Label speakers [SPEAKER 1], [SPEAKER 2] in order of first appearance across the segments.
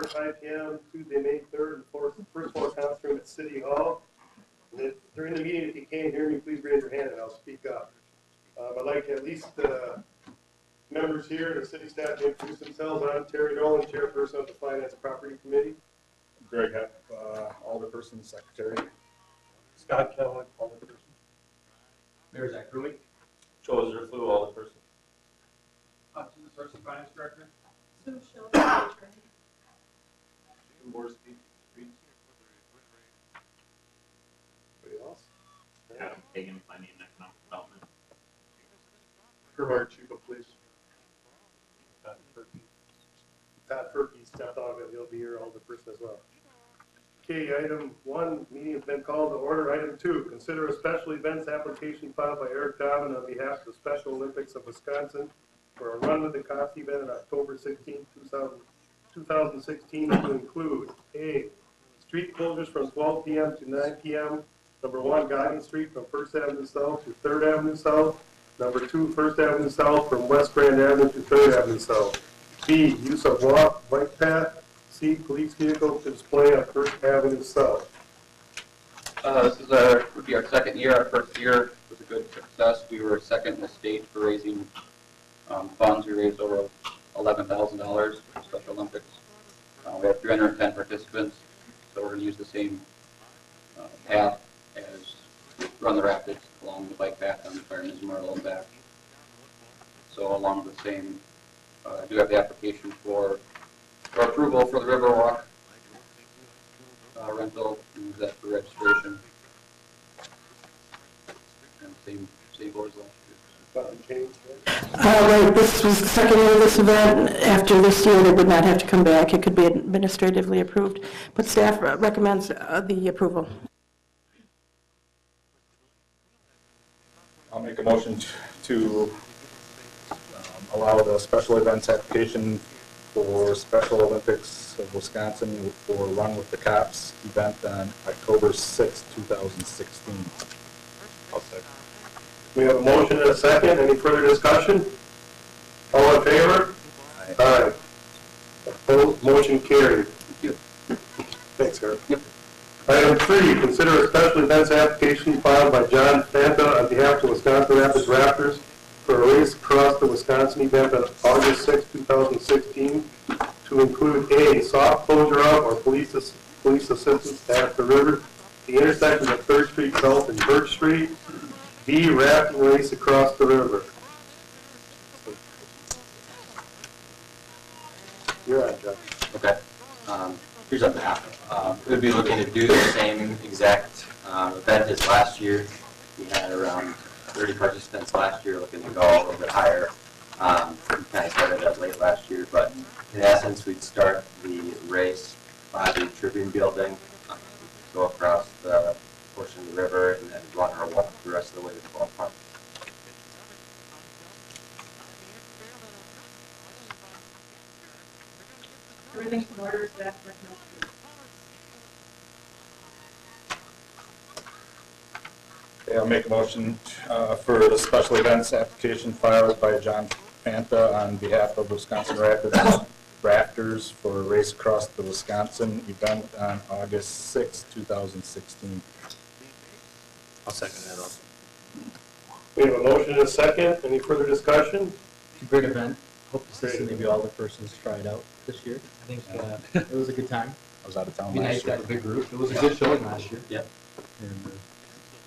[SPEAKER 1] at 5 p.m. Tuesday, May 3rd, in the first floor conference room at City Hall. And if, during the meeting, if you can't hear me, please raise your hand and I'll speak up. I'd like to at least members here, the city staff, to introduce themselves. I'm Terry Nolan, chairperson of the Finance Property Committee.
[SPEAKER 2] Greg Hepp, alderperson, secretary.
[SPEAKER 3] Scott Kellogg, alderperson.
[SPEAKER 4] Mayor Zach Ruick.
[SPEAKER 3] Joe Zerflu, alderperson.
[SPEAKER 4] Susan Sorensen, finance director.
[SPEAKER 5] Sue Schultz, attorney.
[SPEAKER 4] Jim Borski, streets.
[SPEAKER 1] Anybody else?
[SPEAKER 6] Adam Kagan, planning and economic development.
[SPEAKER 1] Gerhard, chief of police. Pat Ferkey stepped out of it. He'll be here, alderperson as well. Okay, item 1, meeting has been called to order. Item 2, consider a special events application filed by Eric Dobbin on behalf of the Special Olympics of Wisconsin for a run with the cops event on October 16, 2016 to include A, street closures from 12 p.m. to 9 p.m. Number 1, Goggin Street from 1st Avenue South to 3rd Avenue South. Number 2, 1st Avenue South from West Grand Avenue to 3rd Avenue South. B, use of walk, bike path. C, police vehicle to display on 1st Avenue South.
[SPEAKER 4] This would be our second year. Our first year was a good success. We were second in the state for raising funds. We raised over $11,000 for Special Olympics. We have 310 participants, so we're going to use the same path as Run the Rapids along the bike path on Fireman's Memorial and back. So along the same, I do have the application for approval for the Riverwalk rental, use that for registration. And same board as last year.
[SPEAKER 1] Nothing changed, right?
[SPEAKER 5] Right, this was the second year of this event. After this year, they would not have to come back. It could be administratively approved, but staff recommends the approval.
[SPEAKER 2] I'll make a motion to allow the special events application for Special Olympics of Wisconsin for Run with the Cops event on October 6, 2016. I'll second.
[SPEAKER 1] We have a motion and a second. Any further discussion? All in favor? Aye. Opposed? Motion carried.
[SPEAKER 4] Thank you.
[SPEAKER 1] Thanks, Eric.
[SPEAKER 4] Yep.
[SPEAKER 1] Item 3, consider a special events application filed by John Fanta on behalf of Wisconsin Rapids Raptors for a race across the Wisconsin event on August 6, 2016 to include A, soft closure of or police assistance at the river, the intersection of 3rd Street South and Birch Street. B, rafting race across the river. You're on, John.
[SPEAKER 7] Okay. Here's a map. We'd be looking to do the same exact event as last year. We had around 30 participants last year, looking to go a little bit higher. We kind of started that late last year, but in essence, we'd start the race by the Tribune Building, go across the portion of the river, and then run our walk the rest of the way to the ballpark.
[SPEAKER 5] Everything's in order, staff recommends.
[SPEAKER 2] Okay, I'll make a motion for the special events application filed by John Fanta on behalf of Wisconsin Rafters for a race across the Wisconsin event on August 6, 2016.
[SPEAKER 3] I'll second that also.
[SPEAKER 1] We have a motion and a second. Any further discussion?
[SPEAKER 8] It's a great event. Hope to see
[SPEAKER 1] Great.
[SPEAKER 8] maybe all the persons try it out this year. I think it was a good time.
[SPEAKER 2] I was out of town
[SPEAKER 8] Be nice
[SPEAKER 2] last
[SPEAKER 8] to
[SPEAKER 2] year.
[SPEAKER 8] have a big group. It was a good showing last year.
[SPEAKER 7] Yep.
[SPEAKER 8] And,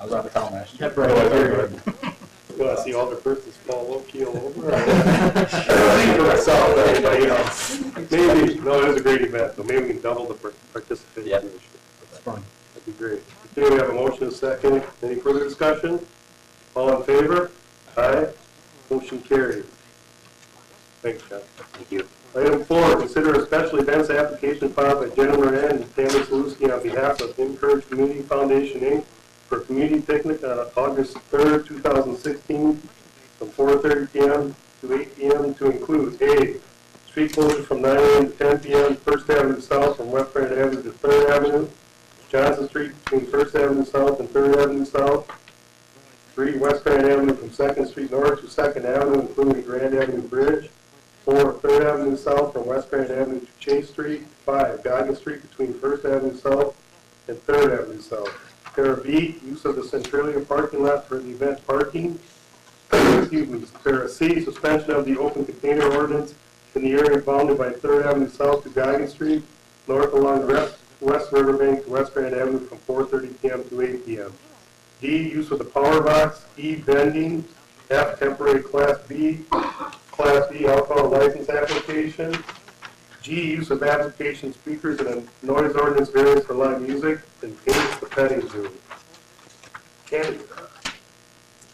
[SPEAKER 2] I was out of town last year.
[SPEAKER 8] Kept right up there.
[SPEAKER 1] You want to see all the persons fall low keel over? I think for myself, but anybody else. Maybe, no, it was a great event, so maybe we can double the participation.
[SPEAKER 7] Yep.
[SPEAKER 8] It's fun.
[SPEAKER 1] That'd be great. Okay, we have a motion and a second. Any further discussion? All in favor? Aye. Motion carried. Thanks, John.
[SPEAKER 7] Thank you.
[SPEAKER 1] Item 4, consider a special events application filed by Jenna Moran and Tammy Saluski on behalf of Encourage Community Foundation, Inc. for a community picnic on August 3rd, 2016 from 4:30 p.m. to 8 p.m. to include A, street closure from 9 a.m. to 10 p.m. 1st Avenue South from West Grand Avenue to 3rd Avenue, Johnson Street between 1st Avenue South and 3rd Avenue South, 3 West Grand Avenue from 2nd Street North to 2nd Avenue, including the Grand Avenue Bridge, 4, 3rd Avenue South from West Grand Avenue to Chase Street. 5, Goggin Street between 1st Avenue South and 3rd Avenue South. Para B, use of the Centralia parking lot for the event parking. Excuse me. Para C, suspension of the open container ordinance in the area bounded by 3rd Avenue South to Goggin Street, north along West Riverbank to West Grand Avenue from 4:30 p.m. to 8 p.m. D, use of the power box. E, vending. F, temporary Class B alcohol license application. G, use of application speakers and a noise ordinance variance for live music. And H, the petting zoo. Candy.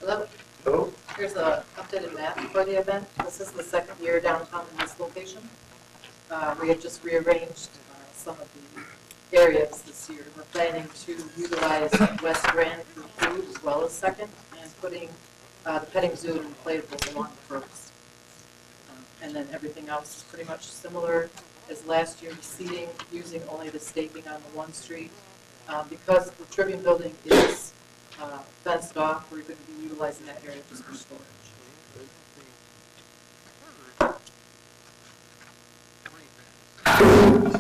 [SPEAKER 9] Hello,
[SPEAKER 1] Hello?
[SPEAKER 9] here's the updated map for the event. This is the second year downtown in this location. We have just rearranged some of the areas this year. We're planning to utilize West Grand for food as well as Second, and putting the petting zoo and inflatables along first. And then everything else is pretty much similar as last year, seating, using only the staking on the one street. Because the Tribune Building is fenced off, we're going to be utilizing that area just for storage.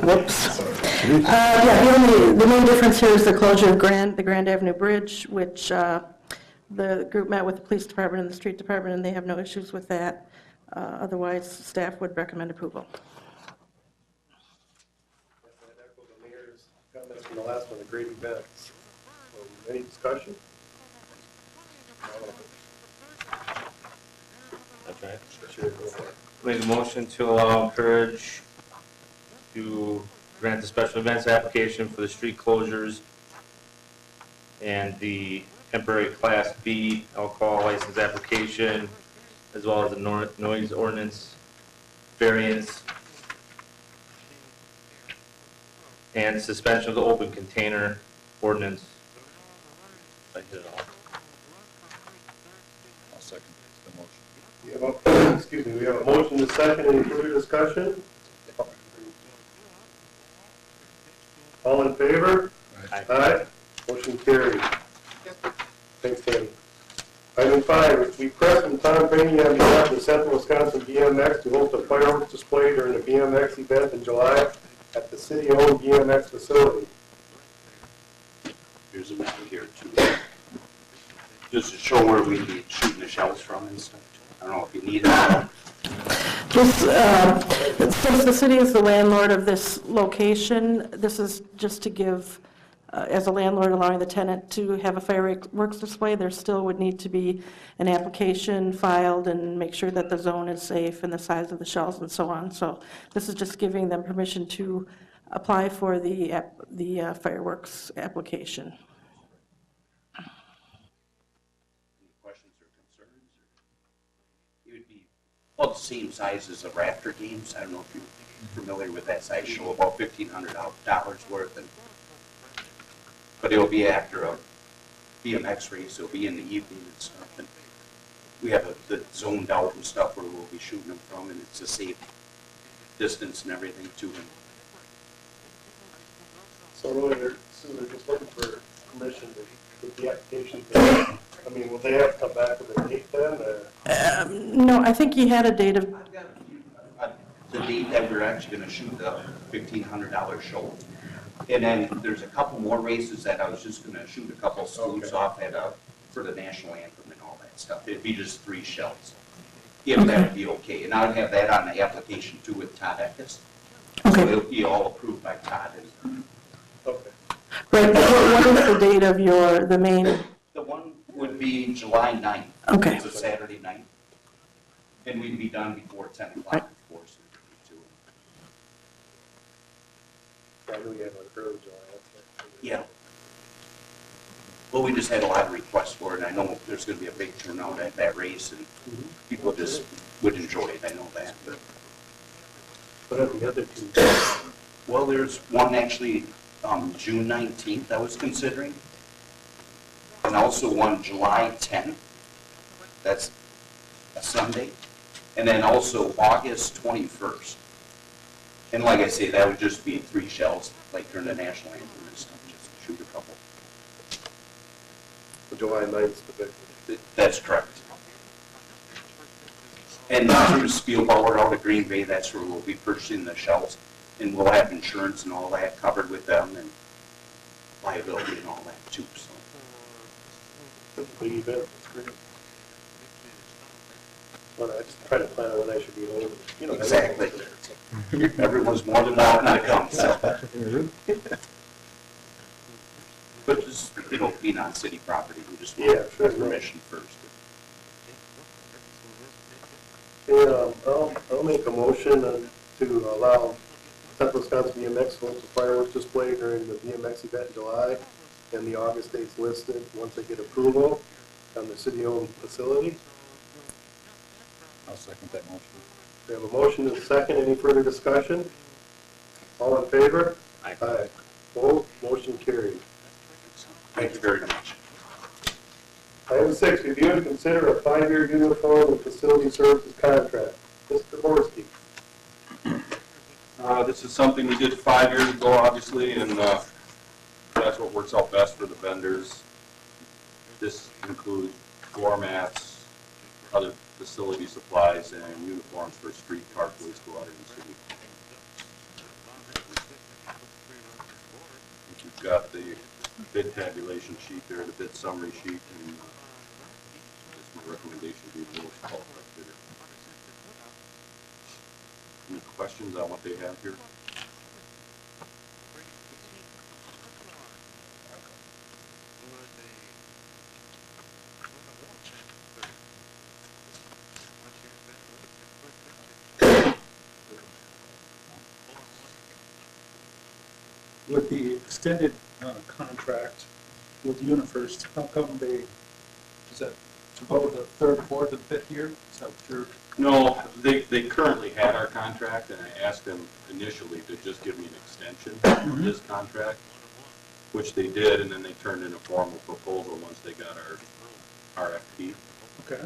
[SPEAKER 5] Whoops. Yeah, the main difference here is the closure of the Grand Avenue Bridge, which the group met with the police department and the street department, and they have no issues with that. Otherwise, staff would recommend approval.
[SPEAKER 1] That echoes the mayor's comments from the last one, a great event. So, any discussion?
[SPEAKER 3] Okay.
[SPEAKER 1] Sure, go for it.
[SPEAKER 3] Make a motion to allow Courage to grant the special events application for the street closures and the temporary Class B alcohol license application, as well as the noise ordinance variance and suspension of the open container ordinance. I did it all.
[SPEAKER 2] I'll second the motion.
[SPEAKER 1] We have a, excuse me, we have a motion to second. Any further discussion? All in favor? Aye. Motion carried. Thanks, Tammy. Item 5, request from Tom Brady on behalf of the Central Wisconsin BMX to host a fireworks display during the BMX event in July at the city-owned BMX facility.
[SPEAKER 10] Here's a map here too. Just to show where we'd be shooting the shells from and stuff. I don't know if you need it.
[SPEAKER 5] Since the city is the landlord of this location, this is just to give, as a landlord, allowing the tenant to have a fireworks display. There still would need to be an application filed and make sure that the zone is safe and the size of the shells and so on. So this is just giving them permission to apply for the fireworks application.
[SPEAKER 10] Any questions or concerns? It would be about the same size as the Raptor games. I don't know if you're familiar with that size show, about $1,500 worth. But it'll be after a BMX race. It'll be in the evening and stuff. And we have the zoned out and stuff where we'll be shooting them from, and it's a safe distance and everything to them.
[SPEAKER 1] So really, they're just looking for permission to put the application in. I mean, will they have to come back with a date then, or?
[SPEAKER 5] No, I think he had a date of,
[SPEAKER 10] The date that we're actually going to shoot the $1,500 show. And then there's a couple more races that I was just going to shoot a couple salutes off at for the national anthem and all that stuff. It'd be just 3 shells, if that would be okay. And I'd have that on the application too with Todd Eckes.
[SPEAKER 5] okay.
[SPEAKER 10] So it'll be all approved by Todd.
[SPEAKER 1] Okay.
[SPEAKER 5] Right, but what is the date of the main?
[SPEAKER 10] The one would be July 9th.
[SPEAKER 5] Okay.
[SPEAKER 10] It's a Saturday night. And we'd be done before 10 o'clock,
[SPEAKER 5] Right.
[SPEAKER 10] of course.
[SPEAKER 1] I knew you had one early July.
[SPEAKER 10] Yeah. Well, we just had a lot of requests for it, and I know there's going to be a big turnout at that race, and people just would enjoy it, I know that. But,
[SPEAKER 1] What are the other two?
[SPEAKER 10] well, there's one actually June 19th I was considering, and also one July 10th. That's a Sunday. And then also August 21st. And like I say, that would just be 3 shells, like during the national anthem and stuff, just shoot a couple.
[SPEAKER 1] July 9th, the big one.
[SPEAKER 10] That's correct. And through the Spielbauer out of Green Bay, that's where we'll be purchasing the shells. And we'll have insurance and all that covered with them and liability and all that too, so.
[SPEAKER 1] That's a big event, that's great. Well, I just try to plan out when I should be older. You know,
[SPEAKER 10] Exactly. Everyone's more than welcome to come, so. But just, being on city property, we just
[SPEAKER 1] Yeah,
[SPEAKER 10] want
[SPEAKER 1] sure.
[SPEAKER 10] permission first.
[SPEAKER 1] Yeah, I'll make a motion to allow Central Wisconsin BMX host a fireworks display during the BMX event in July, and the August dates listed once they get approval on the city-owned facility.
[SPEAKER 2] I'll second that motion.
[SPEAKER 1] We have a motion and a second. Any further discussion? All in favor?
[SPEAKER 3] Aye.
[SPEAKER 1] Aye. Opposed? Motion carried.
[SPEAKER 10] Thank you very much.
[SPEAKER 1] Item 6, review and consider a 5-year uniform and facility services contract. Mr. Horsky.
[SPEAKER 11] This is something we did 5 years ago, obviously, and that's what works out best for the vendors. This includes floor mats, other facility supplies, and uniforms for street car police go out in the city. We've got the bid tabulation sheet there, the bid summary sheet, and my recommendation would be the lowest qualified bidder. Any questions on what they have here?
[SPEAKER 12] With the extended contract with UniFirst, how come is that to go the third, fourth, and fifth year? Is that what you're?
[SPEAKER 11] No, they currently had our contract, and I asked them initially to just give me an extension of this contract, which they did, and then they turned in a formal proposal once they got our RFP.
[SPEAKER 12] Okay.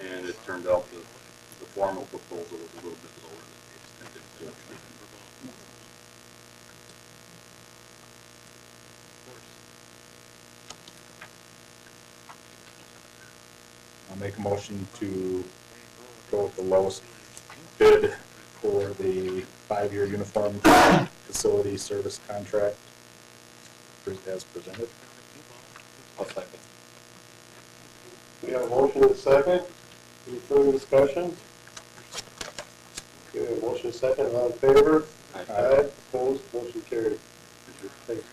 [SPEAKER 11] And it turned out the formal proposal was a little bit lower than the extended contract.
[SPEAKER 2] I'll make a motion to go with the lowest bid for the 5-year uniform facility service contract as presented.
[SPEAKER 3] I'll second.
[SPEAKER 1] We have a motion and a second. Any further discussion? Okay, we have a motion and a second. All in favor? Aye. Opposed? Motion carried. Thanks.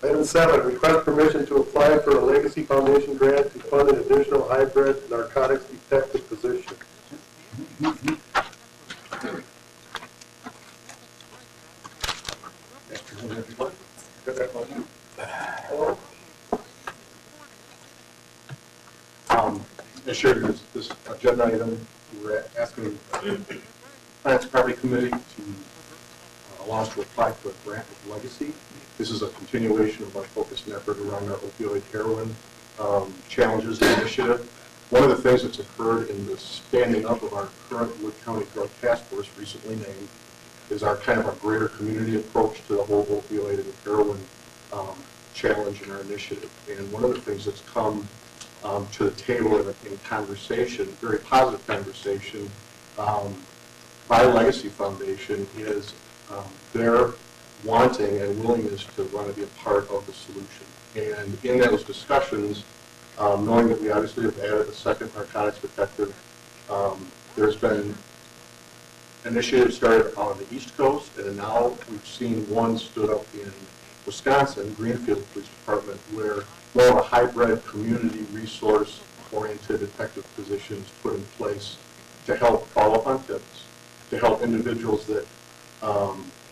[SPEAKER 1] Item 7, request permission to apply for a Legacy Foundation grant to fund an additional hybrid narcotics detective position.
[SPEAKER 13] I shared this agenda item. We're asking the Finance Property Committee to allow us to apply for a grant with Legacy. This is a continuation of our focus and effort around our opioid heroin challenges and initiative. One of the things that's occurred in the standing up of our current Wood County Drug Task Force, recently named, is our kind of a greater community approach to the whole opioid and heroin challenge in our initiative. And one of the things that's come to the table in conversation, very positive conversation, by Legacy Foundation is their wanting and willingness to want to be a part of the solution. And in those discussions, knowing that we obviously have added a second narcotics detective, there's been initiatives started on the East Coast, and now we've seen one stood up in Wisconsin, Greenfield Police Department, where more of a hybrid community resource-oriented detective positions put in place to help follow up on tips, to help individuals that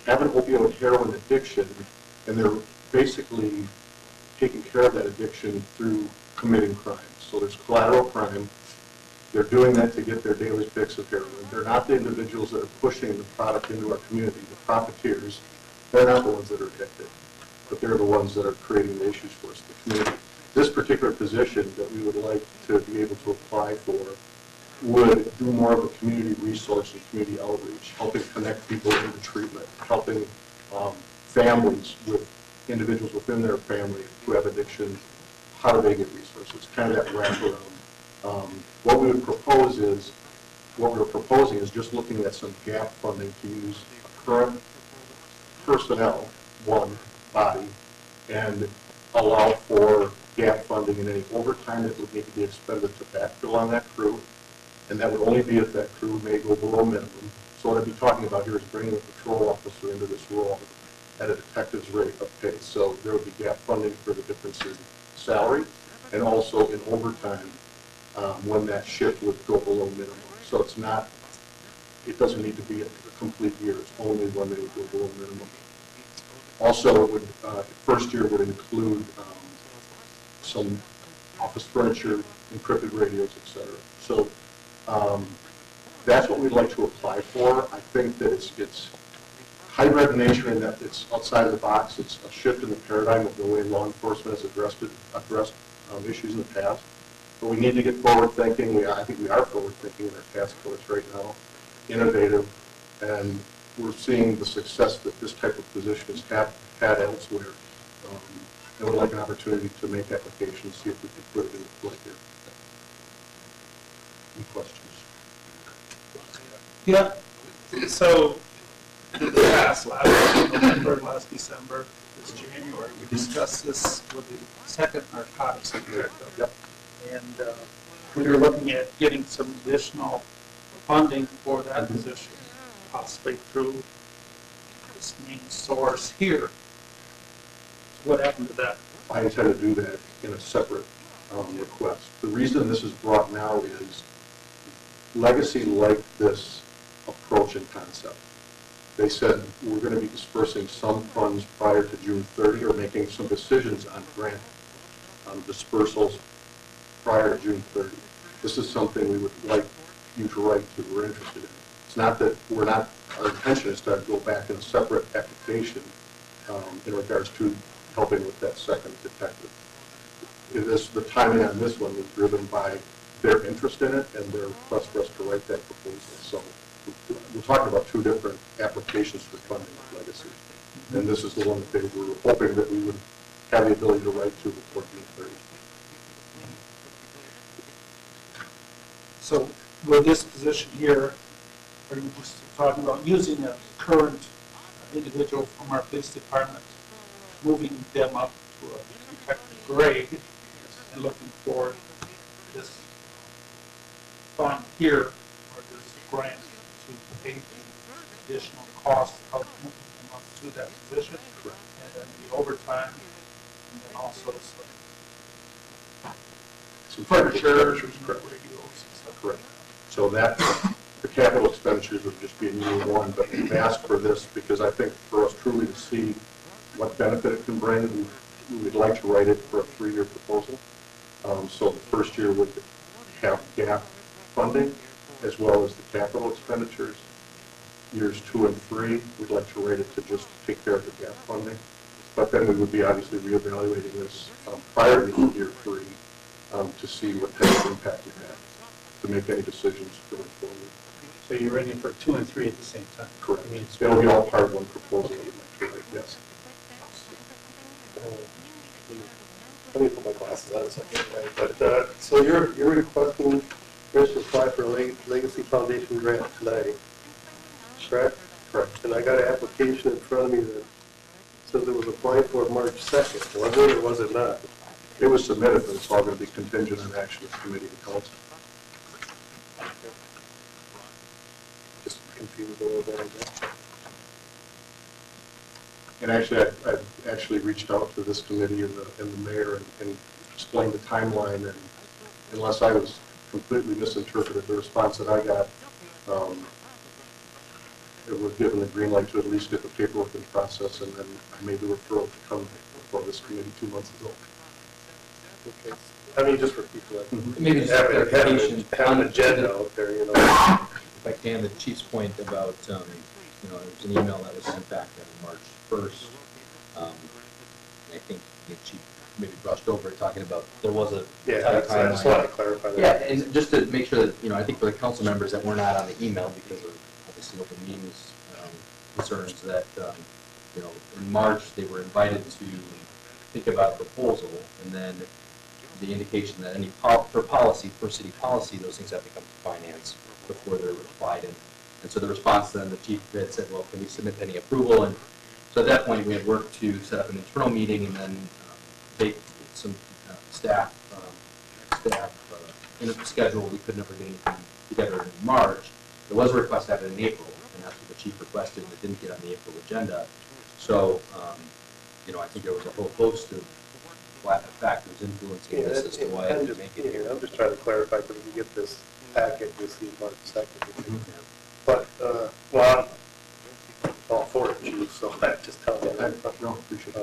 [SPEAKER 13] have an opioid heroin addiction, and they're basically taking care of that addiction through committing crimes. So there's collateral crime. They're doing that to get their daily fix of heroin. They're not the individuals that are pushing the product into our community, the profiteers. They're not the ones that are addicted, but they're the ones that are creating the issues for us in the community. This particular position that we would like to be able to apply for would do more of a community resource and community outreach, helping connect people into treatment, helping families with individuals within their family who have addiction, how do they get resources, kind of that wraparound. What we would propose is what we're proposing is just looking at some gap funding to use current personnel, one body, and allow for gap funding in any overtime that would need to be expended to backfill on that crew. And that would only be if that crew may go below minimum. So what I'd be talking about here is bringing a patrol officer into this role at a detective's rate of pay. So there would be gap funding for the difference in salary and also in overtime when that shift would go below minimum. So it's not, it doesn't need to be a complete year. It's only when they would go below minimum. Also, it would, first year would include some office furniture, encrypted radios, etc. So that's what we'd like to apply for. I think that it's hybrid in nature in that it's outside of the box. It's a shift in the paradigm of the way law enforcement has addressed issues in the past. But we need to get forward thinking. I think we are forward thinking in our task force right now, innovative, and we're seeing the success that this type of position has had elsewhere. And we'd like an opportunity to make applications, see if we can put it into play here. Any questions?
[SPEAKER 12] Yeah, so in the past, last November, last December, this January, we discussed this with the second narcotics detective.
[SPEAKER 13] Yep.
[SPEAKER 12] And we were looking at getting some additional funding for that position, possibly through this main source here. So what happened to that?
[SPEAKER 13] I intend to do that in a separate request. The reason this is brought now is Legacy liked this approach and concept. They said we're going to be dispersing some funds prior to June 30 or making some decisions on grant dispersals prior to June 30. This is something we would like you to write to. We're interested in. It's not that we're not, our intention is to go back in a separate application in regards to helping with that second detective. The timing on this one was driven by their interest in it and their request for us to write that proposal. So we're talking about two different applications for funding of Legacy. And this is the one that they were hoping that we would have the ability to write to before June 30.
[SPEAKER 12] So with this position here, are you just talking about using a current individual from our police department, moving them up to a detective grade, and looking for this fund here, or this grant to pay the additional cost of moving them up to that position?
[SPEAKER 13] Correct.
[SPEAKER 12] And then the overtime, and then also some furniture, and radios and stuff.
[SPEAKER 13] Correct. So that, the capital expenditures would just be in year one, but we've asked for this because I think for us truly to see what benefit it can bring, we would like to write it for a 3-year proposal. So the first year would have gap funding as well as the capital expenditures. Years 2 and 3, we'd like to write it to just take care of the gap funding. But then we would be obviously reevaluating this prior to year 3 to see what type of impact it has, to make any decisions going forward.
[SPEAKER 12] So you're ready for 2 and 3 at the same time?
[SPEAKER 13] Correct. It'll be all part of one proposal, yes.
[SPEAKER 1] Let me put my glasses on a second. But, so you're requesting Rich to apply for a Legacy Foundation grant tonight, correct?
[SPEAKER 13] Correct.
[SPEAKER 1] And I got an application in front of me that says it was applied for March 2nd. Was it or was it not?
[SPEAKER 13] It was submitted, but it's all going to be contingent on action of committee and council.
[SPEAKER 1] Just confused a little bit, I guess.
[SPEAKER 13] And actually, I've actually reached out to this committee and the mayor and explained the timeline, and unless I was completely misinterpreted the response that I got, it was given the green light to at least get the paperwork in process, and then I made the referral to come before this committee 2 months ago.
[SPEAKER 1] Okay. I mean, just for people that
[SPEAKER 8] Maybe just
[SPEAKER 1] have
[SPEAKER 8] clarification
[SPEAKER 1] an agenda out there, you know.
[SPEAKER 8] If I can, the chief's point about, there was an email that was sent back on March 1st. I think the chief maybe brushed over it, talking about there was a
[SPEAKER 1] I just wanted to clarify that.
[SPEAKER 8] Yeah, and just to make sure that, I think for the council members that were not on the email because of obviously open meetings concerns that, in March they were invited to think about a proposal, and then the indication that any, for policy, for city policy, those things have to come to finance before they're applied. And so the response then, the chief had said, well, can we submit any approval? And so at that point, we had worked to set up an internal meeting and then take some staff in a schedule. We could never get anything together in March. There was a request to have it in April, and that's what the chief requested, and it didn't get on the April agenda. So, I think there was a whole host of factors influencing this as to why it didn't make it here.
[SPEAKER 1] I'm just trying to clarify, because we get this packet, we see March 2nd. But, well, I'm all for it, Chief, so I'm just telling you that.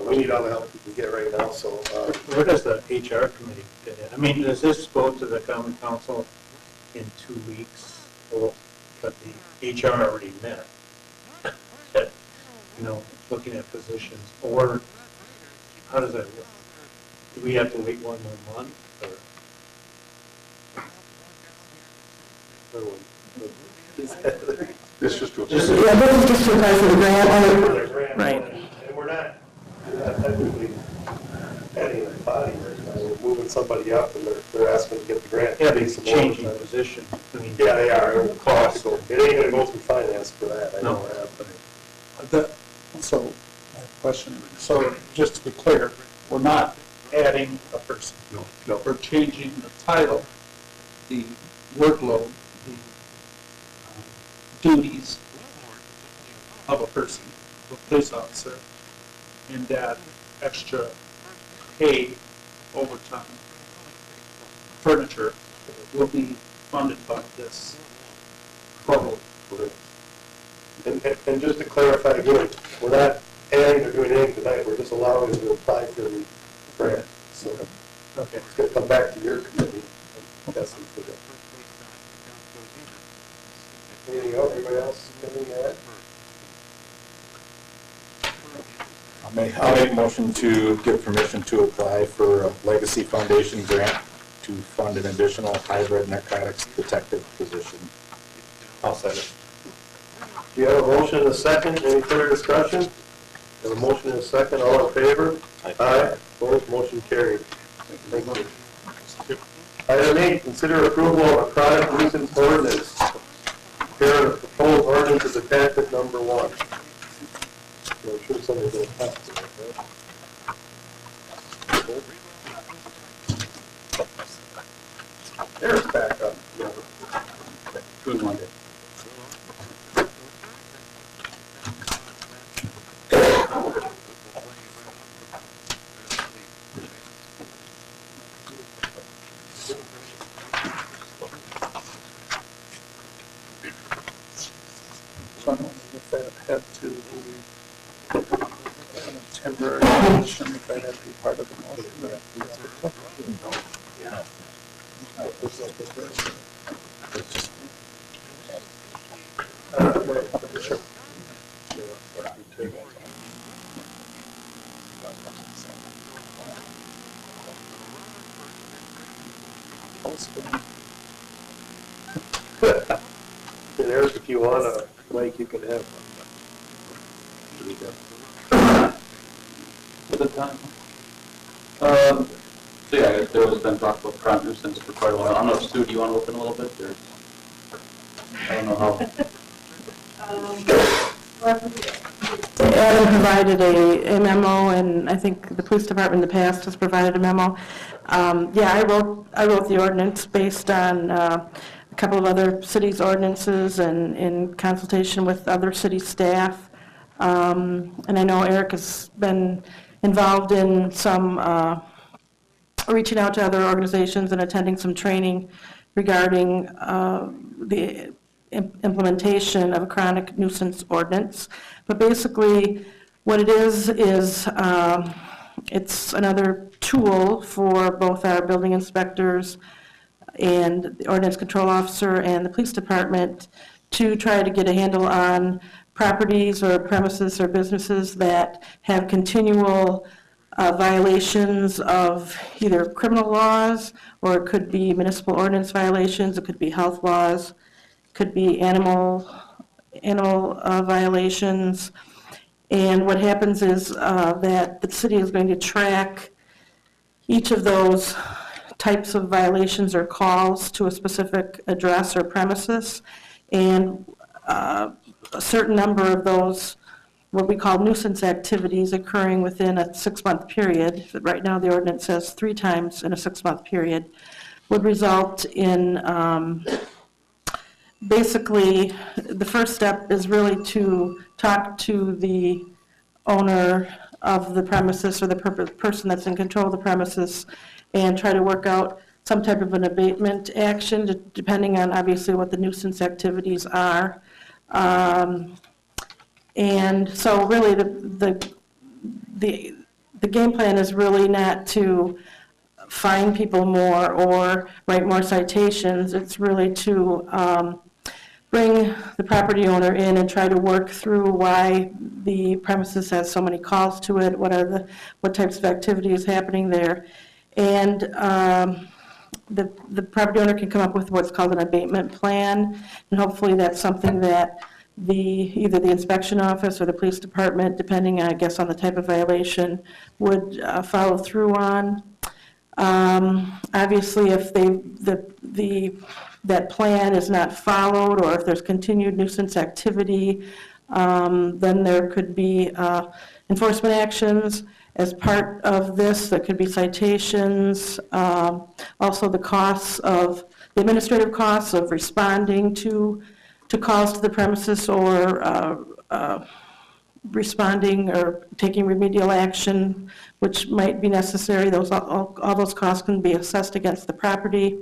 [SPEAKER 1] We need all the help we can get right now, so.
[SPEAKER 12] Where does the HR committee fit in? I mean, does this go to the common council in 2 weeks? Or, but the HR already met, looking at positions, or how does that work? Do we have to wait 1 more month, or?
[SPEAKER 13] This is just to.
[SPEAKER 5] This is just to apply for the grant. Right.
[SPEAKER 1] And we're not technically adding a body right now. We're moving somebody up, and they're asking to get the grant.
[SPEAKER 12] Yeah, it's changing position. I mean,
[SPEAKER 1] yeah, they are. It costs. It ain't gonna go through finance for that. I know that.
[SPEAKER 12] So, my question, so just to be clear, we're not adding a person.
[SPEAKER 13] No.
[SPEAKER 12] We're changing the title, the workload, the duties of a person, of a police officer, and that extra pay, overtime, furniture will be funded by this program.
[SPEAKER 1] And just to clarify again, we're not adding or doing anything tonight, we're just allowing them to apply for the grant. So
[SPEAKER 12] Okay.
[SPEAKER 1] it's going to come back to your committee. That's for that. Anything else? Anybody else? Anything to add?
[SPEAKER 2] I'll make a motion to give permission to apply for a Legacy Foundation grant to fund an additional hybrid narcotics detective position. I'll second it.
[SPEAKER 1] We have a motion and a second. Any further discussion? We have a motion and a second. All in favor? Aye. Opposed? Motion carried. Thank you. Item 8, consider approval of a chronic nuisance ordinance. Here are the proposed ordinance is attachment number 1. I'm sure somebody's going to pass it, right? There's back up.
[SPEAKER 4] Good one.
[SPEAKER 12] So I don't know if that had to be temporary position, if that had to be part of the motion. Sure.
[SPEAKER 1] And Eric, if you want a mic, you can have
[SPEAKER 4] For the time. So yeah, I guess there was been talk about chronic nuisance for quite a while. I don't know if Stu, do you want to open a little bit, or? I don't know how.
[SPEAKER 5] Adam provided a memo, and I think the police department in the past has provided a memo. Yeah, I wrote the ordinance based on a couple of other cities' ordinances and in consultation with other city staff. And I know Eric has been involved in some reaching out to other organizations and attending some training regarding the implementation of a chronic nuisance ordinance. But basically, what it is it's another tool for both our building inspectors and the ordinance control officer and the police department to try to get a handle on properties or premises or businesses that have continual violations of either criminal laws, or it could be municipal ordinance violations, it could be health laws, could be animal violations. And what happens is that the city is going to track each of those types of violations or calls to a specific address or premises, and a certain number of those, what we call nuisance activities, occurring within a 6-month period. Right now, the ordinance says 3 times in a 6-month period, would result in, basically, the first step is really to talk to the owner of the premises or the person that's in control of the premises and try to work out some type of an abatement action, depending on obviously what the nuisance activities are. And so really the game plan is really not to fine people more or write more citations. It's really to bring the property owner in and try to work through why the premises has so many calls to it, what types of activity is happening there. And the property owner can come up with what's called an abatement plan, and hopefully that's something that either the inspection office or the police department, depending, I guess, on the type of violation, would follow through on. Obviously, if that plan is not followed, or if there's continued nuisance activity, then there could be enforcement actions as part of this. That could be citations, also the administrative costs of responding to calls to the premises, or responding or taking remedial action, which might be necessary. All those costs can be assessed against the property.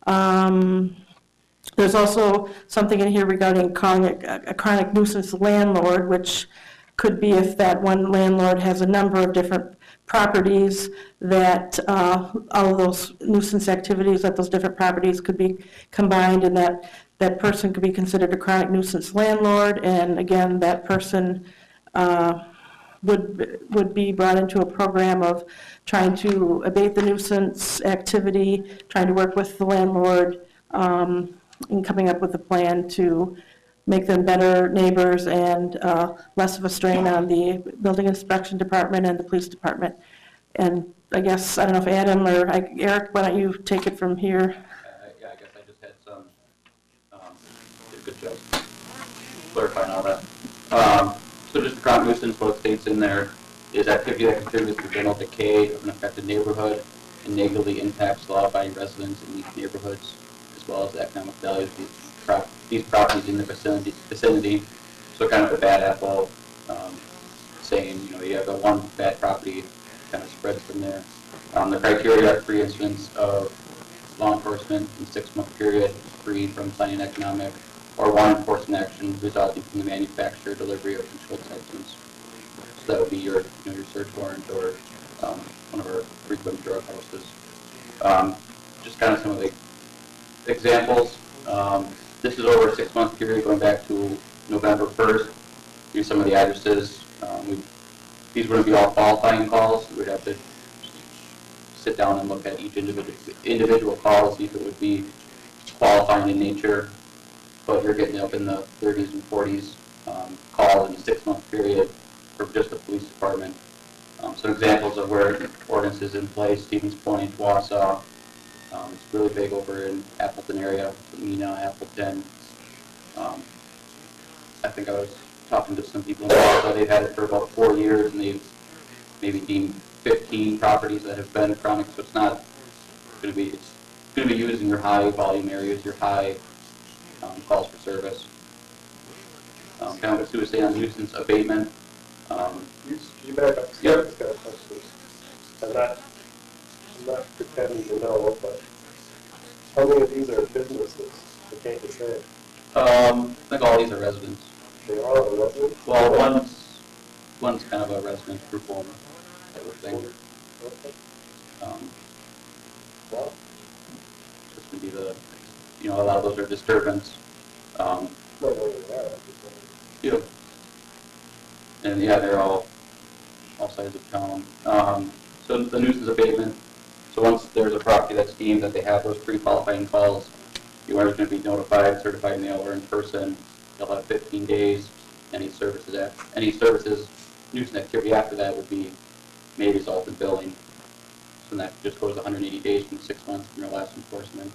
[SPEAKER 5] There's also something in here regarding calling it a chronic nuisance landlord, which could be if that one landlord has a number of different properties, that all of those nuisance activities at those different properties could be combined, and that person could be considered a chronic nuisance landlord. And again, that person would be brought into a program of trying to abate the nuisance activity, trying to work with the landlord, and coming up with a plan to make them better neighbors and less of a strain on the building inspection department and the police department. And I guess, I don't know if Adam or Eric, why don't you take it from here?
[SPEAKER 4] Yeah, I guess I just had some, did a good job clarifying all that. So just chronic nuisance, what it states in there is activity that contributes to general decay of an affected neighborhood and negatively impacts law-abiding residents in these neighborhoods, as well as the economic value of these properties in the vicinity. So kind of a bad apple, saying, you have one bad property, kind of spreads from there. The criteria are 3 incidents of law enforcement in a 6-month period, free from planning economic, or 1 enforcement action resulting from the manufacture or delivery of controlled substance. So that would be your search warrant, or one of our frequent drug houses. Just kind of some of the examples. This is over a 6-month period going back to November 1st. Here's some of the addresses. These wouldn't be all qualifying calls. We'd have to sit down and look at each individual call, see if it would be qualifying in nature. But you're getting up in the 30s and 40s calls in a 6-month period for just the police department. Some examples of where ordinance is in place: Stevens Point, Wausau. It's really big over in Appleton area, Mena, Appleton. I think I was talking to some people in Wausau. They've had it for about 4 years, and they've maybe deemed 15 properties that have been chronic. So it's not going to be. It's going to be used in your high volume areas, your high calls for service. Kind of a suicide on nuisance abatement.
[SPEAKER 1] Could you back up?
[SPEAKER 4] Yep.
[SPEAKER 1] I'm not pretending to know, but how many of these are businesses? I can't just say.
[SPEAKER 4] I think all these are residents.
[SPEAKER 1] They are all residents?
[SPEAKER 4] Well, one's kind of a residence group home type of thing.
[SPEAKER 1] Okay.
[SPEAKER 4] Well, just to be a lot of those are disturbance.
[SPEAKER 1] No, they are.
[SPEAKER 4] Yeah. And yeah, they're all sides of town. So the nuisance abatement. So once there's a property that's deemed that they have those pre-qualifying calls, the owner's going to be notified, certified mail, or in person. They'll have 15 days. Any services, nuisance activity after that may result in billing. and that just goes 180 days from 6 months from your last enforcement.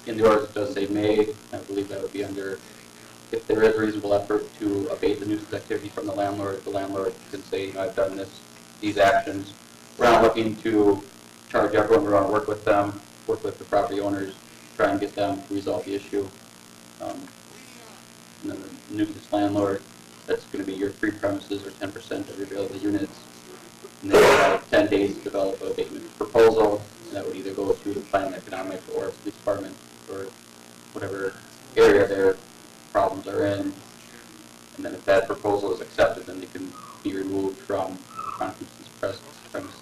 [SPEAKER 4] In the orders, it does say may. I believe that would be under, if there is a reasonable effort to abate the nuisance activity from the landlord can say, I've done these actions. We're not looking to charge everyone. We want to work with them, work with the property owners, try and get them to resolve the issue. And then the nuisance landlord, that's going to be your 3 premises or 10% of your available units. And then you have 10 days to develop an abatement proposal. And that would either go through the planning economic or police department or whatever area their problems are in. And then if that proposal is accepted, then they can be removed from non-nuisance premises.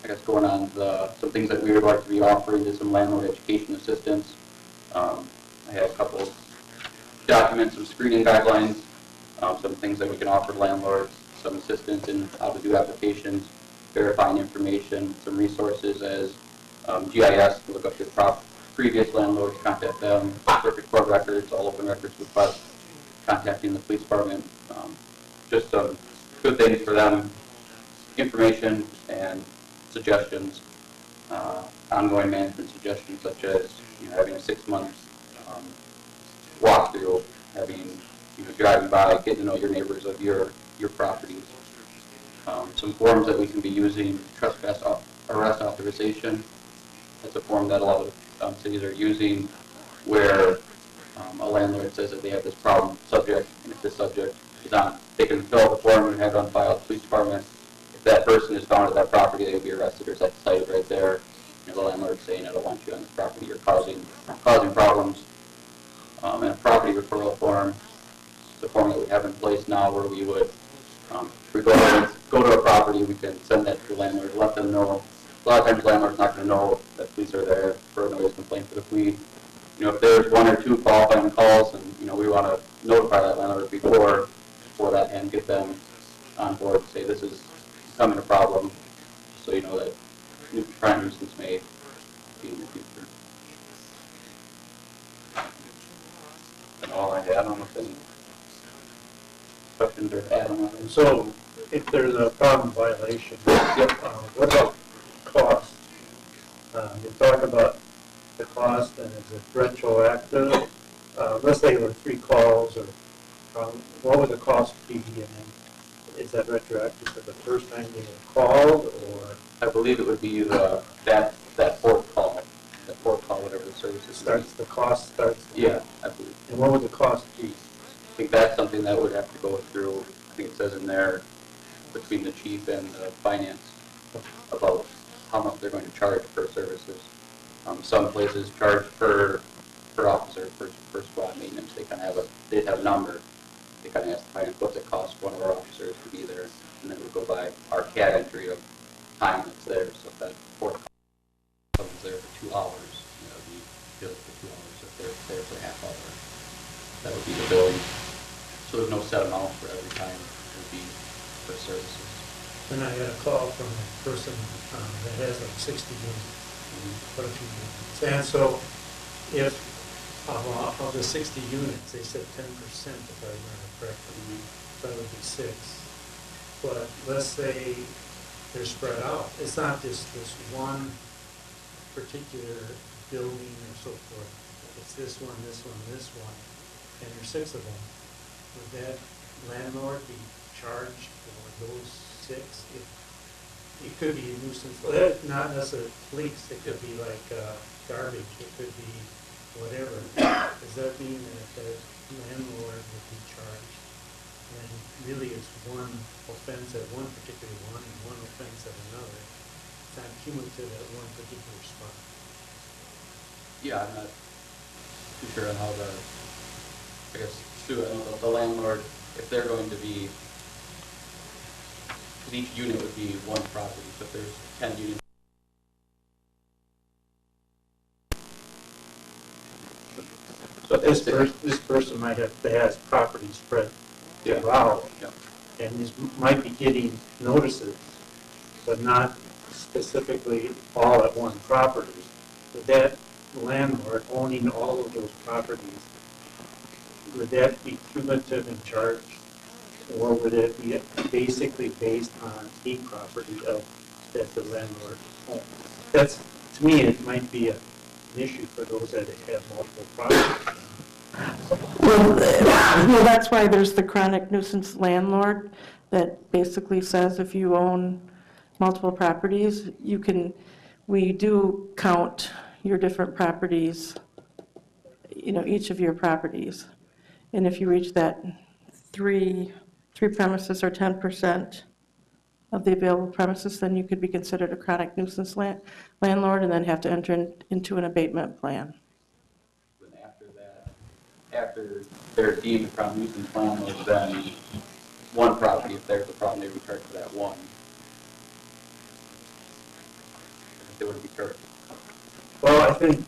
[SPEAKER 4] I guess going on some things that we would like to be offering is some landlord education assistance. I had a couple of documents, some screening guidelines, some things that we can offer landlords, some assistance in how to do applications, verifying information, some resources as GIS to look up your previous landlords, contact them, circuit court records, all open records requests, contacting the police department, just some good things for them, information and suggestions, ongoing management suggestions such as having a 6-month walkthrough, having driving by, getting to know your neighbors of your properties. Some forms that we can be using, trespass arrest authorization. That's a form that a lot of cities are using where a landlord says that they have this problem subject, and if this subject is on, they can fill out the form and have it on file at the police department. If that person is found at that property, they will be arrested or set cited right there. The landlord saying, I don't want you on this property, you're causing problems. And a property referral form, it's a form that we have in place now where we would, if we go to a property, we can send that to the landlord, let them know. A lot of times the landlord's not going to know that police are there for a noise complaint, but if we, if there's 1 or 2 qualifying calls and, we want to notify that landlord before that and get them on board, say this is becoming a problem, so you know that prime nuisance may be in the future. And all I had, I don't know if any questions or add-ons.
[SPEAKER 12] So if there's a problem violation, what about cost? You talk about the cost and is it retroactive? Let's say there were 3 calls, or what would the cost be? And is that retroactive for the first time they were called, or?
[SPEAKER 4] I believe it would be that 4th call. That 4th call, whatever the service is.
[SPEAKER 12] The cost starts?
[SPEAKER 4] Yeah, I believe.
[SPEAKER 12] And what would the cost be?
[SPEAKER 4] I think that's something that would have to go through, I think it says in there, between the chief and the finance about how much they're going to charge per services. Some places charge per officer, per squad maintenance. They kind of have a number. They kind of ask the finance, what's it cost one of our officers to be there? And then we go by our CAD entry of time that's there. So if that 4th call, someone's there for 2 hours, we bill for 2 hours. If they're there for a half hour, that would be the billing. So there's no set amount for every time. It would be for services.
[SPEAKER 12] And I got a call from a person that has like 60 units, quite a few units. And so if of the 60 units, they said 10%, if I remember correctly, that would be 6. But let's say they're spread out. It's not just this one particular building or so forth. It's this one, and there's 6 of them. Would that landlord be charged for those 6? It could be a nuisance, not necessarily leaks, it could be like garbage, it could be whatever. Does that mean that the landlord would be charged? And really it's one offense at one particular one and one offense at another. It's not cumulative at one particular spot.
[SPEAKER 4] Yeah, I'm not too sure on how I guess, Stu, I know the landlord, if they're going to be, because each unit would be one property, so if there's 10 units.
[SPEAKER 12] So this person might have, has property spread throughout, and these might be getting notices, but not specifically all at one property. Would that landlord owning all of those properties, would that be cumulative in charge Or would it be basically based on a property of, that the landlord owns? That's, to me, it might be an issue for those that have multiple properties.
[SPEAKER 5] Well, that's why there's the chronic nuisance landlord that basically says if you own multiple properties, you can, we do count your different properties, you know, each of your properties. And if you reach that three premises or 10% of the available premises, then you could be considered a chronic nuisance landlord and then have to enter into an abatement plan.
[SPEAKER 4] Then after that, after they're deemed a chronic nuisance landlord, then one property, if there's a problem, they would be charged for that one. They wouldn't be charged.
[SPEAKER 12] Well, I think,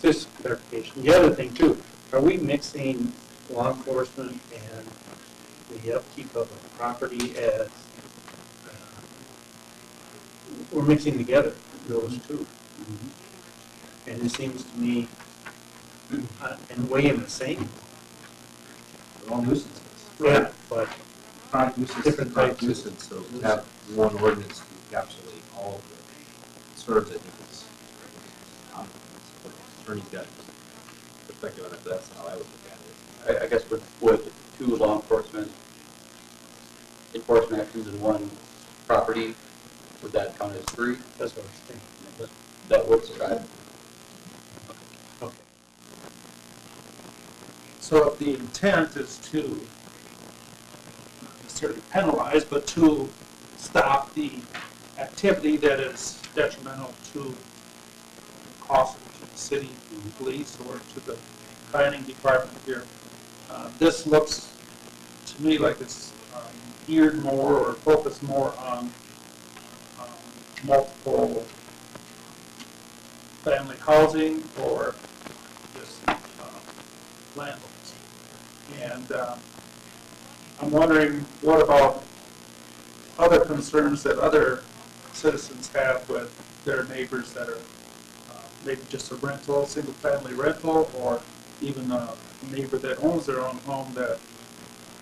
[SPEAKER 12] this clarification, the other thing too, are we mixing law enforcement and the upkeep of a property as, we're mixing together those two? And it seems to me, in a way, in the same.
[SPEAKER 8] They're all nuisances.
[SPEAKER 12] Yeah, but
[SPEAKER 8] Chronic nuisance,
[SPEAKER 12] different
[SPEAKER 8] chronic
[SPEAKER 12] types.
[SPEAKER 8] nuisance, so to have one ordinance to encapsulate all of the concerns, I think is, attorney's got perspective on it, but that's how I would look at it.
[SPEAKER 4] I guess would two law enforcement actions in one property, would that count as three?
[SPEAKER 12] That's what I was thinking.
[SPEAKER 4] That would survive.
[SPEAKER 12] Okay. So if the intent is to, not necessarily penalize, but to stop the activity that is detrimental to cost to the city police or to the planning department here, this looks to me like it's geared more or focused more on multiple family housing or just landlords. And I'm wondering, what about other concerns that other citizens have with their neighbors that are maybe just a rental, single-family rental, or even a neighbor that owns their own home that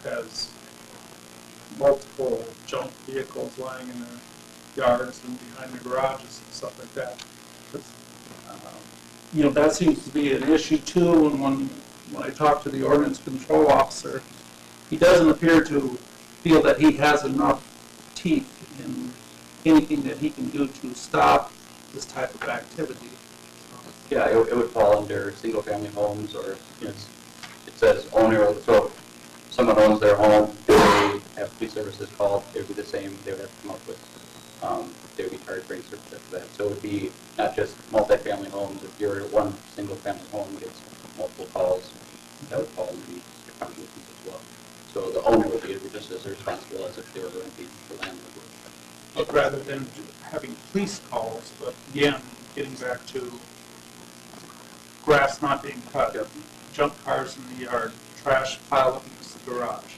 [SPEAKER 12] has multiple junk vehicles lying in their yards and behind their garages and stuff like that. You know, that seems to be an issue too, and when I talk to the ordinance control officer, he doesn't appear to feel that he has enough teeth in anything that he can do to stop this type of activity.
[SPEAKER 4] Yeah, it would fall under single-family homes, or, you know, it says owner, so if someone owns their home, they have police services called, it would be the same, they would have to come up with, they would be charged for any certificate for that. So it would be not just multi-family homes, if you're one single-family home gets multiple calls, that would fall under the chronic nuisance as well. So the owner would be just as responsible as if they were renting the landlord would.
[SPEAKER 12] But rather than having police calls, but again, getting back to grass not being cut, junk cars in the yard, trash piled up against the garage.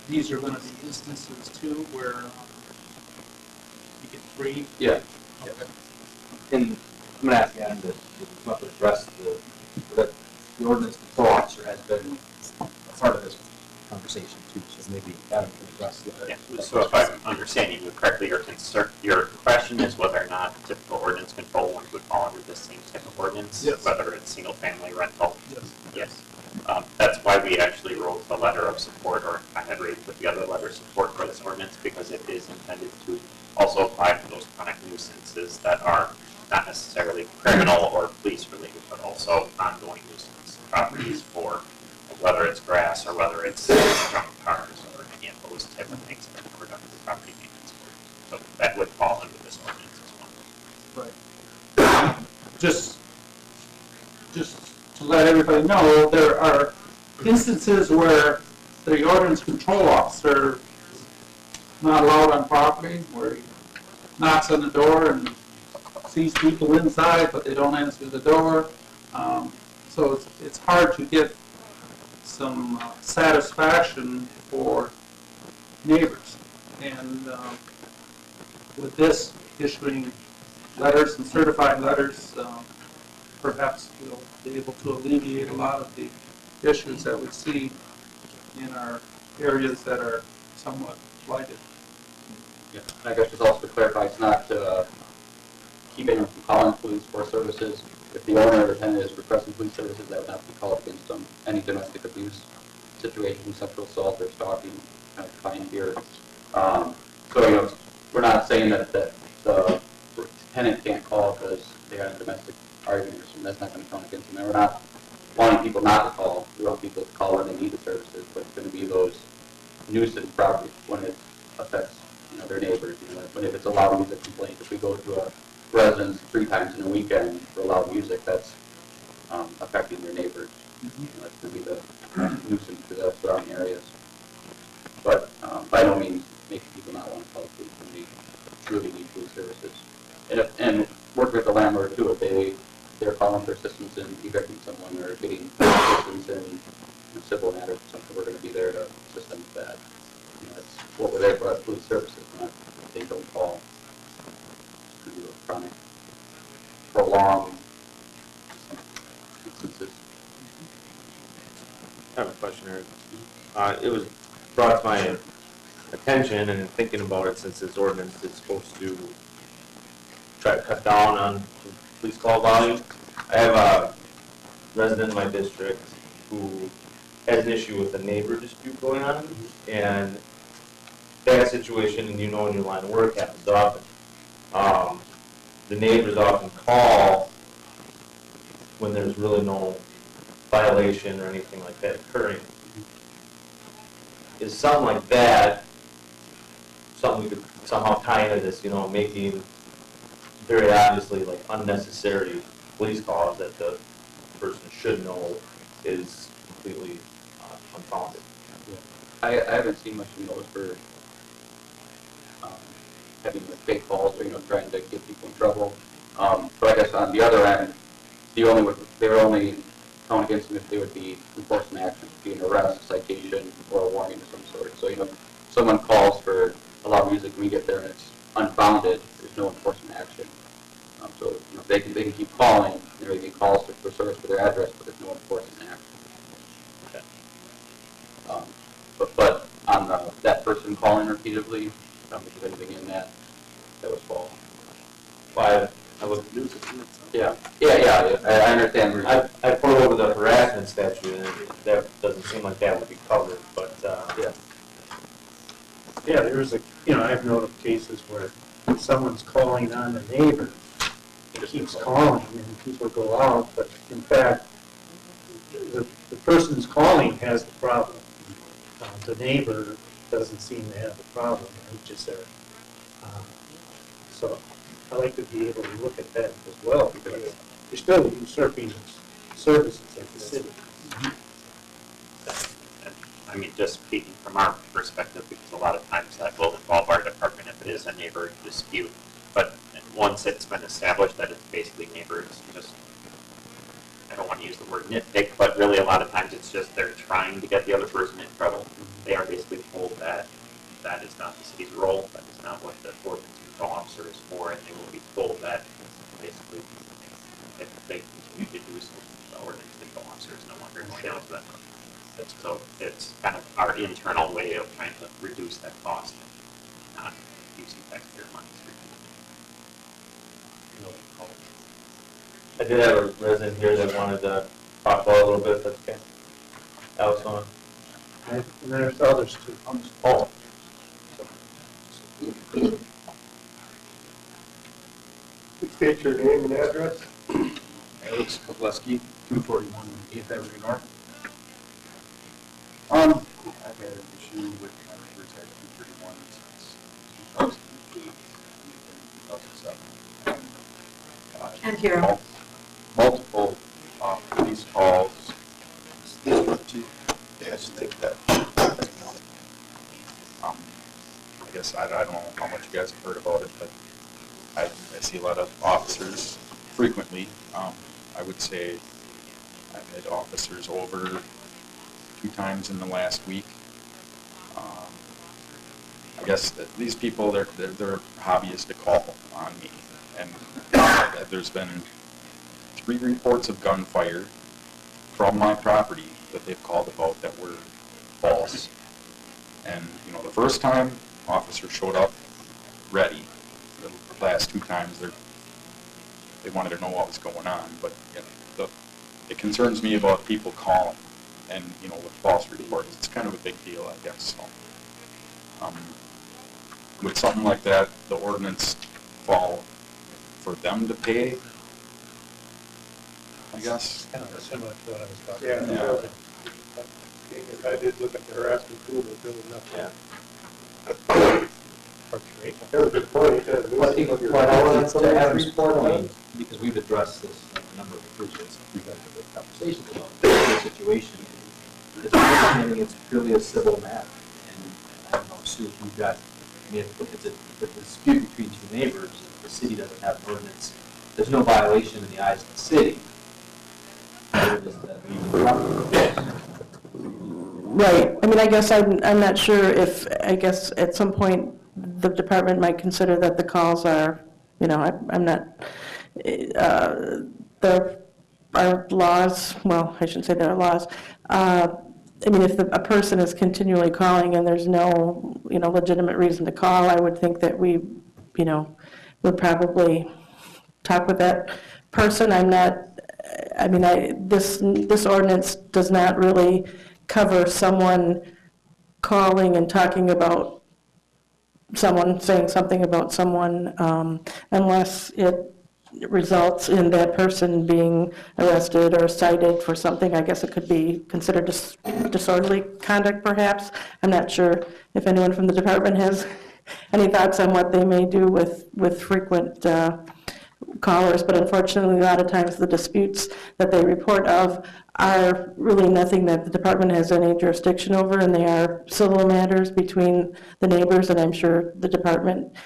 [SPEAKER 12] These are going to be instances too where you get three.
[SPEAKER 4] Yeah.
[SPEAKER 12] Okay.
[SPEAKER 8] And I'm going to ask Adam to come up and address that the ordinance control officer has been a part of this conversation too, so maybe Adam can address that.
[SPEAKER 6] Yeah, so if I'm understanding you correctly, your question is whether or not typical ordinance control one would fall under the same type of ordinance,
[SPEAKER 12] Yes.
[SPEAKER 6] whether it's single-family rental.
[SPEAKER 12] Yes.
[SPEAKER 6] Yes. That's why we actually wrote the letter of support, or I had raised with the other letter of support for this ordinance, because it is intended to also apply to those chronic nuisances that are not necessarily criminal or police-related, but also ongoing nuisance properties for whether it's grass or whether it's junk cars or any of those type of things that are done for property maintenance. So that would fall under this ordinance as well.
[SPEAKER 12] Right. Just to let everybody know, there are instances where the ordinance control officer is not allowed on property, where he knocks on the door and sees people inside, but they don't answer the door. So it's hard to get some satisfaction for neighbors. And with this issuing letters and certified letters, perhaps we'll be able to alleviate a lot of the issues that we see in our areas that are somewhat blighted.
[SPEAKER 4] Yeah, and I guess just also to clarify, it's not keep anyone from calling police or services. If the owner or the tenant is requesting police services, that would not be called against them. Any domestic abuse situation, sexual assault, or stalking, kind of defined here. So, you know, we're not saying that the tenant can't call because they had a domestic argument or something. That's not going to count against them. And we're not wanting people not to call. We want people to call when they need the services, but it's going to be those nuisance properties when it affects, you know, their neighbors. You know, when if it's a loud music complaint, if we go to a residence 3 times in a weekend for loud music, that's affecting their neighbors. You know, that's going to be the nuisance to the surrounding areas. But by no means making people not want to call the police when they truly need police services. And work with the landlord too. If they're calling for assistance in evicting someone or getting assistance in civil matters or something, we're going to be there to assist them with that. You know, that's what we're there for, as police services, not they don't call. It's going to be those chronic, prolonged instances.
[SPEAKER 3] I have a question, Eric. It was brought to my attention, and in thinking about it, since this ordinance is supposed to try to cut down on police call volume, I have a resident in my district who has an issue with a neighbor dispute going on, and that situation, and you know in your line of work, happens often. The neighbors often call when there's really no violation or anything like that occurring. Is something like that something we could somehow tie into this, you know, making very obviously like unnecessary police calls that the person should know is completely unfounded?
[SPEAKER 4] I haven't seen much in those for having like fake calls or, you know, trying to get people in trouble. So I guess on the other end, they were only counting against them if they would be enforcement action, be an arrest, citation, or a warning of some sort. So, you know, if someone calls for a loud music and we get there and it's unfounded, there's no enforcement action. So, you know, they can keep calling, they're making calls for service for their address, but there's no enforcement action. Okay. But on that person calling repeatedly, I don't think there's anything in that was false.
[SPEAKER 3] Well, I look.
[SPEAKER 4] Yeah. I understand.
[SPEAKER 3] I pulled over the harassment statute, and that doesn't seem like that would be covered, but,
[SPEAKER 4] yeah.
[SPEAKER 12] Yeah, there's I've known of cases where someone's calling on a neighbor, and keeps calling, and people go out, but in fact, the person's calling has the problem. The neighbor doesn't seem to have the problem, right? Just there. So I like to be able to look at that as well, because you're still usurping services of the city.
[SPEAKER 6] I mean, just speaking from our perspective, because a lot of times that will involve our department if it is a neighbor dispute. But once it's been established that it's basically neighbors, just, I don't want to use the word nitpick, but really a lot of times it's just they're trying to get the other person in trouble. They are basically told that that is not the city's role, that is not what the ordinance control officer is for, and they will be told that basically if they continue to do so, the ordinance control officer is no longer going out to them. So it's kind of our internal way of trying to reduce that cost, not using taxpayer money.
[SPEAKER 3] I did have a resident here that wanted to talk about it a little bit, that's okay. Alex, on.
[SPEAKER 12] And there's others too.
[SPEAKER 3] Oh.
[SPEAKER 1] State your name and address.
[SPEAKER 13] Alex Kovleski, 241 8th Avenue North. I've had an issue with my neighbors at 231 since 2008 and 2007.
[SPEAKER 9] Can't hear him.
[SPEAKER 13] Multiple police calls. Yeah, just take that. I guess I don't know how much you guys have heard about it, but I see a lot of officers frequently. I would say I've had officers over 2 times in the last week. I guess that these people, they're hobbyists to call on me, and there's been 3 reports of gunfire from my property that they've called about that were false.
[SPEAKER 2] And, you know, the first time, officers showed up ready. The last 2 times, they wanted to know what was going on. But you know, it concerns me about people calling and, you know, with false reports. It's kind of a big deal, I guess. So, with something like that, the ordinance fall for them to pay, I guess.
[SPEAKER 12] Kind of similar to what I was talking
[SPEAKER 1] Yeah.
[SPEAKER 12] about.
[SPEAKER 1] I did look at the harassment too, but really nothing.
[SPEAKER 8] Yeah.
[SPEAKER 1] That was a good point. Yeah,
[SPEAKER 8] Well, I think what I wanted to Adam's point, because we've addressed this on a number of occasions, we've had conversations about the situation. It's my understanding it's purely a civil matter. And I don't know, Sue, if you've got, I mean, if it's a dispute between 2 neighbors, and the city doesn't have an ordinance, there's no violation in the eyes of the city. Where does that leave?
[SPEAKER 5] Right, I mean, I guess I'm not sure if, I guess at some point, the department might consider that the calls are, you know, I'm not, there are laws, well, I shouldn't say there are laws. I mean, if a person is continually calling and there's no, you know, legitimate reason to call, I would think that we, you know, would probably talk with that person. I'm not, I mean, this ordinance does not really cover someone calling and talking about someone, saying something about someone, unless it results in that person being arrested or cited for something. I guess it could be considered disorderly conduct, perhaps. I'm not sure if anyone from the department has any thoughts on what they may do with frequent callers, but unfortunately, a lot of times the disputes that they report of are really nothing that the department has any jurisdiction over, and they are civil matters between the neighbors, and I'm sure the department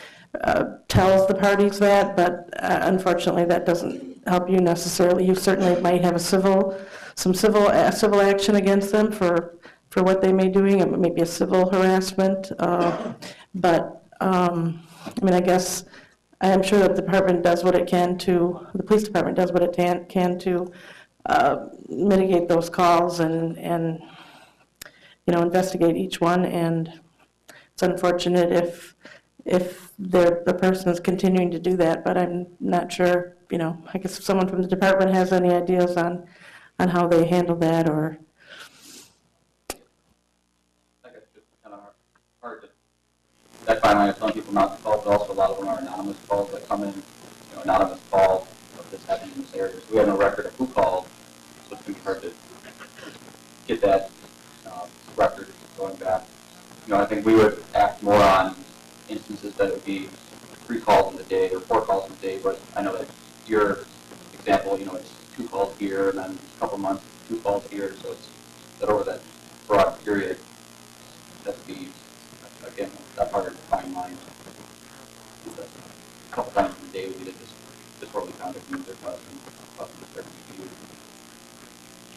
[SPEAKER 5] tells the parties that, but unfortunately, that doesn't help you necessarily. You certainly might have some civil action against them for what they may be doing. It may be a civil harassment, but I mean, I guess I am sure that the department does what it can to, the police department does what it can to mitigate those calls and you know, investigate each one. And it's unfortunate if the person is continuing to do that, but I'm not sure, you know, I guess if someone from the department has any ideas on how they handle that, or.
[SPEAKER 4] I guess it's just kind of hard to, that fine line of telling people not to call, but also a lot of them are anonymous calls that come in, you know, anonymous calls of this happening in this area. So we have no record of who called, so it's going to be hard to get that record going back. You know, I think we would act more on instances that it would be 3 calls in the day or 4 calls in the day, but I know that your example, you know, it's 2 calls here and then a couple months, 2 calls here, so it's that over that broad period, that'd be, again, that harder to find line. A couple times in the day, we did disorderly conduct and their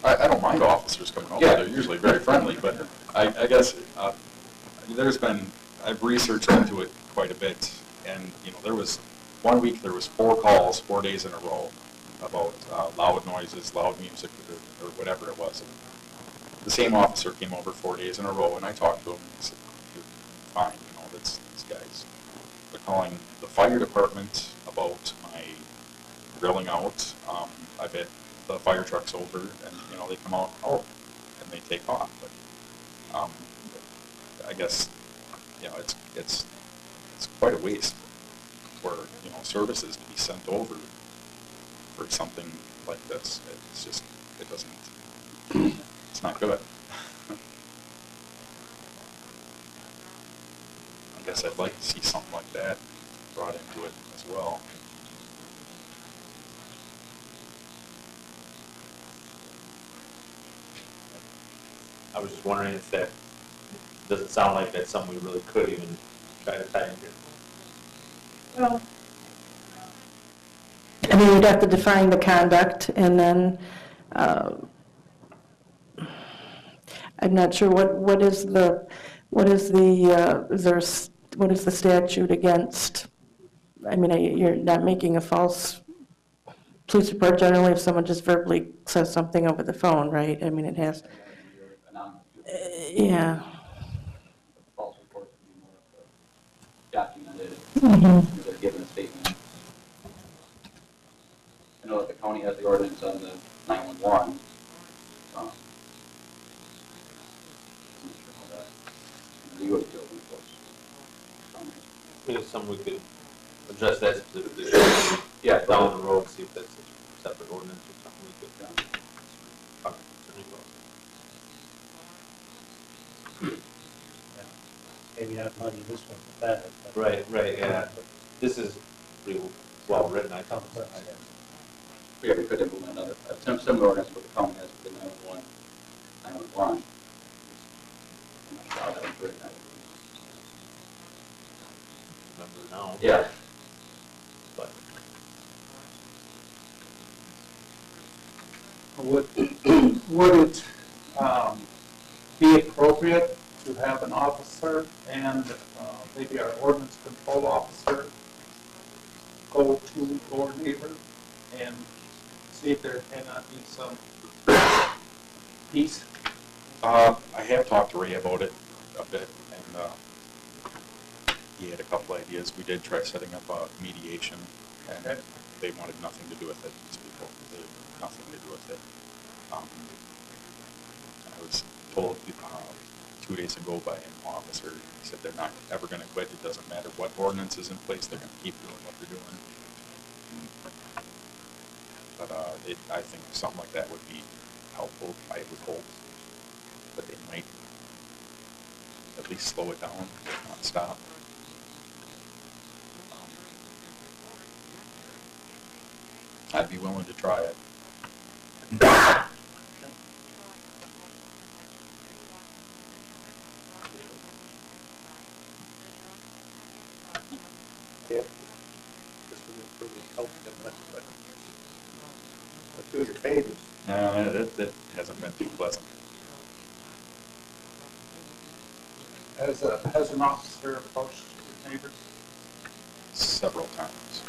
[SPEAKER 2] I don't mind officers coming over.
[SPEAKER 4] Yeah.
[SPEAKER 2] They're usually very friendly, but I guess I've researched into it quite a bit, and you know, there was 1 week there was 4 calls 4 days in a row about loud noises, loud music, or whatever it was. And the same officer came over 4 days in a row, and I talked to him and I said, "You're fine, you know, these guys. They're calling the fire department about my grilling out. I bet the fire truck's over, and you know, they come out, oh, and they take off." But I guess, you know, it's quite a waste for, you know, services to be sent over for something like this. It's just, it doesn't, it's not good. I guess I'd like to see something like that brought into it as well.
[SPEAKER 3] I was just wondering if that, doesn't sound like that's something we really could even try to tie into.
[SPEAKER 5] Well, I mean, we'd have to define the conduct, and then, I'm not sure what is the statute against, I mean, you're not making a false police report generally if someone just verbally says something over the phone, right? I mean, it has, yeah.
[SPEAKER 4] documented, they're given a statement. I know that the county has the ordinance on the 911. I'm not sure how that, you would deal with those.
[SPEAKER 3] Maybe something we could address that specifically.
[SPEAKER 4] Yeah,
[SPEAKER 3] Down the road, see if that's a separate ordinance or something we could, talk to Attorney Wells.
[SPEAKER 14] Maybe not money this one for that.
[SPEAKER 3] Right, yeah. This is pretty well written, I think.
[SPEAKER 4] Yeah, we could implement another, similar ordinance what the county has for the 911. I'm not sure how that would work.
[SPEAKER 3] Remember now.
[SPEAKER 4] Yeah.
[SPEAKER 3] But
[SPEAKER 12] Would it be appropriate to have an officer and maybe our ordinance control officer go to your neighbor and see if there cannot be some peace?
[SPEAKER 11] I have talked to Ray about it a bit, and he had a couple ideas. We did try setting up a mediation, and they wanted nothing to do with it. These people, they had nothing to do with it. I was told 2 days ago by an officer, he said they're not ever going to quit. It doesn't matter what ordinance is in place, they're going to keep doing what they're doing. But I think something like that would be helpful, I would hope. But they might at least slow it down, not stop. I'd be willing to try it.
[SPEAKER 1] Yeah. This wouldn't really help them much, but let's do your favors.
[SPEAKER 11] That hasn't been too pleasant.
[SPEAKER 12] Has an officer approached his neighbors?
[SPEAKER 11] Several times.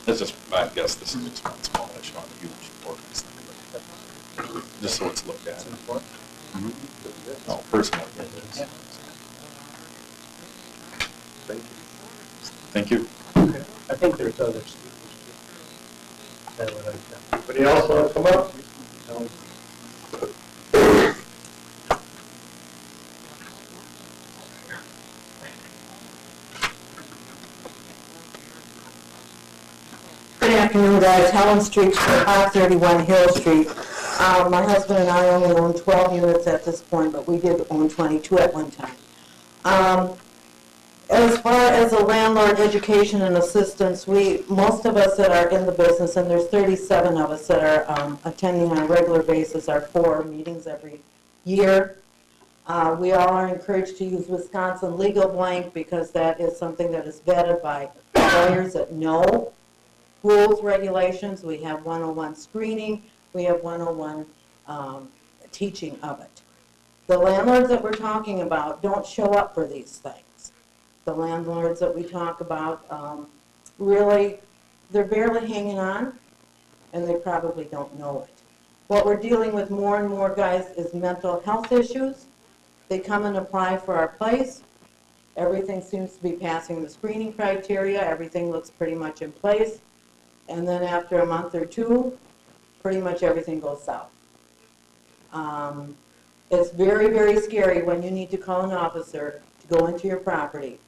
[SPEAKER 11] This is, I guess this is just one small issue on a huge ordinance thing, but just so it's looked at. No, personally.
[SPEAKER 1] Thank you.
[SPEAKER 11] Thank you.
[SPEAKER 14] I think there's other speakers too. That would have done.
[SPEAKER 1] Anybody else want to come up?
[SPEAKER 15] Good afternoon, guys. Helen Street, 531 Hill Street. My husband and I only own 12 units at this point, but we did own 22 at one time. As far as the landlord education and assistance, most of us that are in the business, and there's 37 of us that are attending on a regular basis our 4 meetings every year. We all are encouraged to use Wisconsin Legal Blank because that is something that is vetted by lawyers that know rules, regulations. We have 101 screening. We have 101 teaching of it. The landlords that we're talking about don't show up for these things. The landlords that we talk about, really, they're barely hanging on, and they probably don't know it. What we're dealing with more and more, guys, is mental health issues. They come and apply for our place. Everything seems to be passing the screening criteria. Everything looks pretty much in place. And then after a month or two, pretty much everything goes south. It's very, very scary when you need to call an officer to go into your property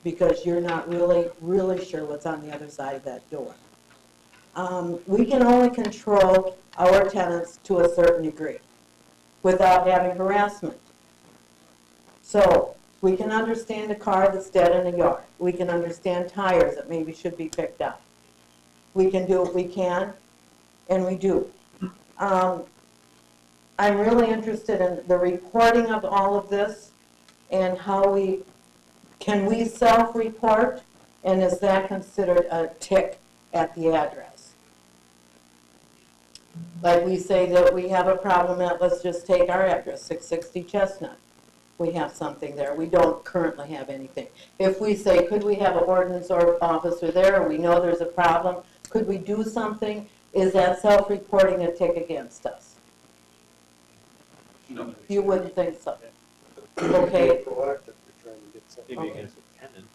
[SPEAKER 15] because you're not really sure what's on the other side of that door. We can only control our tenants to a certain degree without having harassment. So we can understand a car that's dead in a yard. We can understand tires that maybe should be picked up. We can do what we can, and we do. I'm really interested in the reporting of all of this and how can we self-report, and is that considered a tick at the address? Like we say that we have a problem at, let's just take our address, 660 Chestnut. We have something there. We don't currently have anything. If we say, could we have an ordinance or officer there, or we know there's a problem, could we do something? Is that self-reporting a tick against us?
[SPEAKER 10] No.
[SPEAKER 15] You wouldn't think so? Okay.
[SPEAKER 1] Proactive, you're trying to get something.
[SPEAKER 3] Maybe against a tenant.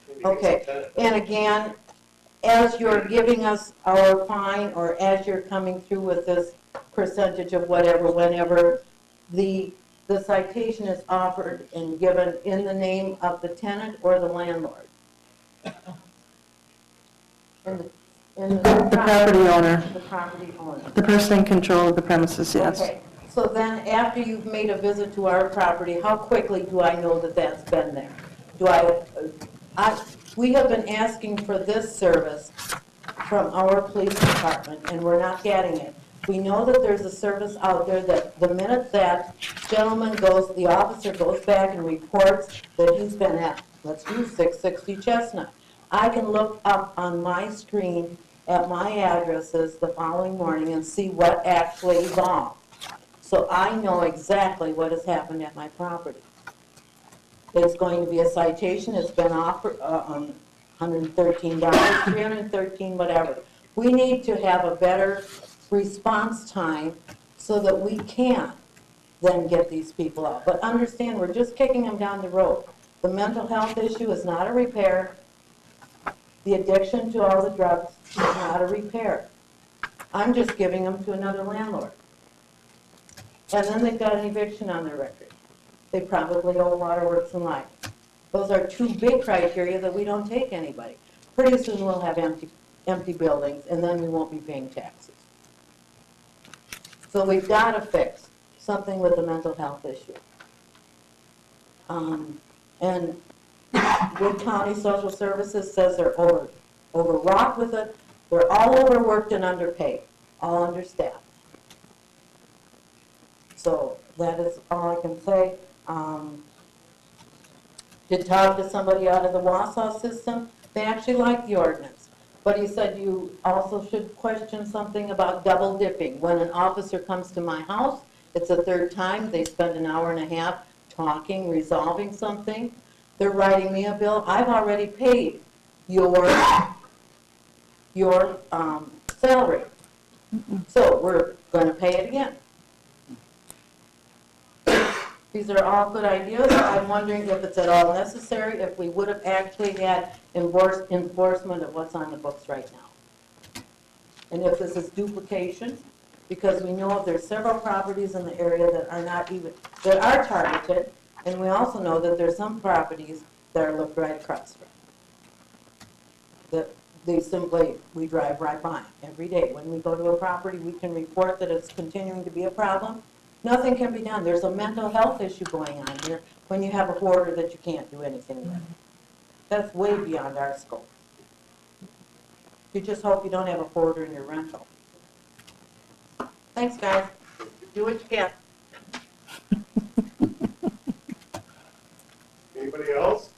[SPEAKER 1] Maybe against a
[SPEAKER 15] Okay,
[SPEAKER 1] tenant.
[SPEAKER 15] and again, as you're giving us our fine, or as you're coming through with this percentage of whatever, whenever the citation is offered and given in the name of the tenant or the landlord? In
[SPEAKER 5] The property owner,
[SPEAKER 15] The property owner.
[SPEAKER 5] the person in control of the premises, yes.
[SPEAKER 15] Okay, so then after you've made a visit to our property, how quickly do I know that that's been there? We have been asking for this service from our police department, and we're not getting it. We know that there's a service out there that the minute that gentleman goes, the officer goes back and reports that he's been at, let's use 660 Chestnut. I can look up on my screen at my addresses the following morning and see what actually evolved. So I know exactly what has happened at my property. It's going to be a citation, it's been offered, $113, $313, whatever. We need to have a better response time so that we can then get these people out. But understand, we're just kicking them down the road. The mental health issue is not a repair. The addiction to all the drugs is not a repair. I'm just giving them to another landlord. And then they've got an eviction on their record. They probably owe waterworks and light. Those are two big criteria that we don't take anybody. Pretty soon we'll have empty buildings, and then we won't be paying taxes. So we've got to fix something with the mental health issue. And Wood County Social Services says they're overwrought with it. They're all overworked and underpaid, all understaffed. So that is all I can say. Did talk to somebody out of the Wausau system. They actually like the ordinance. But he said you also should question something about double dipping. When an officer comes to my house, it's a third time. They spend an hour and a half talking, resolving something. They're writing me a bill. I've already paid your salary. So we're going to pay it again. These are all good ideas. I'm wondering if it's at all necessary, if we would have actually had enforcement of what's on the books right now. And if this is duplication, because we know there's several properties in the area that are not even, that are targeted, and we also know that there's some properties that are looked right across from. That they simply, we drive right by every day. When we go to a property, we can report that it's continuing to be a problem. Nothing can be done. There's a mental health issue going on here when you have a hoarder that you can't do anything with. That's way beyond our scope. You just hope you don't have a hoarder in your rental. Thanks, guys. Do what you can.
[SPEAKER 1] Anybody else?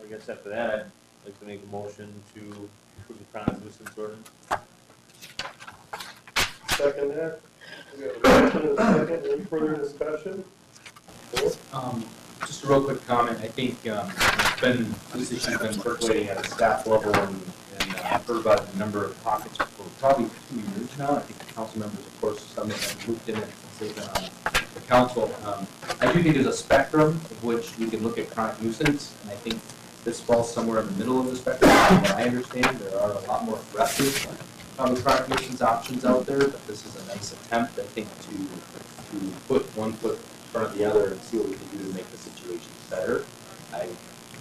[SPEAKER 3] I guess after that, I'd like to make a motion to approve the chronic nuisance ordinance.
[SPEAKER 1] Second that. We have a motion and a second. Any further discussion?
[SPEAKER 8] Just a real quick comment. I think this issue's been percolating at a staff level, and I've heard about a number of pockets for probably 2 years now. I think the council members, of course, some have moved in it since they've been on the council. I do think there's a spectrum of which we can look at chronic nuisance, and I think this falls somewhere in the middle of the spectrum. From what I understand, there are a lot more aggressive chronic nuisance options out there, but this is a nice attempt, I think, to put one foot in front of the other and see what we can do to make the situation better. I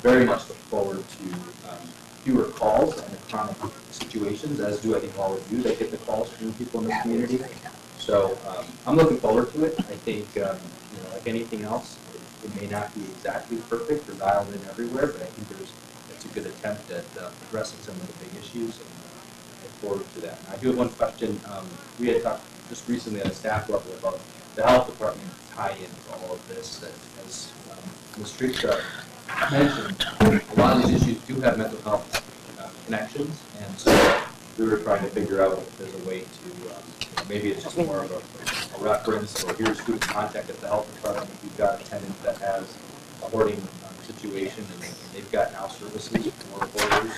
[SPEAKER 8] very much look forward to fewer calls and chronic situations, as do I think all of you that get the calls from people in this community. So I'm looking forward to it. I think, like anything else, it may not be exactly perfect or dialed in everywhere, but I think it's a good attempt at addressing some of the big issues, and I look forward to that. And I do have one question. We had talked just recently at a staff level about the health department tie into all of this. That, as Ms. Streetstra mentioned, a lot of these issues do have mental health connections, and so we were trying to figure out if there's a way to, maybe it's just more of a reference, or here's who to contact at the health department if you've got a tenant that has a hoarding situation and they've got now services for hoarders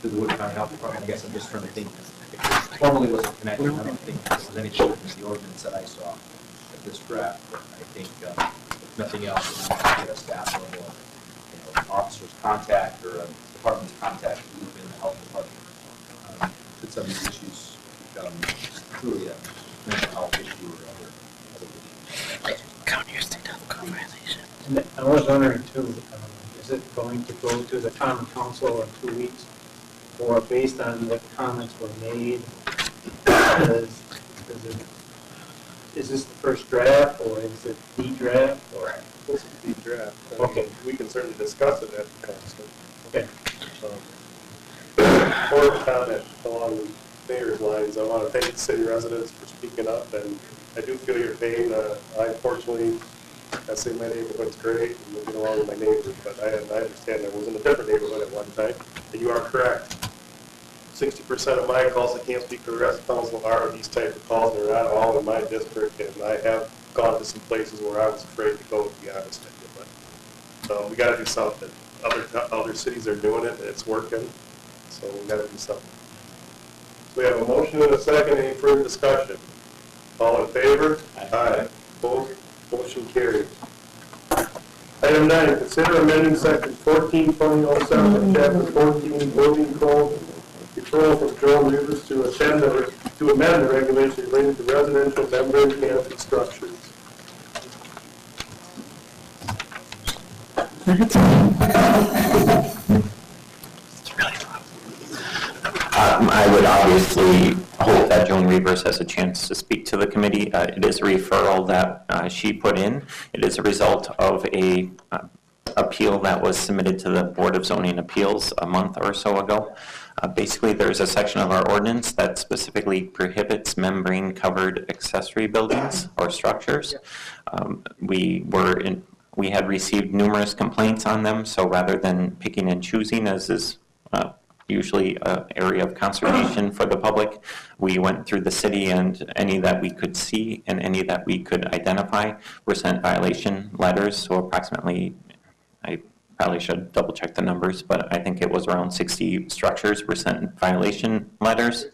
[SPEAKER 8] through the Wood County Health Department. I guess I'm just trying to think, if it formally wasn't connected, I don't think there was anything in the ordinance that I saw at this draft, but I think, if nothing else, we might get a staff level, officer's contact or a department's contact within the health department. Could some of these issues become truly a mental health issue or other issues?
[SPEAKER 14] County or state health code violation. And I was wondering too, is it going to go to the common council in 2 weeks? Or based on what comments were made, is this the first draft or is it the draft or?
[SPEAKER 1] This is the draft.
[SPEAKER 14] Okay.
[SPEAKER 1] We can certainly discuss it at the council.
[SPEAKER 14] Okay.
[SPEAKER 1] Or comment along the mayor's lines. I want to thank the city residents for speaking up, and I do feel your pain. I fortunately, I say my neighborhood's great and we get along with my neighbors, but I understand I was in a different neighborhood at one time, and you are correct. 60% of my calls, I can't speak for the rest of the council, are these type of calls. They're not all in my district, and I have gone to some places where I was afraid to go, to be honest with you. But we got to do something. Other cities are doing it, and it's working, so we got to do something. So we have a motion and a second. Any further discussion? All in favor? Aye. Opposed? Motion carries. Item 9, consider amending section 14.2007 of chapter 14 building code, referral from Joan Rivers to amend the regulation related to residential membrane canopy structures.
[SPEAKER 16] I would obviously hope that Joan Rivers has a chance to speak to the committee. It is a referral that she put in. It is a result of a appeal that was submitted to the Board of Zoning Appeals a month or so ago. Basically, there's a section of our ordinance that specifically prohibits membrane-covered accessory buildings or structures. We had received numerous complaints on them, so rather than picking and choosing, as is usually an area of conservation for the public, we went through the city, and any that we could see and any that we could identify were sent violation letters. So approximately, I probably should double check the numbers, but I think it was around 60 structures were sent violation letters.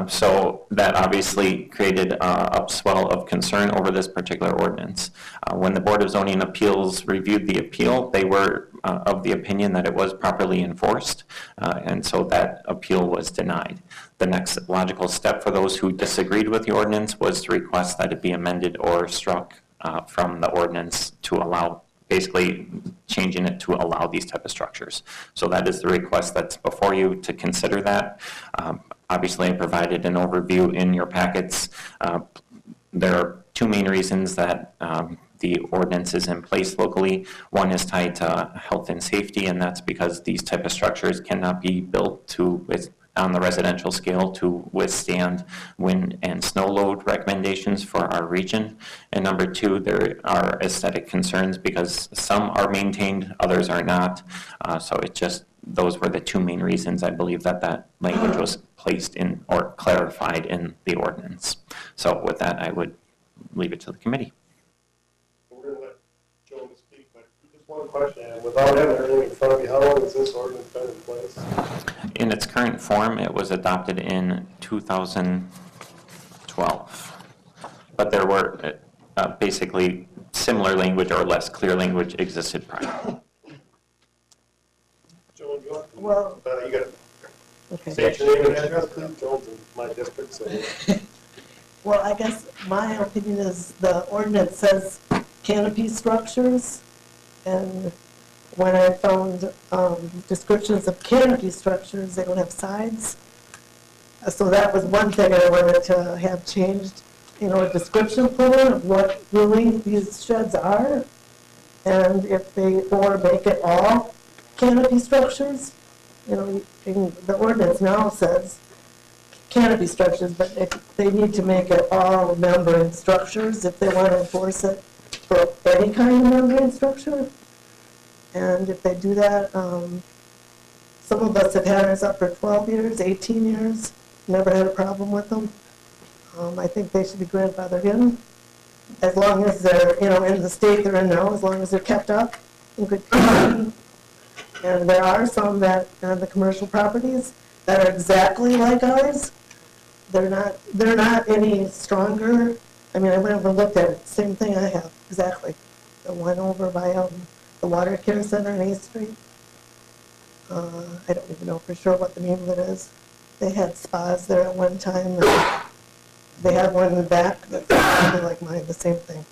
[SPEAKER 16] So that obviously created an upswell of concern over this particular ordinance. When the Board of Zoning Appeals reviewed the appeal, they were of the opinion that it was properly enforced, and so that appeal was denied. The next logical step for those who disagreed with the ordinance was to request that it be amended or struck from the ordinance to allow, basically changing it to allow these type of structures. So that is the request that's before you to consider that. Obviously, I provided an overview in your packets. There are two main reasons that the ordinance is in place locally. One is tied to health and safety, and that's because these type of structures cannot be built on the residential scale to withstand wind and snow load recommendations for our region. And number two, there are aesthetic concerns because some are maintained, others are not. So those were the two main reasons I believe that language was placed in or clarified in the ordinance. So with that, I would leave it to the committee.
[SPEAKER 1] We're going to let Joan speak, but just one question. Without having everything in front of you, how long has this ordinance been in place?
[SPEAKER 16] In its current form, it was adopted in 2012. But there were basically similar language or less clear language existed prior.
[SPEAKER 1] Joan, you
[SPEAKER 15] Well,
[SPEAKER 1] got to
[SPEAKER 15] okay.
[SPEAKER 1] state your name and address, please. Joan's in my district, so.
[SPEAKER 15] Well, I guess my opinion is the ordinance says canopy structures, and when I found descriptions of canopy structures, they don't have sides. So that was one thing I wanted to have changed, a description put in of what really these sheds are, and if they, or make it all canopy structures. The ordinance now says canopy structures, but they need to make it all membrane structures if they want to enforce it for any kind of membrane structure. And if they do that, Some of us have had ours up for 12 years, 18 years, never had a problem with them. I think they should be grandfathered in, as long as they're, in the state they're in now, as long as they're kept up in good condition. And there are some that, on the commercial properties, that are exactly like ours. They're not any stronger. I mean, I went over and looked at it, same thing I have, exactly. The one over by the Water Care Center on 8th Street. I don't even know for sure what the name of it is. They had spas there at one time. And they have one in the back that's exactly like mine, the same thing.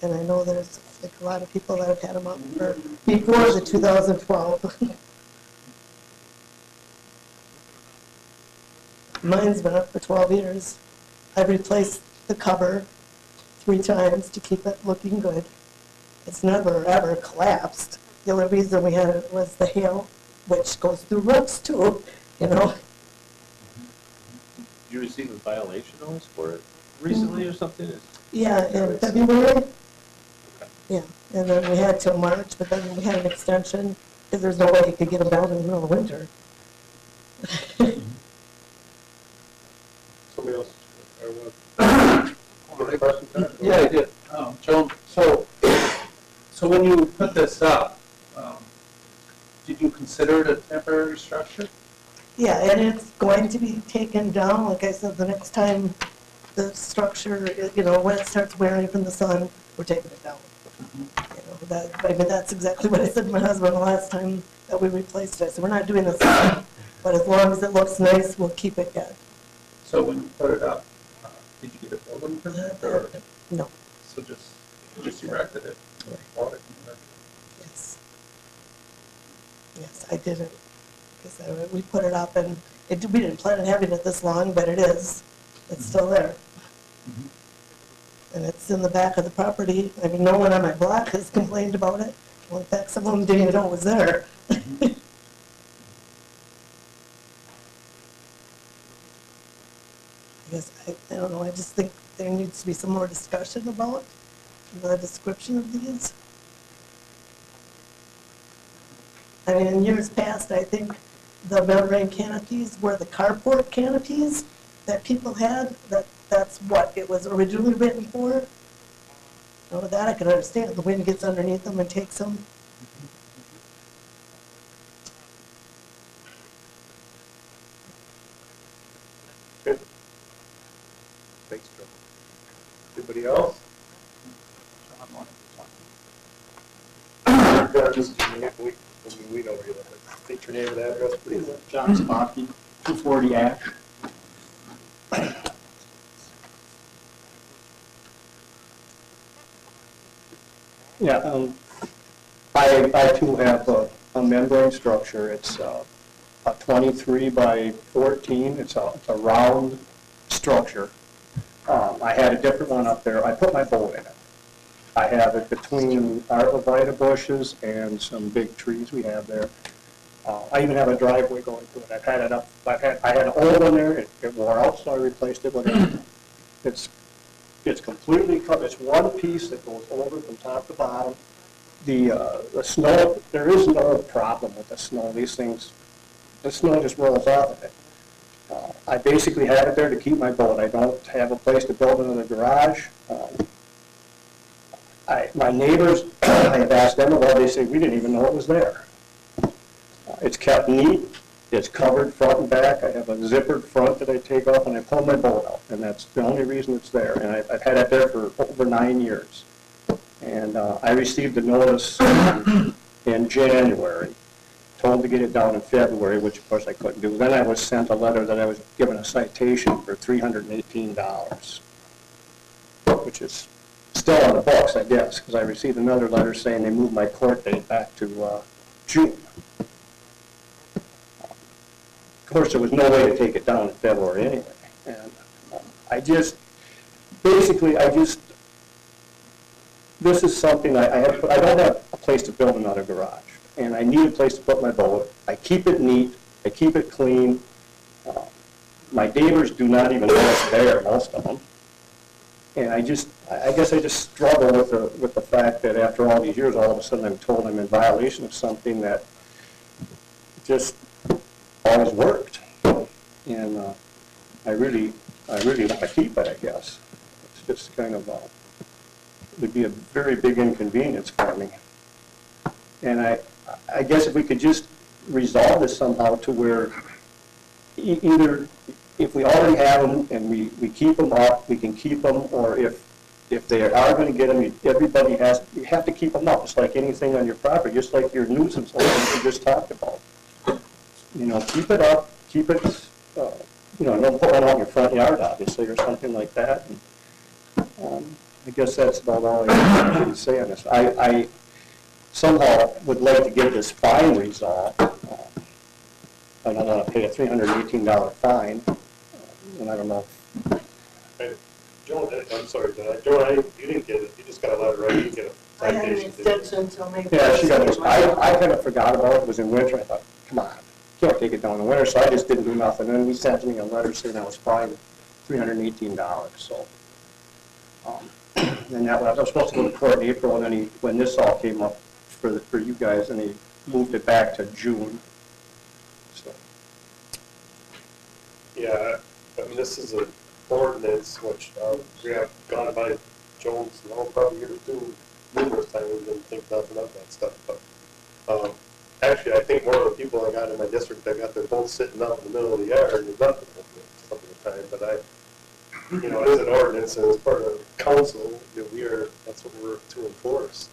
[SPEAKER 15] And I know there's like a lot of people that have had them up for before the 2012. Mine's been up for 12 years. I've replaced the cover 3 times to keep it looking good. It's never, ever collapsed. The only reason we had it was the hail, which goes through roofs too,
[SPEAKER 8] Did you receive a violation notice for it recently or something?
[SPEAKER 15] Yeah, in February. Yeah, and then we had till March, but then we had an extension because there's no way you could get them down in the middle of winter.
[SPEAKER 13] Somebody else? Any questions?
[SPEAKER 12] Yeah, I did. Joan, so when you put this up, did you consider it a temporary structure?
[SPEAKER 15] Yeah, and it's going to be taken down, like I said, the next time the structure, when it starts wearing from the sun, we're taking it down. That's exactly what I said to my husband the last time that we replaced it. So we're not doing this again, but as long as it looks nice, we'll keep it yet.
[SPEAKER 12] So when you put it up, did you get a building permit or?
[SPEAKER 15] No.
[SPEAKER 12] So just erected it? Bought it and erected it?
[SPEAKER 15] Yes. Yes, I did it. Because we put it up and we didn't plan on having it this long, but it is. It's still there. And it's in the back of the property. I mean, no one on my block has complained about it. Well, in fact, some of them didn't even know it was there. I don't know, I just think there needs to be some more discussion about the description of these. I mean, in years past, I think the membrane canopies were the carport canopies that people had. That's what it was originally written for. That I can understand. The wind gets underneath them and takes them.
[SPEAKER 13] Good. Thanks, Joe. Anybody else? We know where you live. State your name and address, please.
[SPEAKER 17] John Spocky, 240 Ash. Yeah, I too have a membrane structure. It's a 23 by 14. It's a round structure. I had a different one up there. I put my boat in it. I have it between arborvitae bushes and some big trees we have there. I even have a driveway going to it. I've had it up. I had an old one there. It wore out, so I replaced it with it. It's completely covered. It's one piece that goes over from top to bottom. The snow, there is no problem with the snow. These things, the snow just rolls off of it. I basically have it there to keep my boat. I don't have a place to build another garage. My neighbors, I have asked them about it. They say, we didn't even know it was there. It's kept neat. It's covered front and back. I have a zippered front that I take off and I pull my boat out. And that's the only reason it's there. And I've had it there for over 9 years. And I received a notice in January, told to get it down in February, which of course I couldn't do. Then I was sent a letter that I was given a citation for $318, which is still on the books, I guess, because I received another letter saying they moved my court date back to June. Of course, there was no way to take it down in February anyway. And this is something I don't have a place to build another garage. And I need a place to put my boat. I keep it neat. I keep it clean. My neighbors do not even know it's there, most of them. And I guess I just struggle with the fact that after all these years, all of a sudden I'm told I'm in violation of something that just always worked. And I really want to keep it, I guess. It's just kind of, would be a very big inconvenience for me. And I guess if we could just resolve this somehow to where either if we already have them and we keep them up, we can keep them, or if they are going to get them, you have to keep them up. It's like anything on your property, just like your nuisance ordinance you just talked about. You know, keep it up, keep it, don't put one out in your front yard, obviously, or something like that. And, I guess that's about all I can say on this. I somehow would like to get this fine resolved. I don't want to pay a $318 fine, and I don't know.
[SPEAKER 1] Joan, I'm sorry, Joan, you didn't get it, you just got a letter, right? You didn't get a
[SPEAKER 15] I had an
[SPEAKER 1] citation. did you?
[SPEAKER 15] extension until May 1st.
[SPEAKER 17] Yeah, she got this. I kind of forgot about it. It was in winter. I thought, come on, can't take it down in the winter, so I just didn't do nothing. And then we sent me a letter saying I was fined $318. So, and that was, I was supposed to go to court in April, and then when this all came up for you guys, and he moved it back to June. So.
[SPEAKER 1] Yeah, I mean, this is an ordinance which we have gone by Jones, probably here too, numerous times, we didn't think nothing of that stuff. But actually, I think more of the people I got in my district, I got their boats sitting out in the middle of the yard and there's nothing some of the time. But it is an ordinance, and as part of the council, that's what we're to enforce.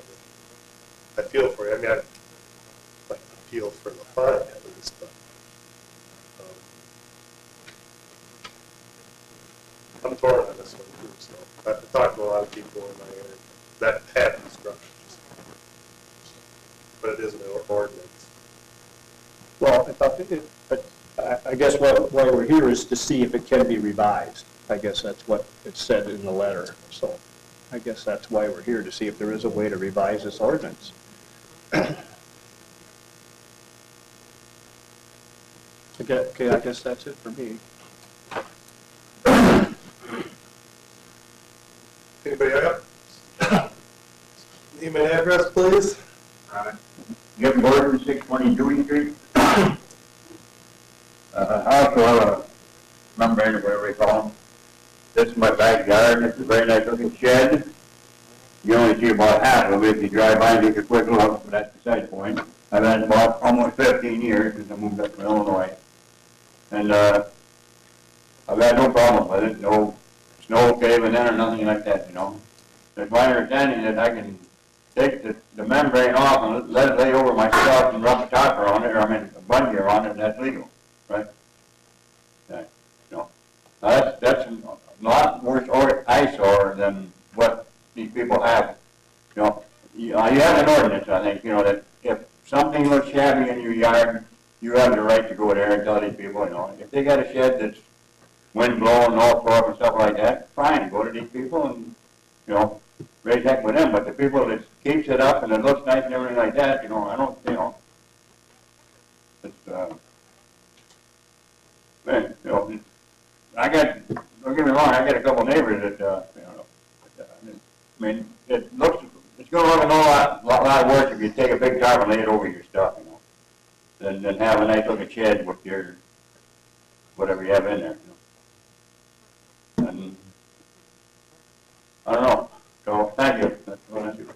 [SPEAKER 1] I feel for you. I mean, I feel for the fine at least, but I'm torn on this one too. So I've talked to a lot of people in my area that have these structures, but it is an ordinance.
[SPEAKER 17] Well, but I guess why we're here is to see if it can be revised. I guess that's what it said in the letter. So I guess that's why we're here, to see if there is a way to revise this ordinance. Okay, I guess that's it for me.
[SPEAKER 1] Anybody else? Name and address, please.
[SPEAKER 18] Jim Gordon, 620 Dewey Street. I also have a membrane, or whatever they call them. This is my backyard. It's a very nice looking shed. You only see about half of it if you drive by and take a quick look, but that's the side point. I've had it about almost 15 years since I moved up from Illinois. And I've had no problem with it, no snow caving in or nothing like that, It's my understanding that I can take the membrane off and let it lay over my stuff and rub a topper on it, or a bungee on it, and that's legal, right? Now that's a lot worse eyesore than what these people have. You have an ordinance, I think, that if something looks shabby in your yard, you have the right to go there and tell these people, if they got a shed that's wind blowing all through and stuff like that, fine, go to these people and, raise heck with them. But the people that keeps it up and it looks nice and everything like that, I don't, it's, man, don't get me wrong, I got a couple neighbors that, it's going to look a lot worse if you take a big tarp and lay it over your stuff, than have a nice looking shed with your, whatever you have in there, And, I don't know. So, thank you. That's what I do.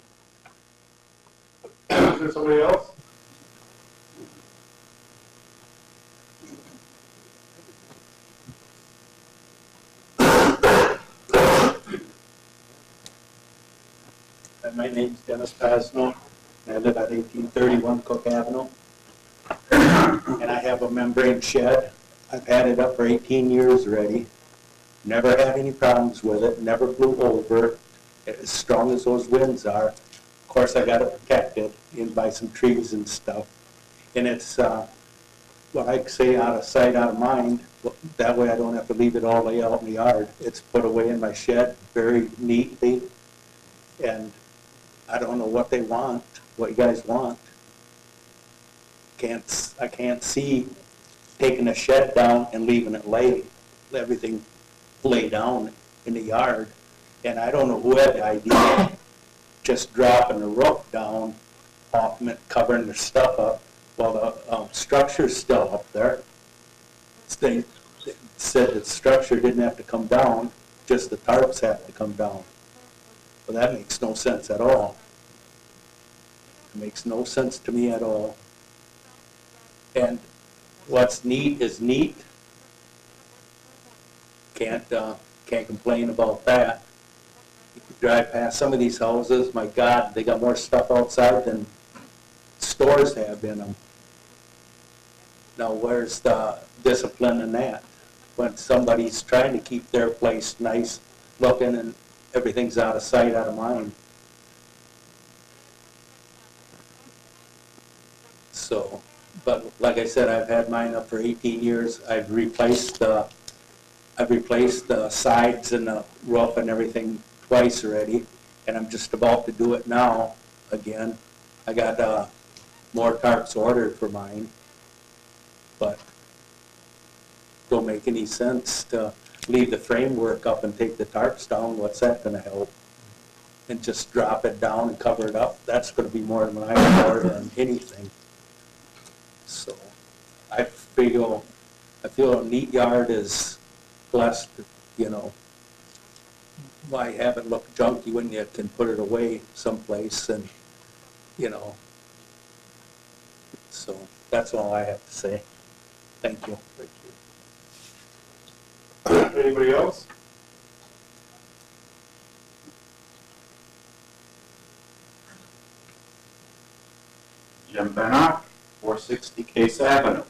[SPEAKER 1] Is there somebody else?
[SPEAKER 14] My name's Dennis Pasno. I live at 1831 Cook Avenue. And I have a membrane shed. I've had it up for 18 years already. Never had any problems with it, never blew over, as strong as those winds are. Of course, I got it protected in by some trees and stuff. And it's, what I say, out of sight, out of mind. That way I don't have to leave it all the way out in the yard. It's put away in my shed very neatly. And I don't know what they want, what you guys want. I can't see taking a shed down and leaving it lay, everything lay down in the yard. And I don't know who had the idea of just dropping the roof down, off it, covering the stuff up, while the structure's still up there. They said the structure didn't have to come down, just the tarps have to come down. Well, that makes no sense at all. It makes no sense to me at all. And what's neat is neat. Can't complain about that. You can drive past some of these houses, my God, they got more stuff outside than stores have in them. Now, where's the discipline in that? When somebody's trying to keep their place nice looking and everything's out of sight, out of mind. So, but like I said, I've had mine up for 18 years. I've replaced the sides and the roof and everything twice already, and I'm just about to do it now again. I got more tarps ordered for mine, but don't make any sense to leave the framework up and take the tarps down. What's that going to help? And just drop it down and cover it up. That's going to be more than than anything. So I feel a neat yard is blessed, you know. Why have it look junky when you can put it away someplace and, you know. So that's all I have to say. Thank you.
[SPEAKER 1] Thank you. Anybody else?
[SPEAKER 18] Jim Bennock, 460 Case Avenue.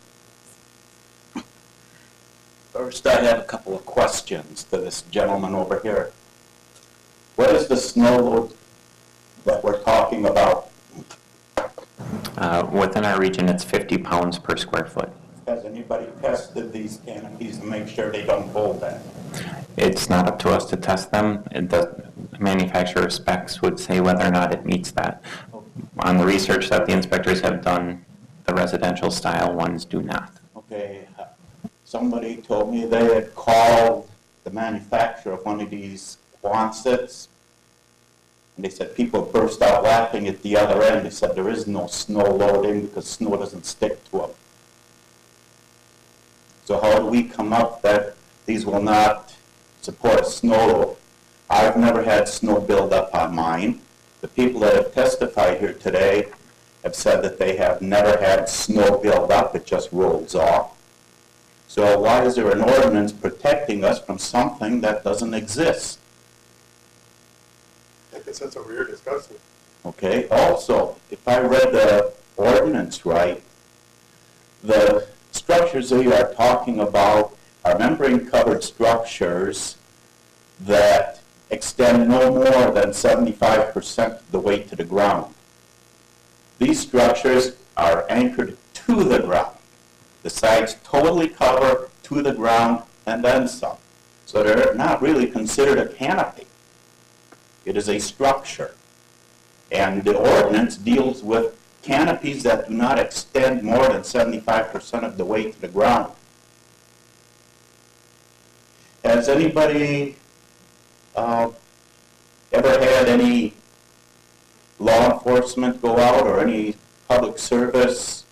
[SPEAKER 18] First, I have a couple of questions to this gentleman over here. What is the snow load that we're talking about?
[SPEAKER 16] Within our region, it's 50 pounds per square foot.
[SPEAKER 18] Has anybody tested these canopies to make sure they don't hold that?
[SPEAKER 16] It's not up to us to test them. The manufacturer specs would say whether or not it meets that. On the research that the inspectors have done, the residential style ones do not.
[SPEAKER 18] Okay, somebody told me they had called the manufacturer of one of these Quonsets, and they said people burst out laughing at the other end. They said there is no snow loading because snow doesn't stick to them. So how do we come up that these will not support snow load? I've never had snow build up on mine. The people that have testified here today have said that they have never had snow build up, it just rolls off. So why is there an ordinance protecting us from something that doesn't exist?
[SPEAKER 1] I guess that's what we were discussing.
[SPEAKER 18] Okay, also, if I read the ordinance right, the structures that you are talking about are membrane-covered structures that extend no more than 75% of the way to the ground. These structures are anchored to the ground. The sides totally cover to the ground and then some. So they're not really considered a canopy. It is a structure. And the ordinance deals with canopies that do not extend more than 75% of the way to the ground. Has anybody ever had any law enforcement go out or any public service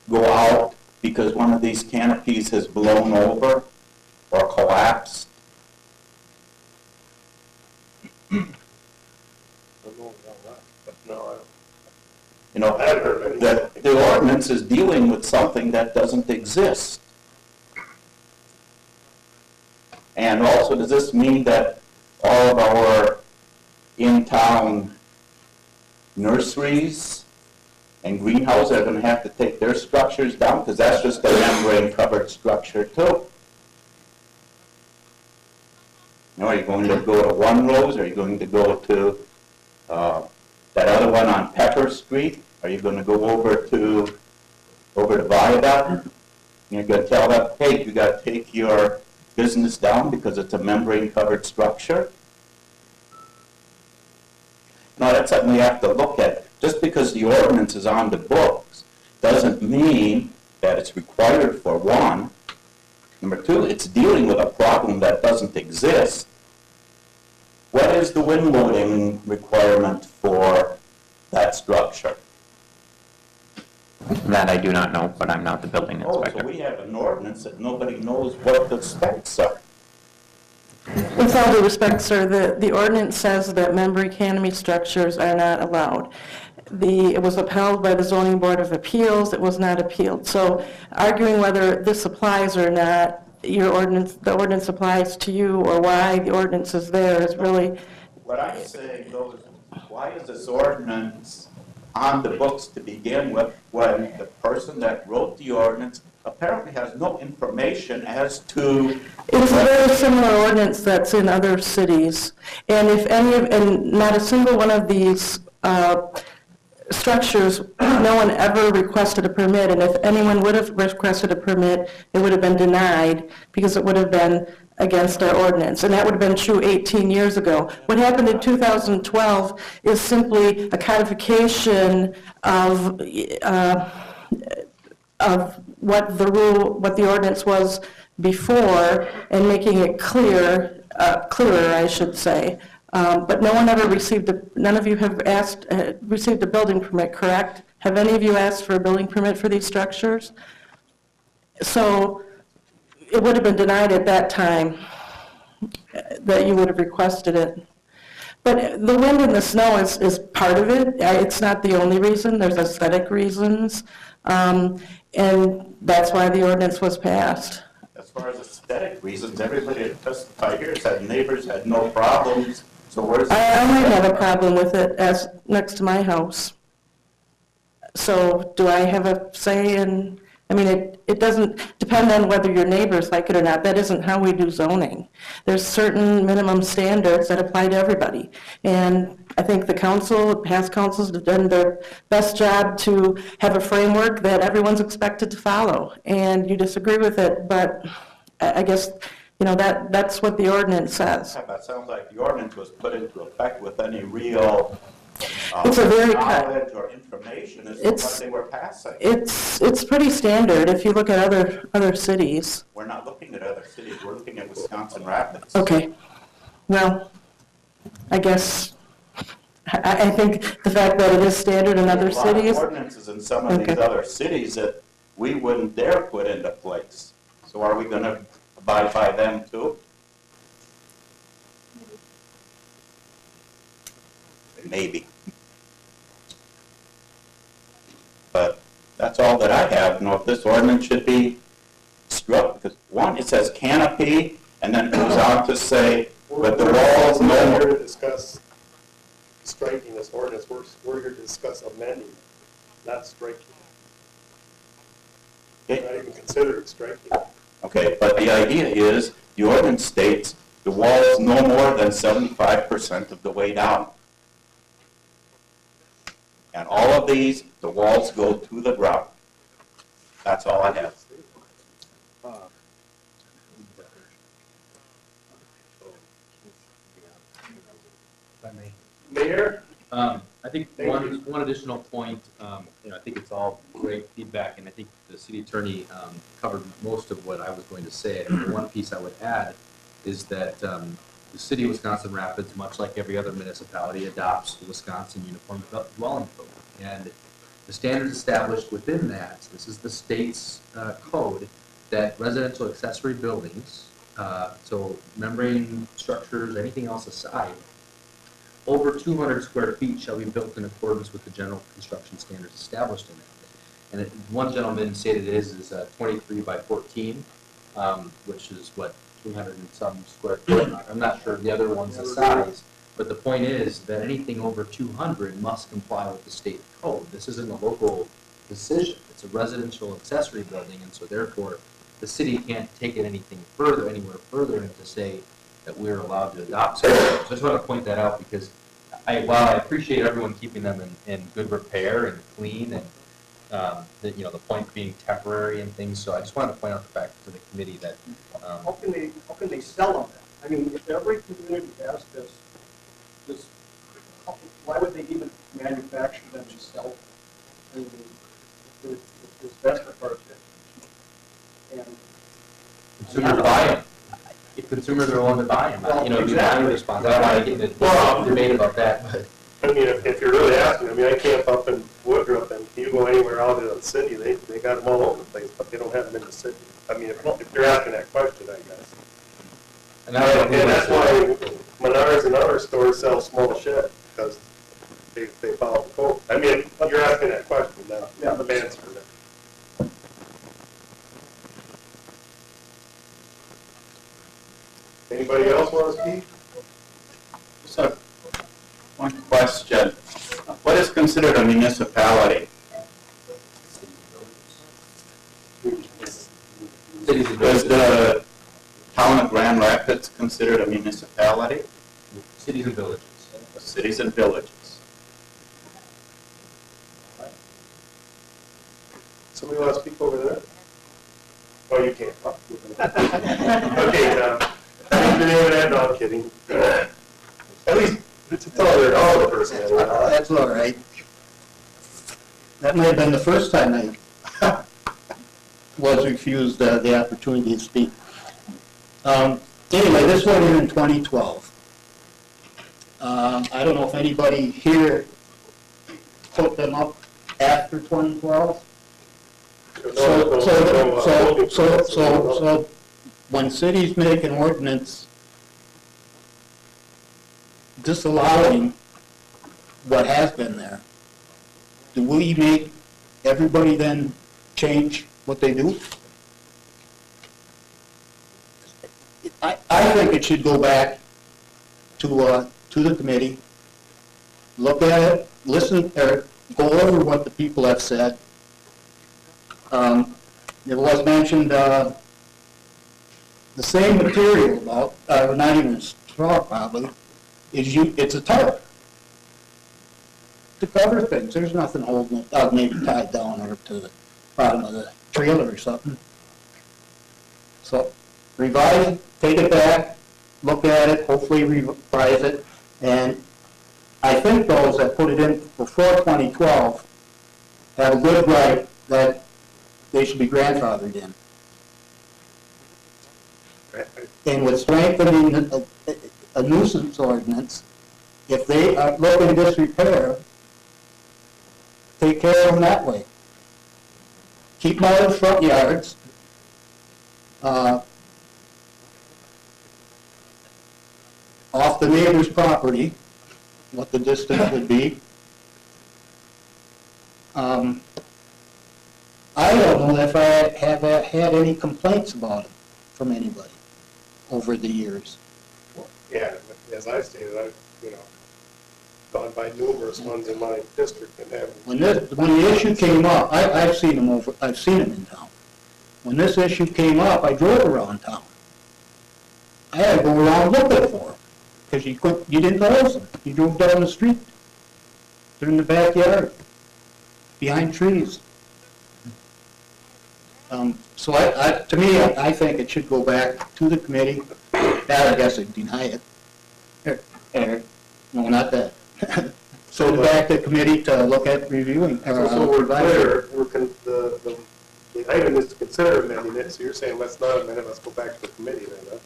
[SPEAKER 18] go out because one of these canopies has blown over or collapsed? You know, the ordinance is dealing with something that doesn't exist. And also, does this mean that all of our in-town nurseries and greenhouses are going to have to take their structures down? Because that's just a membrane-covered structure, too. Now, are you going to go to One Rose? Are you going to go to that other one on Pepper Street? Are you going to go over to Viaduct? You're going to tell them, hey, you got to take your business down because it's a membrane-covered structure? No, that's something we have to look at. Just because the ordinance is on the books doesn't mean that it's required, for one. Number two, it's dealing with a problem that doesn't exist. What is the wind loading requirement for that structure?
[SPEAKER 16] That I do not know, but I'm not the building
[SPEAKER 18] Oh,
[SPEAKER 16] inspector.
[SPEAKER 18] so we have an ordinance that nobody knows what the specs are.
[SPEAKER 5] With all due respect, sir, the ordinance says that member economy structures are not allowed. It was upheld by the zoning board of appeals, it was not appealed. So arguing whether this applies or not, the ordinance applies to you, or why the ordinance is there is really...
[SPEAKER 18] What I'm saying though is, why is this ordinance on the books to begin with when the person that wrote the ordinance apparently has no information as to...
[SPEAKER 5] It's a very similar ordinance that's in other cities. And if and not a single one of these structures, no one ever requested a permit. And if anyone would have requested a permit, it would have been denied because it would have been against our ordinance. And that would have been true 18 years ago. What happened in 2012 is simply a codification of what the ordinance was before, and making it clearer, I should say. But no one ever none of you have received a building permit, correct? Have any of you asked for a building permit for these structures? So it would have been denied at that time that you would have requested it. But the wind and the snow is part of it. It's not the only reason. There's aesthetic reasons. And that's why the ordinance was passed.
[SPEAKER 18] As far as aesthetic reasons, everybody that testified here said neighbors had no problems. So where's...
[SPEAKER 5] I might have a problem with it as next to my house. So do I have a say in... I mean, it doesn't depend on whether your neighbors like it or not. That isn't how we do zoning. There's certain minimum standards that apply to everybody. And I think the past councils have done their best job to have a framework that everyone's expected to follow. And you disagree with it, but I guess, that's what the ordinance says.
[SPEAKER 18] That sounds like the ordinance was put into effect with any real...
[SPEAKER 5] It's a very
[SPEAKER 18] knowledge or information as to what they were passing.
[SPEAKER 5] It's pretty standard if you look at other cities.
[SPEAKER 18] We're not looking at other cities, we're looking at Wisconsin Rapids.
[SPEAKER 5] Okay. Well, I guess I think the fact that it is standard in other cities.
[SPEAKER 18] There's a lot of ordinances in some of these other cities that we wouldn't dare put into place. So are we going to abide by them too? Maybe. But that's all that I have. If this ordinance should be struck, because one, it says canopy, and then it goes on to say, but the walls
[SPEAKER 1] We're
[SPEAKER 18] no
[SPEAKER 1] not
[SPEAKER 18] more.
[SPEAKER 1] here to discuss striking this ordinance. We're here to discuss amending, not striking. We're not even considering striking.
[SPEAKER 18] Okay, but the idea is, the ordinance states the wall is no more than 75% of the way down. And all of these, the walls go to the ground. That's all I have.
[SPEAKER 1] Mayor?
[SPEAKER 8] I think
[SPEAKER 1] Thank
[SPEAKER 8] one additional point, I think it's all great feedback, and I think the city attorney covered most of what I was going to say. And the one piece I would add is that the city of Wisconsin Rapids, much like every other municipality, adopts the Wisconsin Uniform Dwelling Code. And the standards established within that, this is the state's code, that residential accessory buildings, so membrane structures, anything else aside, over 200 square feet shall be built in accordance with the general construction standards established in that. And one gentleman stated his is 23 by 14, which is what, 200 and some square feet. I'm not sure the other one's the size, but the point is that anything over 200 must comply with the state code. This isn't a local decision. It's a residential accessory building, and so therefore the city can't take it anywhere further and to say that we're allowed to adopt something. So I just want to point that out because while I appreciate everyone keeping them in good repair and clean, and the point being temporary and things, so I just wanted to point out the fact to the committee that
[SPEAKER 17] How can they sell them? I mean, if every community has this, why would they even manufacture them to sell them? I mean, it's best for it. And
[SPEAKER 8] consumers buy them. If consumers are willing to buy them. You know, the value response. I don't want to get into
[SPEAKER 1] Well,
[SPEAKER 8] debate about that, but.
[SPEAKER 1] I mean, if you're really asking, I mean, I camp up in Woodruff, and you go anywhere out in the city, they got them all over the place, but they don't have them in the city. I mean, if you're asking that question, I guess.
[SPEAKER 8] And that's
[SPEAKER 1] why Menards and other stores sell small shed, because they follow the code. I mean, you're asking that question, now, I'm answering it. Anybody else want to speak?
[SPEAKER 6] So, one question. What is considered a municipality? Is the town of Grand Rapids considered a municipality?
[SPEAKER 8] Cities and villages.
[SPEAKER 6] Cities and villages.
[SPEAKER 1] Somebody want to speak over there? Oh, you can't. Okay, no, I'm kidding. At least to tell all the person.
[SPEAKER 14] That's all right. That might have been the first time I was refused the opportunity to speak. Anyway, this went in 2012. I don't know if anybody here put them up after 2012. So when cities make an ordinance disallowing what has been there, do we make everybody then change what they do? I think it should go back to the committee, look at it, listen, or go over what the people have said. It was mentioned the same material about, not even straw probably, it's a tarp to cover things. There's nothing holding it, maybe tied down or to the bottom of the trailer or something. So revise it, take it back, look at it, hopefully revise it, and I think those that put it in before 2012 have a good right that they should be grandfathered in. And with strengthening a nuisance ordinance, if they are looking to disrepair, take care of them that way. Keep them out of the front yards. Off the neighbor's property, what the distance would be. I don't know if I have had any complaints about it from anybody over the years.
[SPEAKER 1] Yeah, as I stated, I've, gone by numerous ones in my district and have.
[SPEAKER 14] When the issue came up, I've seen them in town. When this issue came up, I drove around town. I had to go around looking for them because you didn't notice them. You drove down the street. They're in the backyard, behind trees. So to me, I think it should go back to the committee. That I guess I'd deny it. No, not that. So back to the committee to look at reviewing.
[SPEAKER 1] So we're clear, the item is to consider amending it, so you're saying let's not amend it, let's go back to the committee then, huh?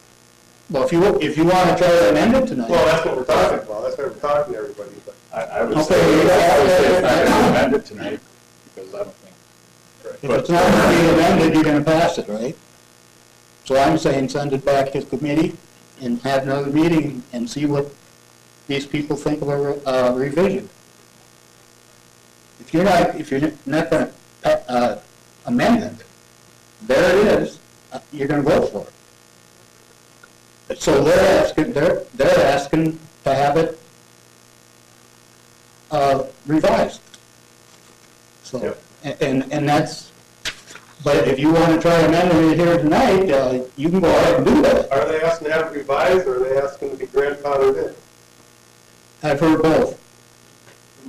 [SPEAKER 14] Well, if you want to try to amend it tonight.
[SPEAKER 1] Well, that's what we're talking about, that's why we're talking to everybody, but.
[SPEAKER 2] I would say it's not going to amend it tonight, because I don't think.
[SPEAKER 14] If it's not going to be amended, you're going to pass it, right? So I'm saying send it back to the committee and have another meeting and see what these people think of a revision. If you're not going to amend it, there it is. You're going to vote for it. So they're asking to have it revised. So
[SPEAKER 1] yep.
[SPEAKER 14] and that's. But if you want to try amending it here tonight, you can go ahead and do that.
[SPEAKER 1] Are they asking to have it revised, or are they asking to be grandfathered in?
[SPEAKER 14] I've heard both.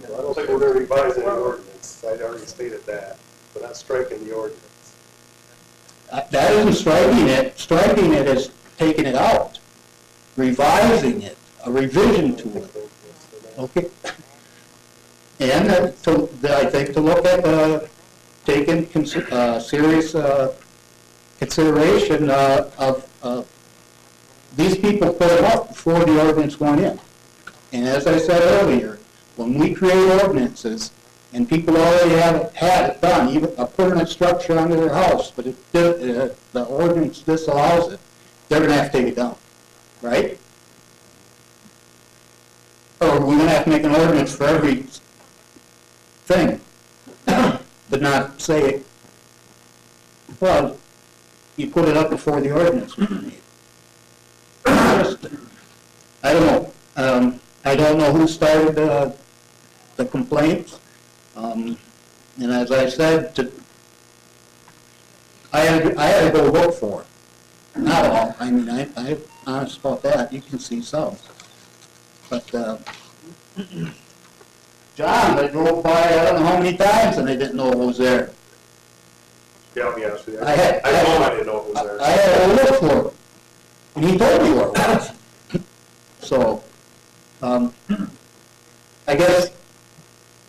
[SPEAKER 1] I don't think we're going to revise any ordinance. I already stated that. We're not striking the ordinance.
[SPEAKER 14] That isn't striking it. Striking it is taking it out. Revising it, a revision to it. Okay. And I think to look at taking serious consideration of these people put them up before the ordinance went in. And as I said earlier, when we create ordinances, and people already had it done, even a permanent structure under their house, but the ordinance disallows it, they're gonna have to take it down, right? Or we're gonna have to make an ordinance for every thing, but not say, well, you put it up before the ordinance was made. I don't know. I don't know who started the complaints. And as I said, I had to go look for it. Not all. I mean, I'm honest about that. You can see some. But John, I drove by I don't know how many times and I didn't know it was there.
[SPEAKER 1] Yeah, I'll be honest with you.
[SPEAKER 14] I told
[SPEAKER 1] him I didn't know it was there.
[SPEAKER 14] I had to look for it. And he told me where it was. So, I guess,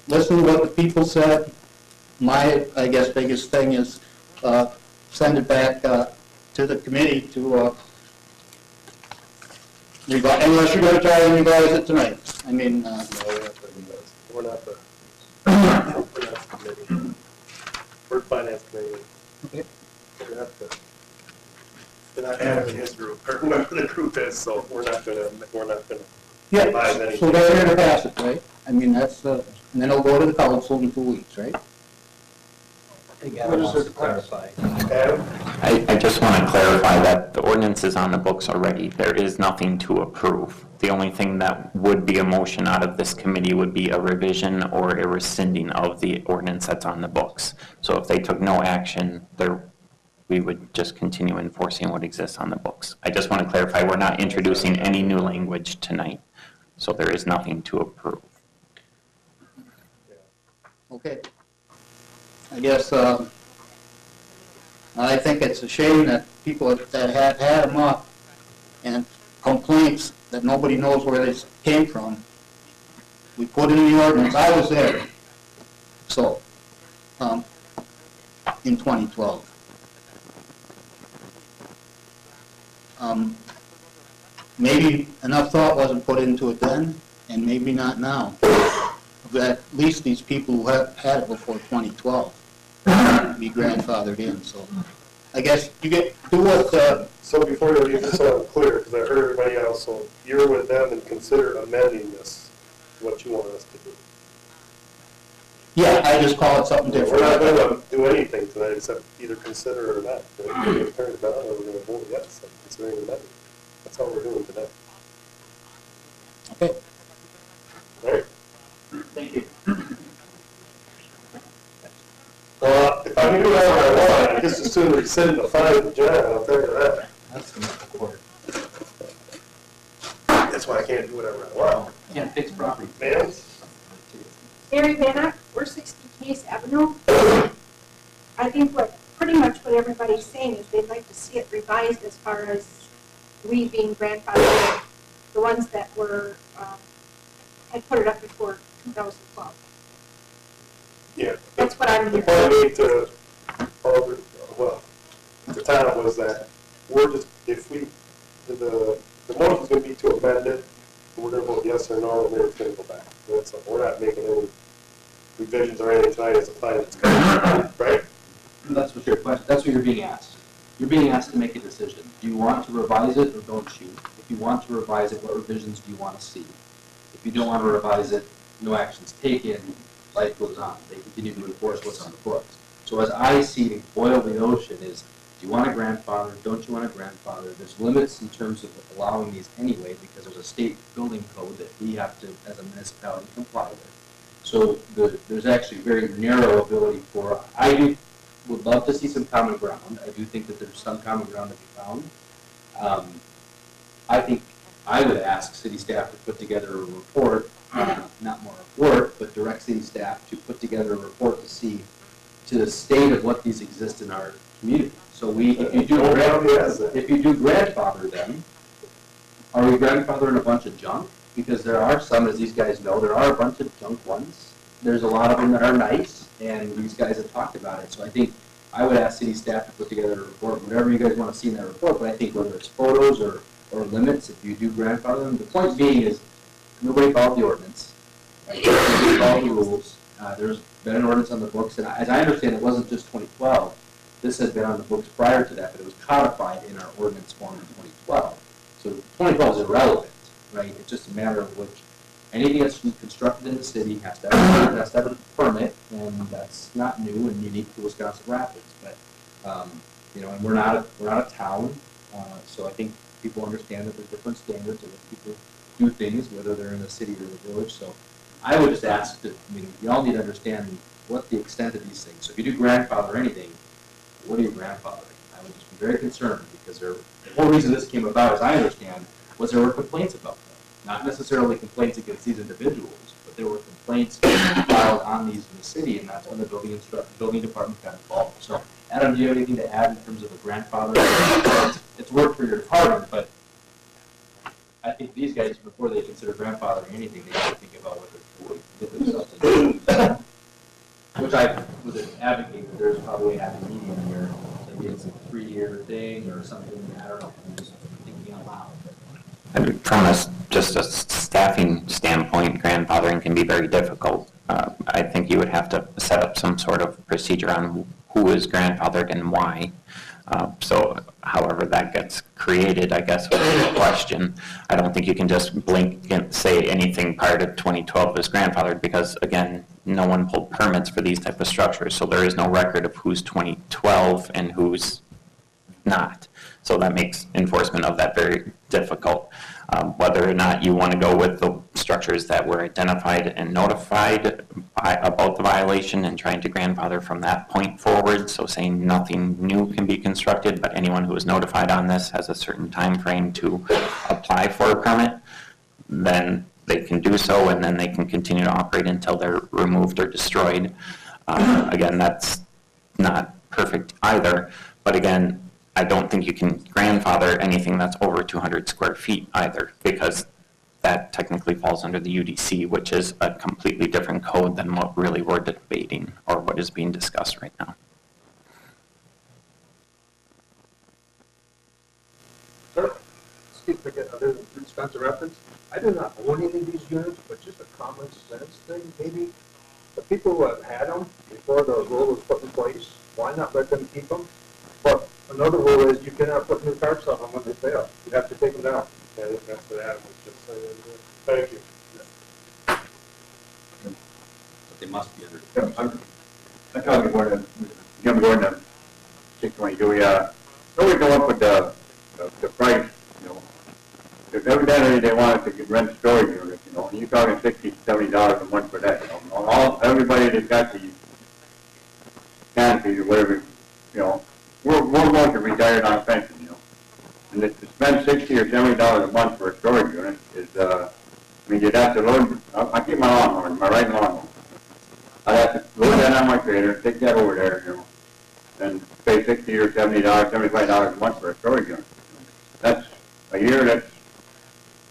[SPEAKER 14] listen to what the people said. My, I guess, biggest thing is send it back to the committee to revise, unless you're going to try to revise it tonight. I mean,
[SPEAKER 1] No, we're not the committee. We're finance committee.
[SPEAKER 14] Okay.
[SPEAKER 1] We're not having his group, or whoever the group is, so we're not gonna
[SPEAKER 14] yeah,
[SPEAKER 1] revise anything.
[SPEAKER 14] so they're going to pass it, right? I mean, that's, and then it'll go to the council in 2 weeks, right?
[SPEAKER 8] What is there to clarify?
[SPEAKER 16] I just want to clarify that the ordinance is on the books already. There is nothing to approve. The only thing that would be a motion out of this committee would be a revision or a rescinding of the ordinance that's on the books. So if they took no action, we would just continue enforcing what exists on the books. I just want to clarify, we're not introducing any new language tonight, so there is nothing to approve.
[SPEAKER 14] Okay. I guess, I think it's a shame that people that have had them up and complaints that nobody knows where they came from. We put it in the ordinance. I was there. So, in 2012. Maybe enough thought wasn't put into it then, and maybe not now. But at least these people who have had it before 2012 be grandfathered in. So I guess you do what.
[SPEAKER 1] So before you leave, just so I'm clear, because I heard everybody else, so you're with them and consider amending this, what you want us to do.
[SPEAKER 14] Yeah, I just call it something different.
[SPEAKER 1] We're not going to do anything tonight except either consider it or not. We're going to turn it down or we're going to vote yes, considering the amendment. That's all we're doing today.
[SPEAKER 14] Okay.
[SPEAKER 1] All right.
[SPEAKER 14] Thank you.
[SPEAKER 1] Well, if I can do whatever I want, I just as soon rescind the fine to John, I'll tell you that.
[SPEAKER 8] That's the court.
[SPEAKER 1] That's why I can't do whatever I want.
[SPEAKER 8] Can't fix property.
[SPEAKER 1] Man.
[SPEAKER 19] Gary Bannock, 460 Case Avenue. I think pretty much what everybody's saying is they'd like to see it revised as far as we being grandfathered, the ones that were, had put it up before 2012.
[SPEAKER 1] Yeah.
[SPEAKER 19] That's what I'm
[SPEAKER 1] The
[SPEAKER 19] hearing.
[SPEAKER 1] point to the town was that we're just, if we, the motion's going to be to amend it, and we're going to vote yes or no, and then it's going to go back. So we're not making any revisions or anything tonight, it's a fine that's coming, right?
[SPEAKER 8] That's what your question, that's what you're being asked. You're being asked to make a decision. Do you want to revise it or don't you? If you want to revise it, what revisions do you want to see? If you don't want to revise it, no action's taken, life goes on. They continue to enforce what's on the books. So as I see it, boil the ocean is, do you want a grandfather, don't you want a grandfather? There's limits in terms of allowing these anyway, because there's a state building code that we have to, as a municipality, comply with. So there's actually very narrow ability for, I would love to see some common ground. I do think that there's some common ground to be found. I think I would ask city staff to put together a report, not more work, but direct city staff to put together a report to see to the state of what these exist in our community. So if you do grandfather them, are we grandfathering a bunch of junk? Because there are some, as these guys know, there are a bunch of junk ones. There's a lot of them that are nice, and these guys have talked about it. So I think I would ask city staff to put together a report, whatever you guys want to see in that report, but I think whether it's photos or or limits if you do grandfather them. The point being is, nobody followed the ordinance, right? Nobody followed the rules. There's been an ordinance on the books, and as I understand, it wasn't just 2012. This has been on the books prior to that, but it was codified in our ordinance form in 2012. So 2012 is irrelevant, right? It's just a matter of which anything that's constructed in the city has to have a permit, and that's not new and unique to Wisconsin Rapids. But you know, and we're not a town, so I think people understand that there's different standards of when people do things, whether they're in the city or the village. So I would just ask that, I mean, we all need to understand what the extent of these things. So if you do grandfather anything, what are you grandfathering? I would just be very concerned, because the whole reason this came about, as I understand, was there were complaints about them. Not necessarily complaints against these individuals, but there were complaints filed on these in the city, and that's when the building department got involved. So, Adam, do you have anything to add in terms of the grandfather? It's work for your department, but I think these guys, before they consider grandfathering anything, they have to think about what they're doing themselves into. Which I would advocate that there's probably a happy medium here. Maybe it's a 3-year thing or something. I don't know. I'm just thinking out loud.
[SPEAKER 16] I mean, from just a staffing standpoint, grandfathering can be very difficult. I think you would have to set up some sort of procedure on who is grandfathered and why. So however that gets created, I guess, would be the question. I don't think you can just blink and say anything prior to 2012 is grandfathered, because, again, no one pulled permits for these type of structures, so there is no record of who's 2012 and who's not. So that makes enforcement of that very difficult. Whether or not you want to go with the structures that were identified and notified about the violation and trying to grandfather from that point forward, so saying nothing new can be constructed, but anyone who is notified on this has a certain time frame to apply for a permit, then they can do so, and then they can continue to operate until they're removed or destroyed. Again, that's not perfect either, but again, I don't think you can grandfather anything that's over 200 square feet either, because that technically falls under the UDC, which is a completely different code than what really we're debating or what is being discussed right now.
[SPEAKER 13] Sir, speak again, other than Wisconsin Rapids, I do not own any of these units, but just a common sense thing, maybe the people who have had them before the rule was put in place, why not let them keep them? But another rule is you cannot put new tarps on them when they fail. You have to take them down. Yeah, that's what Adam was just saying. Thank you.
[SPEAKER 8] But they must be under.
[SPEAKER 18] I thought we wanted to jump going to 622. We always go up with the price, you know. If evidently they wanted to rent storage units, you know, and you're talking $60, $70 a month for that, you know. Everybody that's got these canopies or whatever, you know, we're going to retire on a pension, you know. And to spend $60 or $70 a month for a storage unit is, I mean, you'd have to load, I keep my lawnmower, my riding lawnmower. I'd have to load that on my trailer, take that over there, you know, and pay $60 or $70, $75 a month for a storage unit. That's a year, that's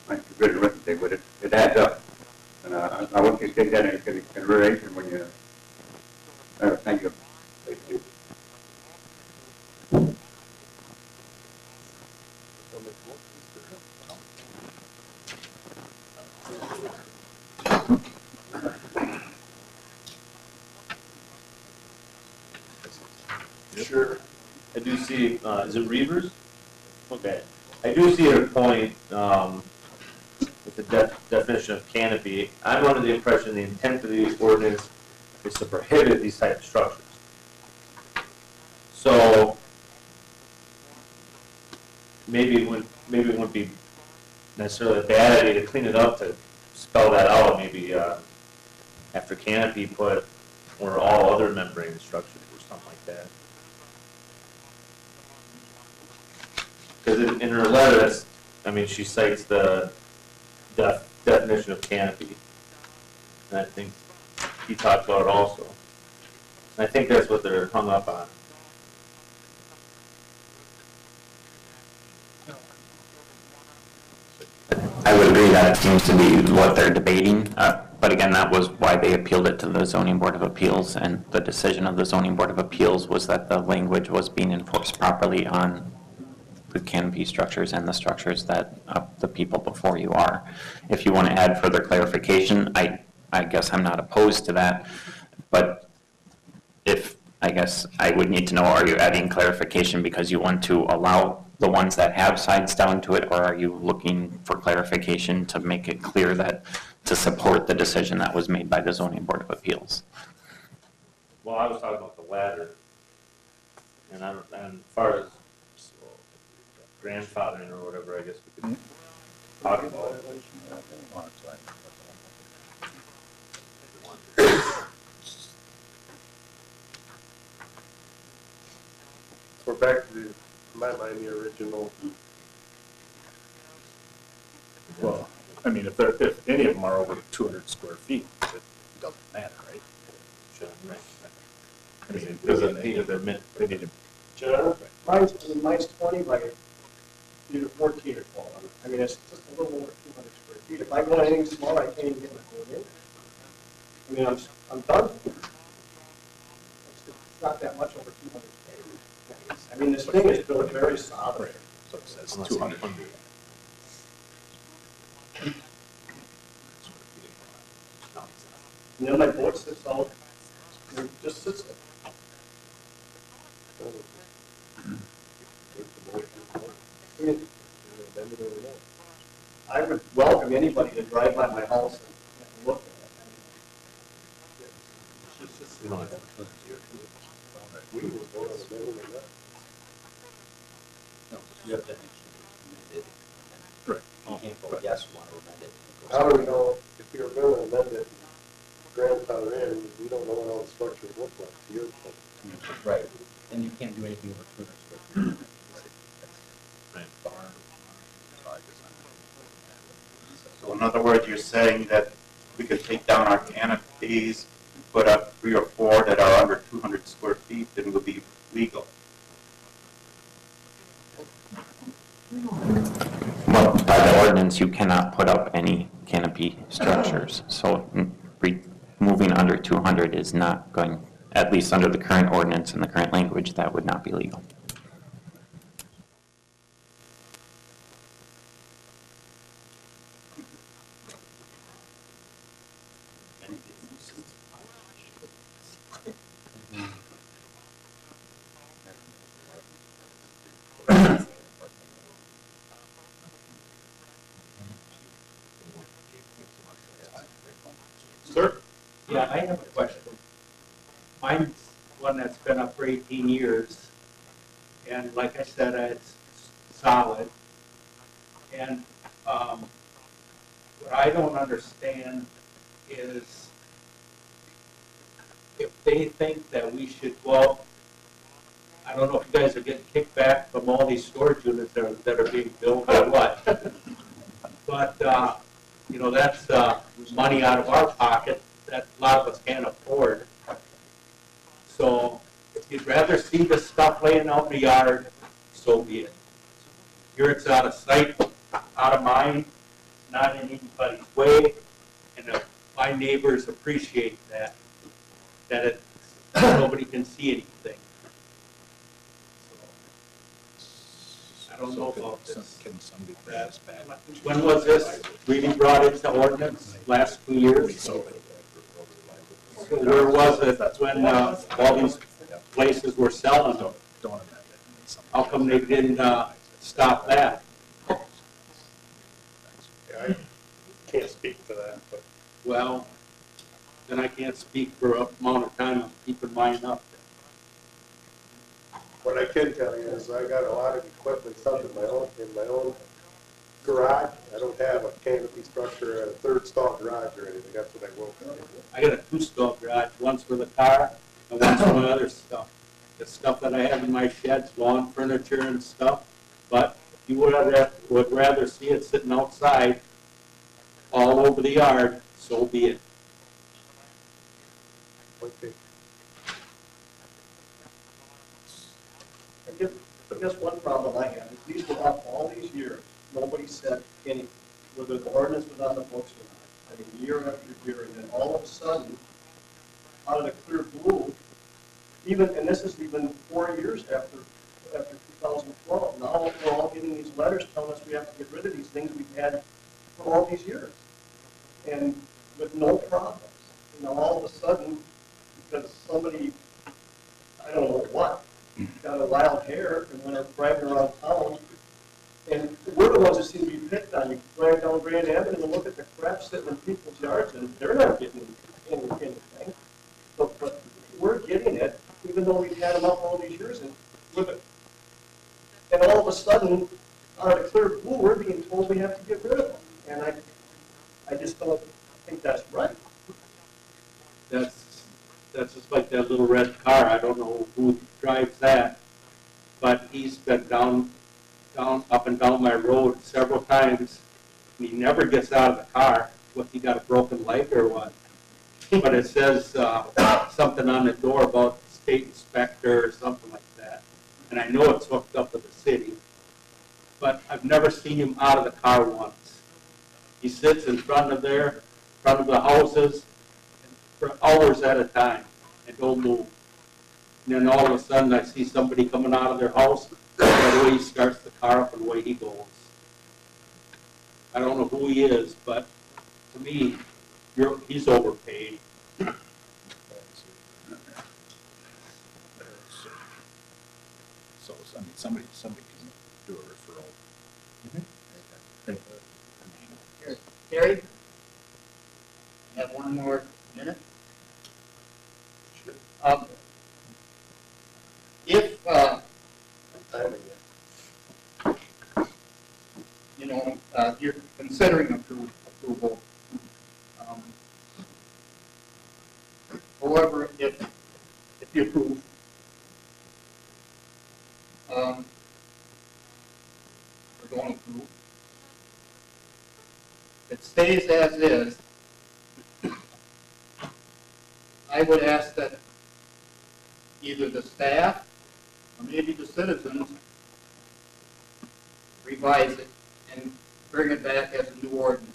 [SPEAKER 18] too good arithmetic, but it adds up. And I want you to take that into consideration when you, thank you. Thank you.
[SPEAKER 3] Sure. I do see, is it Reavers? Okay. I do see your point with the definition of canopy. I'm under the impression the intent of the ordinance is to prohibit these type of structures. So maybe it wouldn't be necessarily a bad idea to clean it up to spell that out. Maybe after canopy put or all other membrane structures or something like that. Because in her letter, she cites the definition of canopy. And I think he talked about it also. And I think that's what they're hung up on.
[SPEAKER 16] I would agree that seems to be what they're debating. But again, that was why they appealed it to the Zoning Board of Appeals, and the decision of the Zoning Board of Appeals was that the language was being enforced properly on the canopy structures and the structures that the people before you are. If you want to add further clarification, I guess I'm not opposed to that, but I guess I would need to know, are you adding clarification because you want to allow the ones that have sides down to it, or are you looking for clarification to make it clear that, to support the decision that was made by the Zoning Board of Appeals?
[SPEAKER 3] Well, I was talking about the ladder, and as far as grandfathering or whatever, I guess we could talk about it.
[SPEAKER 1] We're back to in my mind, the original.
[SPEAKER 2] Well, I mean, if any of them are over 200 square feet, it doesn't matter, right?
[SPEAKER 3] Shouldn't, right?
[SPEAKER 2] I mean, it doesn't need they need to.
[SPEAKER 1] John?
[SPEAKER 17] Mine's 20 by either 14 or 12. I mean, it's just a little over 200 square feet. If I go anything smaller, I can't even get my code in. I mean, I'm done. It's not that much over 200 square feet. I mean, this thing is built very solid.
[SPEAKER 2] So it says 200.
[SPEAKER 17] And then my boat sits out, it just sits there. I mean, I would welcome anybody to drive by my house and look at it. I mean, it's just,
[SPEAKER 2] You don't have to.
[SPEAKER 1] We will vote on the amendment or not.
[SPEAKER 7] No, you have to amend it.
[SPEAKER 2] Right.
[SPEAKER 7] You can't vote yes, you want to amend it.
[SPEAKER 1] How do we know if we were going to amend it, grandfather in, we don't know what all the structures look like, to your point.
[SPEAKER 7] Right, and you can't do anything over 200 square feet.
[SPEAKER 18] So in other words, you're saying that we could take down our canopies, put up 3 or 4 that are under 200 square feet, and it would be legal.
[SPEAKER 16] Well, by the ordinance, you cannot put up any canopy structures. So moving under 200 is not going, at least under the current ordinance and the current language, that would not be legal.
[SPEAKER 12] Sir? Yeah, I have a question. Mine's one that's been up for 18 years, and like I said, it's solid. And what I don't understand is if they think that we should, well, I don't know if you guys are getting kickback from all these storage units that are being built or what. But, you know, that's money out of our pocket that a lot of us can't afford. So if you'd rather see the stuff laying out in the yard, so be it. Here it's out of sight, out of mind, not in anybody's way, and my neighbors appreciate that nobody can see anything. I don't know about this.
[SPEAKER 2] Can somebody bring this back?
[SPEAKER 12] When was this really brought into ordinance? Last 2 years? So where was it when all these places were selling them? How come they didn't stop that?
[SPEAKER 1] Yeah, I can't speak for that, but.
[SPEAKER 12] Well, then I can't speak for an amount of time I'm keeping mine up.
[SPEAKER 1] What I can tell you is I got a lot of equipment stuff in my own garage. I don't have a canopy structure, a third stall garage or anything. That's what I will tell you.
[SPEAKER 12] I got a 2-stall garage, one's for the car and one's for my other stuff. The stuff that I have in my sheds, lawn furniture and stuff. But if you would rather see it sitting outside all over the yard, so be it.
[SPEAKER 1] Okay.
[SPEAKER 17] I guess one problem I have is these were up all these years. Nobody said anything, whether the ordinance was on the books or not. I mean, year after year, and then all of a sudden, out of the clear blue, and this is even 4 years after 2012, now
[SPEAKER 1] now we're all getting these letters telling us we have to get rid of these things we've had for all these years. And with no problems. You know, all of a sudden, because somebody, I don't know what, got a wild hair and went up driving around town, and we're the ones that seem to be picked on. You drive down Grand Avenue and look at the crap sitting in people's yards, and they're not getting anything. But we're getting it, even though we've had them up all these years, and all of a sudden, out of the clear blue, we're being told we have to get rid of them. And I just don't think that's right.
[SPEAKER 14] That's just like that little red car. I don't know who drives that, but he's been up and down my road several times, and he never gets out of the car. What, he got a broken leg or what? But it says something on the door about state inspector or something like that. And I know it's hooked up with the city, but I've never seen him out of the car once. He sits in front of the houses for hours at a time and don't move. And then all of a sudden I see somebody coming out of their house, right away he starts the car up and away he goes. I don't know who he is, but to me, he's overpaid.
[SPEAKER 2] So, I mean, somebody can do a referral.
[SPEAKER 20] Here, Gary? You have one more minute? If, you know, you're considering approval, however, if you approve, we're going to approve, if it stays as is, I would ask that either the staff or maybe the citizens revise it and bring it back as a new ordinance.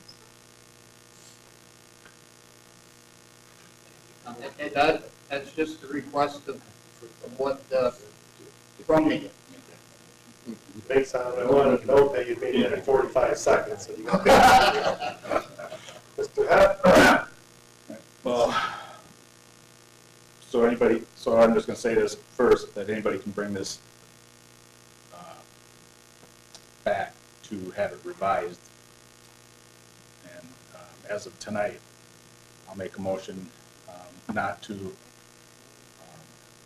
[SPEAKER 20] And that's just a request of what from me.
[SPEAKER 1] Based on, I wanted to note that you made it in 45 seconds. So you got Mr. Hepp?
[SPEAKER 2] Well, so I'm just gonna say this first, that anybody can bring this back to have it revised. And as of tonight, I'll make a motion not to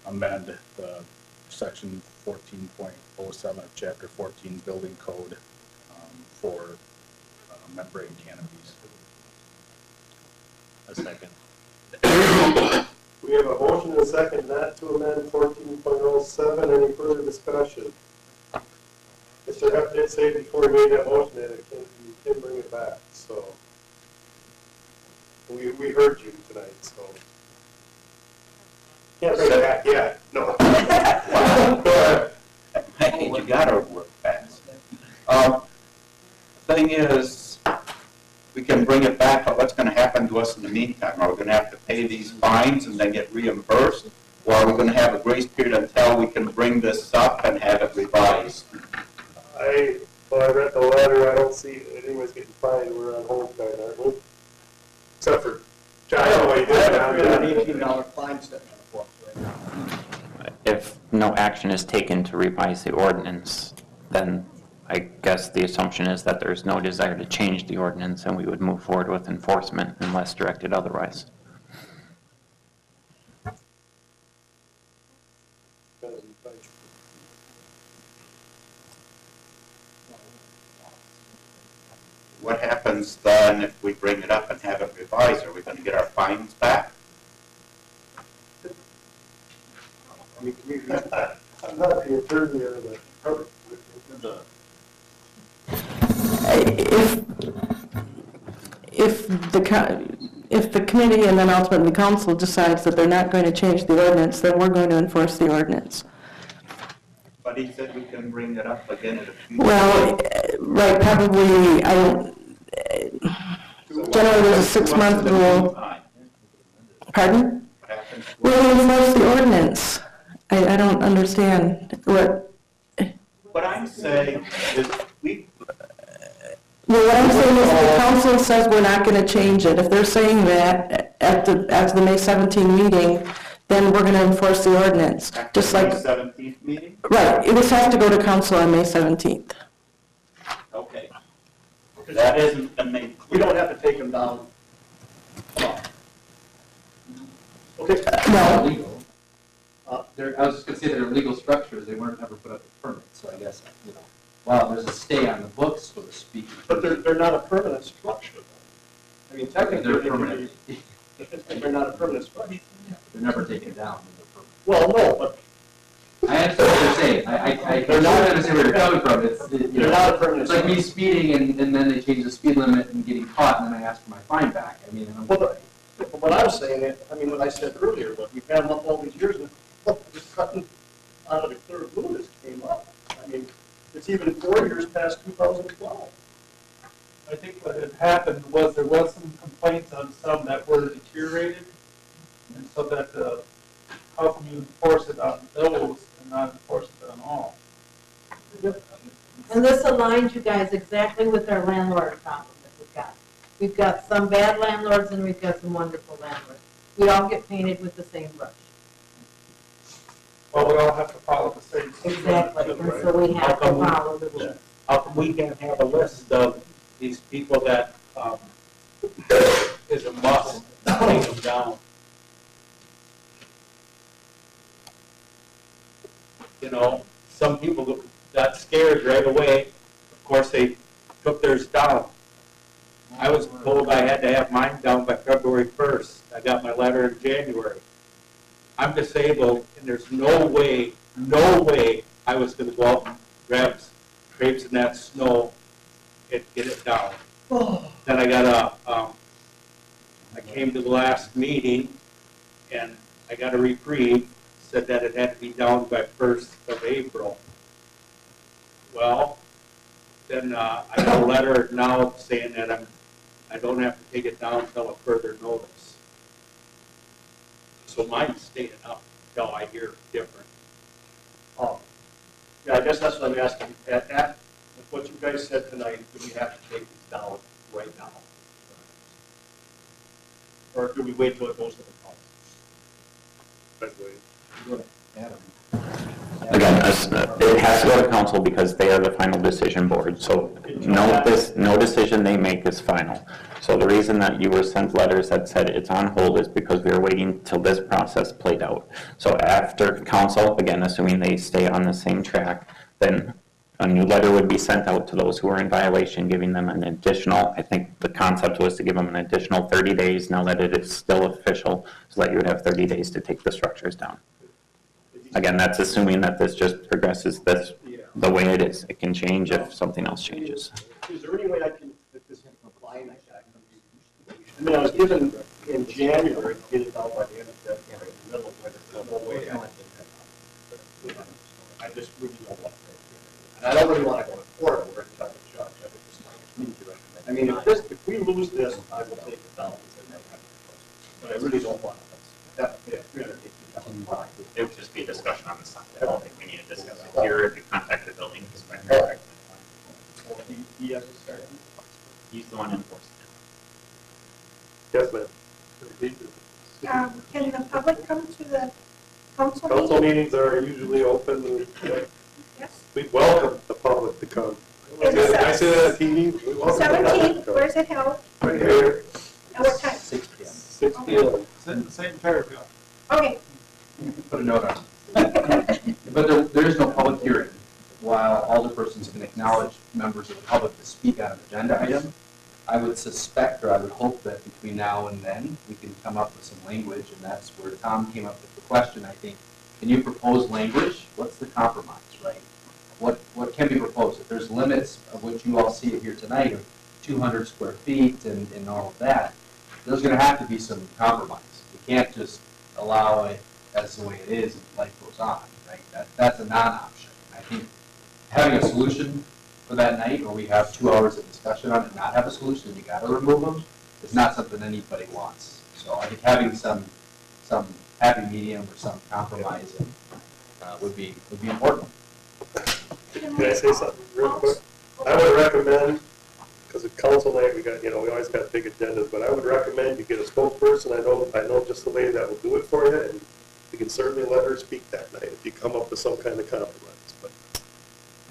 [SPEAKER 2] amend the section 14.07 of chapter 14 building code for membrane canopies. A second.
[SPEAKER 1] We have a motion and a second not to amend 14.07. Any further discussion? Mr. Hepp did say before he made that motion that you can bring it back. So we heard you tonight. So can't bring it back yet. No. Go ahead.
[SPEAKER 10] I think you gotta work fast. The thing is, we can bring it back, but what's gonna happen to us in the meantime? Are we gonna have to pay these fines and then get reimbursed? Or are we gonna have a grace period until we can bring this up and have it revised?
[SPEAKER 1] I read the letter. I don't see anyone's getting fined. We're on hold tonight, aren't we? Except for John.
[SPEAKER 14] $18 fine sitting on the books right now.
[SPEAKER 16] If no action is taken to revise the ordinance, then I guess the assumption is that there's no desire to change the ordinance and we would move forward with enforcement unless directed otherwise.
[SPEAKER 10] What happens then if we bring it up and have it revised? Are we gonna get our fines back?
[SPEAKER 1] I'm not the attorney or the
[SPEAKER 5] If the committee and then ultimately the council decides that they're not going to change the ordinance, then we're going to enforce the ordinance.
[SPEAKER 10] But he said we can bring it up again in the future.
[SPEAKER 5] Well, right, probably, I don't, generally there's a 6-month rule. Pardon? We'll enforce the ordinance. I don't understand what.
[SPEAKER 14] What I'm saying is,
[SPEAKER 5] Well, what I'm saying is the council says we're not going to change it. If they're saying that at the May 17 meeting, then we're going to enforce the ordinance, just like.
[SPEAKER 14] May 17th meeting?
[SPEAKER 5] Right, this has to go to council on May 17th.
[SPEAKER 14] Okay. That isn't been made clear.
[SPEAKER 17] We don't have to take them down.
[SPEAKER 12] Okay.
[SPEAKER 5] No.
[SPEAKER 8] Legal. I was just gonna say they're legal structures, they weren't ever put up with permits, so I guess, you know, while there's a stay on the books, so to speak.
[SPEAKER 17] But they're not a permanent structure. I mean, technically,
[SPEAKER 8] They're
[SPEAKER 17] they can
[SPEAKER 8] permanent.
[SPEAKER 17] be- they're not a permanent structure.
[SPEAKER 8] They're never taken down.
[SPEAKER 17] Well, no, but
[SPEAKER 8] I understand what you're saying, I totally understand where you're coming from,
[SPEAKER 17] They're not a permanent
[SPEAKER 8] it's like me speeding and then they change the speed limit and getting caught, and then I ask for my fine back, I mean, and I'm
[SPEAKER 17] Well, what I was saying, I mean, what I said earlier, but we've had them up all these years, and just cutting out of the clear blue just came up. I mean, it's even 4 years past 2012.
[SPEAKER 12] I think what had happened was there was some complaints on some that were deteriorated, and so that, how can you enforce it on those and not enforce it on all?
[SPEAKER 15] And this aligns you guys exactly with our landlord problem that we've got. We've got some bad landlords and we've got some wonderful landlords. We all get painted with the same brush.
[SPEAKER 12] Well, we all have to follow the same.
[SPEAKER 15] Exactly, and so we have to follow the rules.
[SPEAKER 14] how come we can't have a list of these people that is a must, take them down? You know, some people got scared right away. Of course, they took theirs down. I was told I had to have mine down by February 1st. I got my letter in January. I'm disabled, and there's no way I was gonna go out and grab grapes in that snow and get it down. Then I got I came to the last meeting, and I got a reprieve, said that it had to be down by 1st of April. Well, then I got a letter now saying that I don't have to take it down until a further notice. So mine's staying up until I hear different.
[SPEAKER 17] Yeah, I guess that's what I'm asking. At what you guys said tonight, do we have to take these down right now? Or do we wait till it goes to the council?
[SPEAKER 16] Again, it has to go to council because they are the final decision board, so no decision they make is final. So the reason that you were sent letters that said it's on hold is because we were waiting till this process played out. So after council, again, assuming they stay on the same track, then a new letter would be sent out to those who are in violation, giving them an additional, I think the concept was to give them an additional 30 days now that it is still official, so that you would have 30 days to take the structures down. Again, that's assuming that this just progresses the way it is. It can change if something else changes.
[SPEAKER 17] Is there any way I can, if this can apply, and I mean, I was given in January to get it down by the end of February, in the middle of winter, the whole way out. I just really don't want to. And I don't really want to go to court over it, try to judge. I mean, if we lose this, I will take it down. But I really don't want to. That, yeah,
[SPEAKER 6] It would just be a discussion on the side. I don't think we need to discuss it here. If you contact the building inspector,
[SPEAKER 17] he has to start.
[SPEAKER 6] he's the one enforcing
[SPEAKER 1] Yes, ma'am.
[SPEAKER 19] Can the public come to the council meeting?
[SPEAKER 1] Council meetings are usually open, and
[SPEAKER 19] Yes.
[SPEAKER 1] we welcome the public to come.
[SPEAKER 19] Is it
[SPEAKER 1] I say that on TV. We welcome the public to
[SPEAKER 19] 17th,
[SPEAKER 1] come.
[SPEAKER 19] where's it held?
[SPEAKER 1] Right here,
[SPEAKER 19] At what time?
[SPEAKER 8] 6 p.m.
[SPEAKER 1] 6 p.m.
[SPEAKER 12] Same paragraph.
[SPEAKER 19] Okay.
[SPEAKER 8] Put a note on it. But there is no public hearing. While alderpersons can acknowledge members of the public to speak on an agenda item, I would suspect, or I would hope that between now and then, we can come up with some language, and that's where Tom came up with the question, I think. Can you propose language? What's the compromise, right? What can be proposed? If there's limits of what you all see here tonight of 200 square feet and all of that, there's going to have to be some compromise. We can't just allow it as the way it is and life goes on, right? That's a non-option. I think having a solution for that night, or we have 2 hours of discussion on it and not have a solution, you gotta remove them, is not something anybody wants. So I think having some happy medium or some compromise would be important.
[SPEAKER 1] Can I say something real quick? I would recommend, because at council night, we got, we always got big agendas, but I would recommend you get a spokesperson. I know just the lady that will do it for you, and you can certainly let her speak that night if you come up with some kind of compromise, but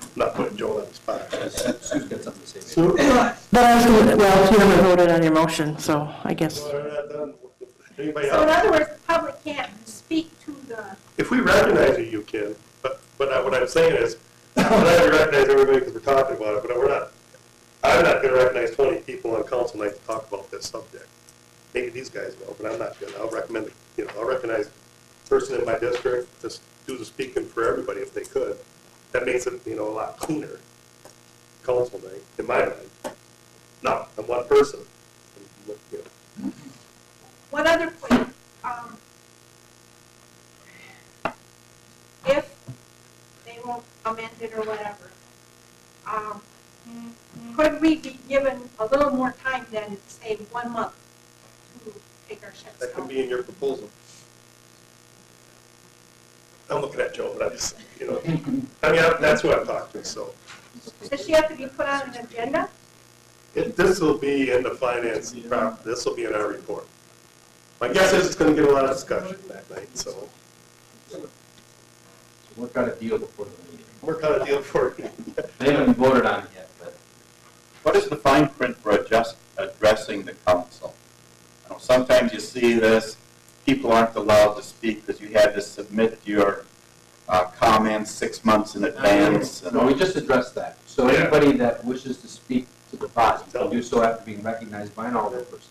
[SPEAKER 1] I'm not putting Joan on the spot.
[SPEAKER 8] Sue's got something to say.
[SPEAKER 1] Sue?
[SPEAKER 5] But I was gonna, well, you haven't voted on your motion, so I guess.
[SPEAKER 1] Well, we're not done. Anybody
[SPEAKER 19] So in
[SPEAKER 1] else?
[SPEAKER 19] other words, the public can't speak to the,
[SPEAKER 1] If we recognize you, you can, but what I'm saying is, we're not going to recognize everybody because we're talking about it, but I'm not going to recognize 20 people on council night to talk about this subject. Maybe these guys will, but I'm not going to. I'll recommend, I'll recognize a person in my district to do the speaking for everybody if they could. That makes it, a lot cleaner, council night, in my mind. No, I'm one person.
[SPEAKER 19] one other point, if they won't amend it or whatever, could we be given a little more time than, say, 1 month to take our sheds
[SPEAKER 1] That could
[SPEAKER 19] down?
[SPEAKER 1] be in your proposal. I'm looking at Joe, but I'm just, that's who I'm talking to, so.
[SPEAKER 19] Does she have to be put on an agenda?
[SPEAKER 1] This will be in the finance, this will be in our report. My guess is it's gonna get a lot of discussion that night, so.
[SPEAKER 8] Work out a deal before the meeting.
[SPEAKER 1] Work out a deal for you.
[SPEAKER 8] They haven't voted on it yet, but.
[SPEAKER 21] What is the fine print for addressing the council? Sometimes you see this, people aren't allowed to speak because you had to submit your comments 6 months in advance.
[SPEAKER 8] No, we just addressed that. So
[SPEAKER 1] Yeah.
[SPEAKER 8] anybody that wishes to speak to the body can do so after being recognized by an alderperson.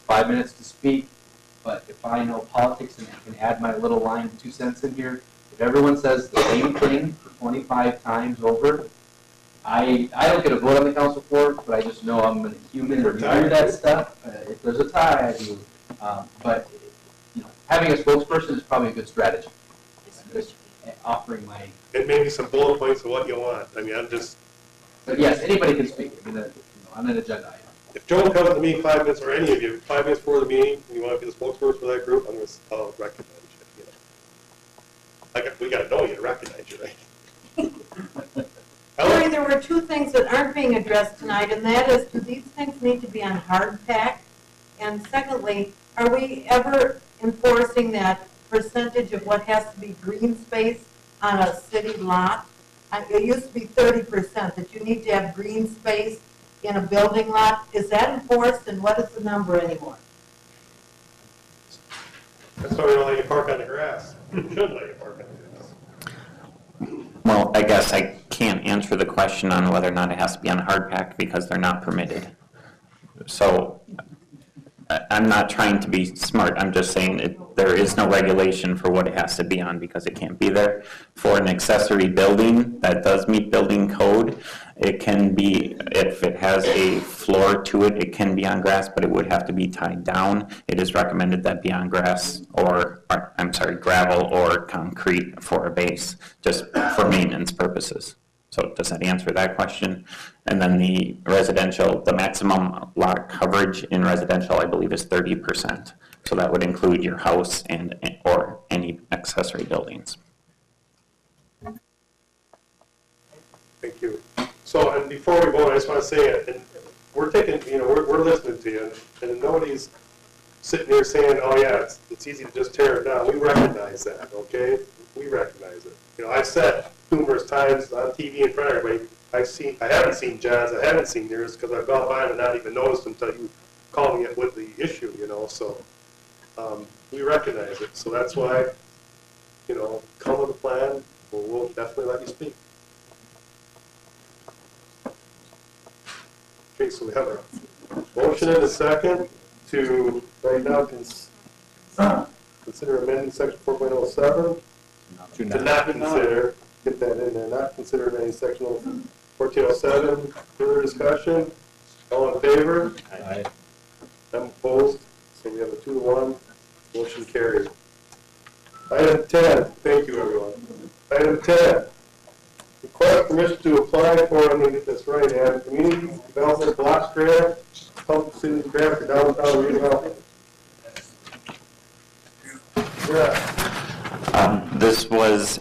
[SPEAKER 8] 5 minutes to speak, but if I know politics and I can add my little line, 2 cents in here, if everyone says the same thing for 25 times over, I don't get a vote on the council floor, but I just know I'm a human and review that stuff. If there's a tie, I do. But having a spokesperson is probably a good strategy. Just offering my.
[SPEAKER 1] And maybe some bullet points of what you want. I'm just.
[SPEAKER 8] But yes, anybody can speak. On an agenda item.
[SPEAKER 1] If Joe comes to me 5 minutes, or any of you, 5 minutes before the meeting, and you want to be the spokesperson for that group, I'll recognize you. We got to know you to recognize you, right?
[SPEAKER 15] Larry, there were 2 things that aren't being addressed tonight, and that is, do these things need to be on hard pack? And secondly, are we ever enforcing that percentage of what has to be green space on a city lot? It used to be 30%, that you need to have green space in a building lot. Is that enforced, and what is the number anymore?
[SPEAKER 1] That's why we don't let you park on the grass. Shouldn't let you park on the grass.
[SPEAKER 16] Well, I guess I can't answer the question on whether or not it has to be on hard pack because they're not permitted. So I'm not trying to be smart. I'm just saying there is no regulation for what it has to be on because it can't be there. For an accessory building that does meet building code, it can be, if it has a floor to it, it can be on grass, but it would have to be tied down. It is recommended that be on grass or gravel or concrete for a base, just for maintenance purposes. So does that answer that question? And then the residential, the maximum lot coverage in residential, I believe, is 30%. So that would include your house or any accessory buildings.
[SPEAKER 1] Thank you. So, and before we vote, I just want to say it, and we're taking, we're listening to you, and nobody's sitting here saying, oh yeah, it's easy to just tear it down. We recognize that, okay? We recognize it. I've said numerous times on TV in front of everybody, I haven't seen John's, I haven't seen yours, because I've gone by and not even noticed until you called me with the issue, so we recognize it. So that's why, come with a plan, we'll definitely let you speak. Okay, so we have a motion and a second to right now consider amending section 4.07 to not consider, get that in there, not consider amending section 1407. Further discussion? All in favor?
[SPEAKER 8] Aye.
[SPEAKER 1] I'm opposed, so we have a 2-1, motion carried. Item 10, thank you everyone. Item 10, request permission to apply for, let me get this right, and community development block grant, Public Cities grant for downtown redevelopment. This
[SPEAKER 16] was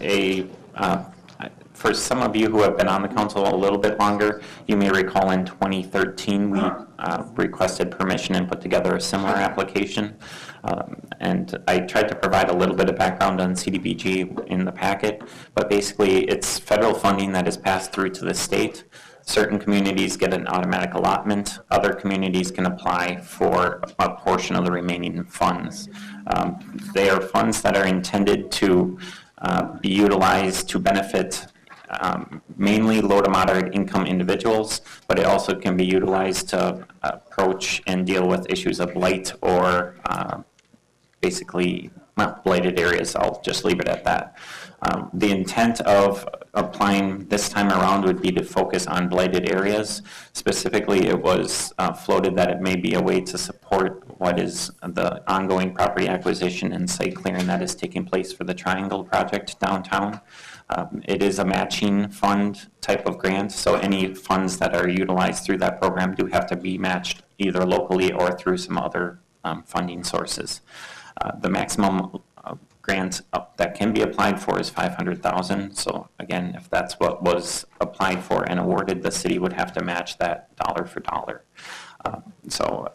[SPEAKER 16] For some of you who have been on the council a little bit longer, you may recall in 2013, we requested permission and put together a similar application. And I tried to provide a little bit of background on CDBG in the packet, but basically it's federal funding that is passed through to the state. Certain communities get an automatic allotment. Other communities can apply for a portion of the remaining funds. They are funds that are intended to be utilized to benefit mainly low to moderate income individuals, but it also can be utilized to approach and deal with issues of blight or basically blighted areas. I'll just leave it at that. The intent of applying this time around would be to focus on blighted areas. Specifically, it was floated that it may be a way to support what is the ongoing property acquisition and site clearing that is taking place for the Triangle project downtown. It is a matching fund type of grant, so any funds that are utilized through that program do have to be matched either locally or through some other funding sources. The maximum grant that can be applied for is $500,000. So again, if that's what was applied for and awarded, the city would have to match that dollar for dollar. So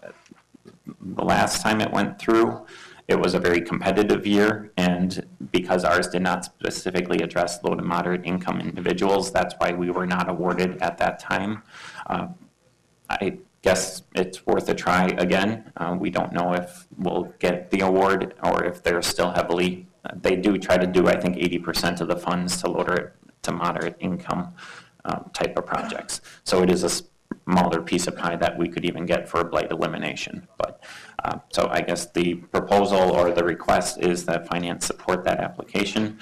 [SPEAKER 16] the last time it went through, it was a very competitive year, and because ours did not specifically address low to moderate income individuals, that's why we were not awarded at that time. I guess it's worth a try again. We don't know if we'll get the award or if they're still heavily, they do try to do, I think, 80% of the funds to low to moderate income type of projects. So it is a smaller piece of pie that we could even get for blight elimination. But so I guess the proposal or the request is that finance support that application.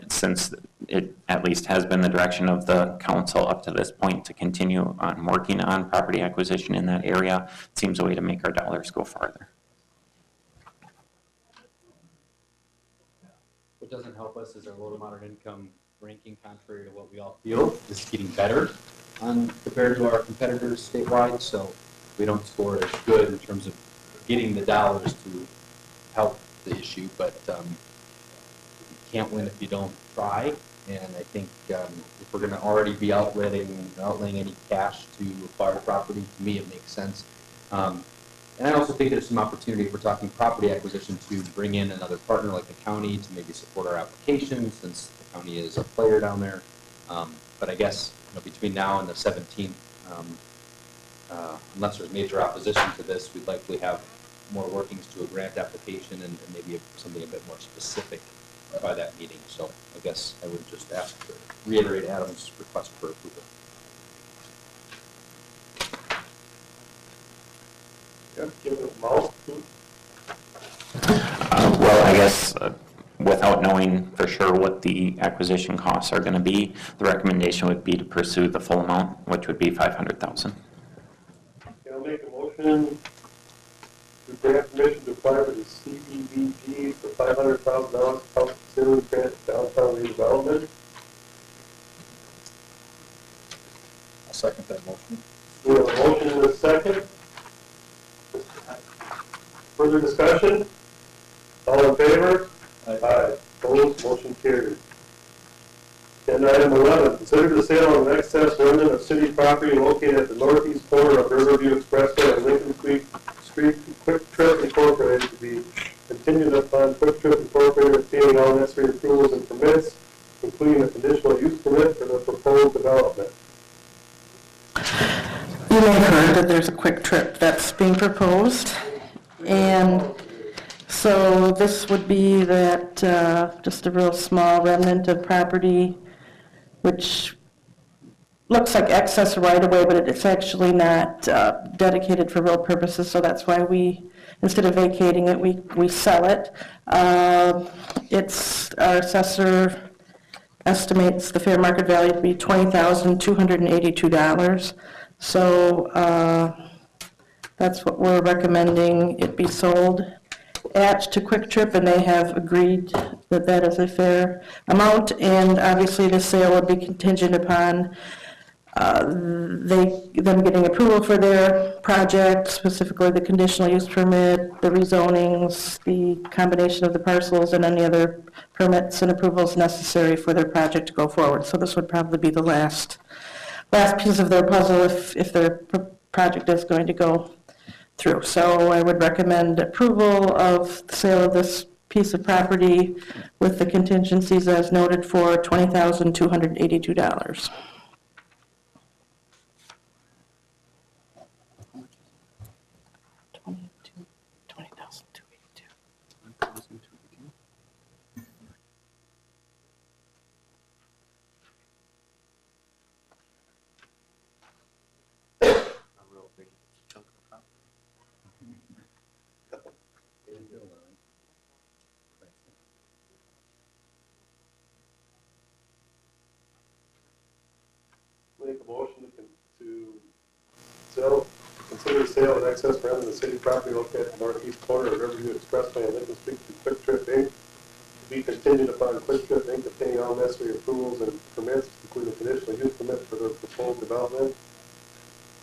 [SPEAKER 16] Since it at least has been the direction of the council up to this point to continue on working on property acquisition in that area, it seems a way to make our dollars go farther.
[SPEAKER 8] What doesn't help us is our low to moderate income ranking, contrary to what we all feel, is getting better compared to our competitors statewide, so we don't score as good in terms of getting the dollars to help the issue, but can't win if you don't try, and I think if we're going to already be outlaying any cash to acquire property, to me it makes sense. And I also think there's some opportunity, if we're talking property acquisition, to bring in another partner like the county to maybe support our application, since the county is a player down there. But I guess between now and the 17th, unless there's major opposition to this, we'd likely have more workings to a grant application and maybe something a bit more specific by that meeting. So I guess I would just ask to reiterate Adam's request for approval.
[SPEAKER 16] Well, I guess without knowing for sure what the acquisition costs are going to be, the recommendation would be to pursue the full amount, which would be $500,000.
[SPEAKER 1] I'll make a motion to grant permission to apply for the CDBG for $500,000 to help facilitate grant downtown redevelopment.
[SPEAKER 2] I'll second that motion.
[SPEAKER 1] We have a motion and a second. Further discussion? All in favor? Aye. Opposed? Motion carried. Agenda item 11, consider the sale of an excess remnant of city property located at the northeast corner of Riverview Expressway and Lincoln Creek Street to Quick Trip Incorporated to be contingent upon Quick Trip Incorporated obtaining all necessary approvals and permits, including a conditional use permit for the proposed development.
[SPEAKER 5] You may have heard that there's a Quick Trip that's being proposed, and so this would be that just a real small remnant of property, which looks like excess right away, but it's actually not dedicated for real purposes. So that's why we, instead of vacating it, we sell it. It's our assessor estimates the fair market value to be $20,282. So that's what we're recommending it be sold at to Quick Trip, and they have agreed that that is a fair amount. And obviously the sale would be contingent upon them getting approval for their project, specifically the conditional use permit, the rezonings, the combination of the parcels, and any other permits and approvals necessary for their project to go forward. So this would probably be the last piece of their puzzle if their project is going to go through. So I would recommend approval of the sale of this piece of property with the contingencies as noted for $20,282.
[SPEAKER 1] Make a motion to consider the sale of excess rent in the city property located at the northeast corner of Riverview Expressway and Lincoln Street to Quick Trip Inc. To be contingent upon Quick Trip Inc. obtaining all necessary approvals and permits, including conditional use permit for the proposed development.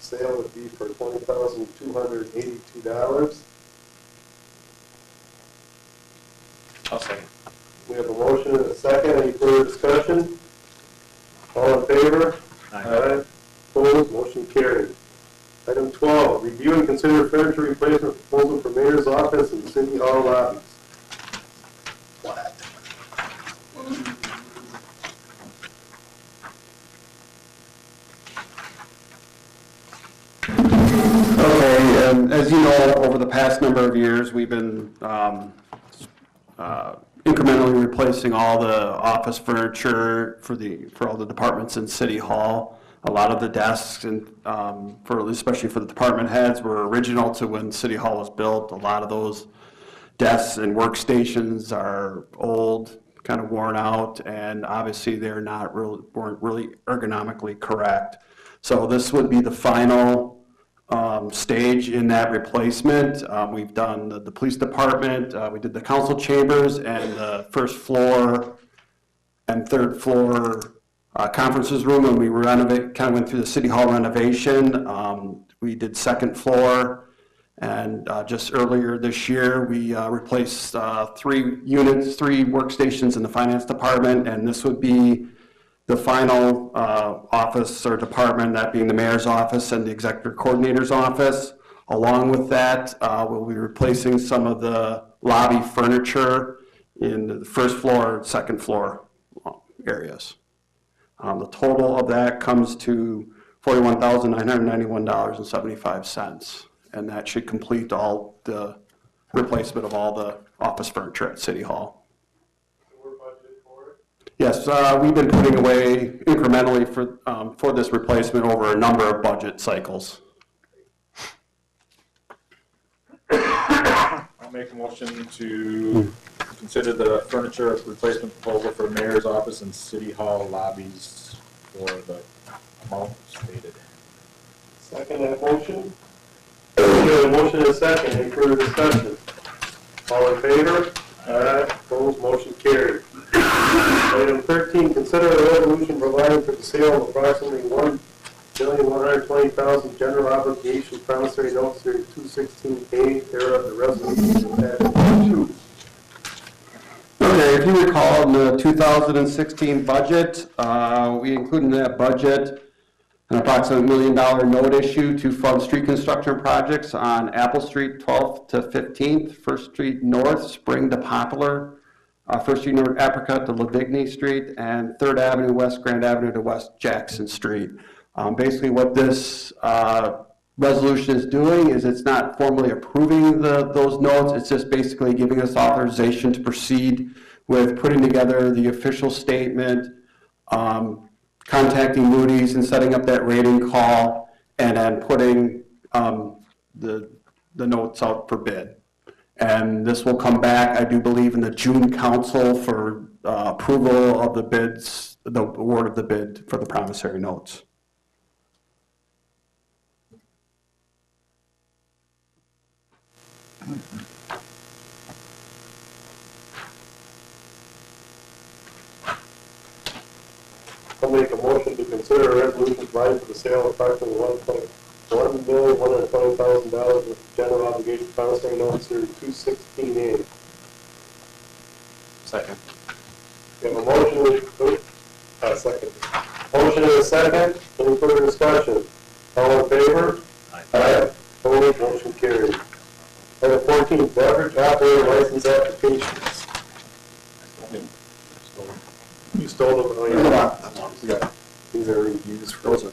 [SPEAKER 1] Sale would be for $20,282.
[SPEAKER 2] I'll second.
[SPEAKER 1] We have a motion and a second. Any further discussion? All in favor? Aye. Opposed? Motion carried. Item 12, review and consider furniture replacement proposal for mayor's office and city hall lobbies.
[SPEAKER 17] Okay, as you know, over the past number of years, we've been incrementally replacing all the office furniture for all the departments in City Hall. A lot of the desks, and especially for the department heads, were original to when City Hall was built. A lot of those desks and workstations are old, kind of worn out, and obviously they're weren't really ergonomically correct. So this would be the final stage in that replacement. We've done the police department, we did the council chambers, and the first floor and third floor conferences room, and we kind of went through the city hall renovation. We did second floor, and just earlier this year we replaced 3 workstations in the finance department, and this would be the final office or department, that being the mayor's office and the executive coordinator's office. Along with that, we'll be replacing some of the lobby furniture in the first floor and second floor areas. The total of that comes to $41,991.75, and that should complete all the replacement of all the office furniture at City Hall. Yes, we've been putting away incrementally for this replacement over a number of budget cycles.
[SPEAKER 2] I'll make a motion to consider the furniture replacement proposal for mayor's office and city hall lobbies for the amount stated.
[SPEAKER 1] Second that motion. We have a motion and a second. Any further discussion? All in favor? Aye. Opposed? Motion carried. Item 13, consider a resolution providing for the sale of approximately $1,120,000 general obligation promissory notes series 216A, thereof the resolution attached.
[SPEAKER 17] Okay, if you recall, in the 2016 budget, we included in that budget an approximate $1 million note issue to fund street construction projects on Apple Street 12th to 15th, First Street North, Spring to Poplar, First Street North, Apricot to Lavigny Street, and 3rd Avenue West, Grand Avenue to West Jackson Street. Basically what this resolution is doing is it's not formally approving those notes, it's just basically giving us authorization to proceed with putting together the official statement, contacting Moody's and setting up that rating call, and then putting the notes out for bid. And this will come back, I do believe, in the June council for approval of the bids, the award of the bid for the promissory notes.
[SPEAKER 1] I'll make a motion to consider a resolution providing for the sale of approximately $1,120,000 with general obligation promissory note series 216A.
[SPEAKER 16] Second.
[SPEAKER 1] We have a motion, second. Motion and a second. Any further discussion? All in favor? Aye. Opposed, motion carried. Item 14, beverage operator license applications. You stole them. Oh, yeah. These are reviews for those. Yeah,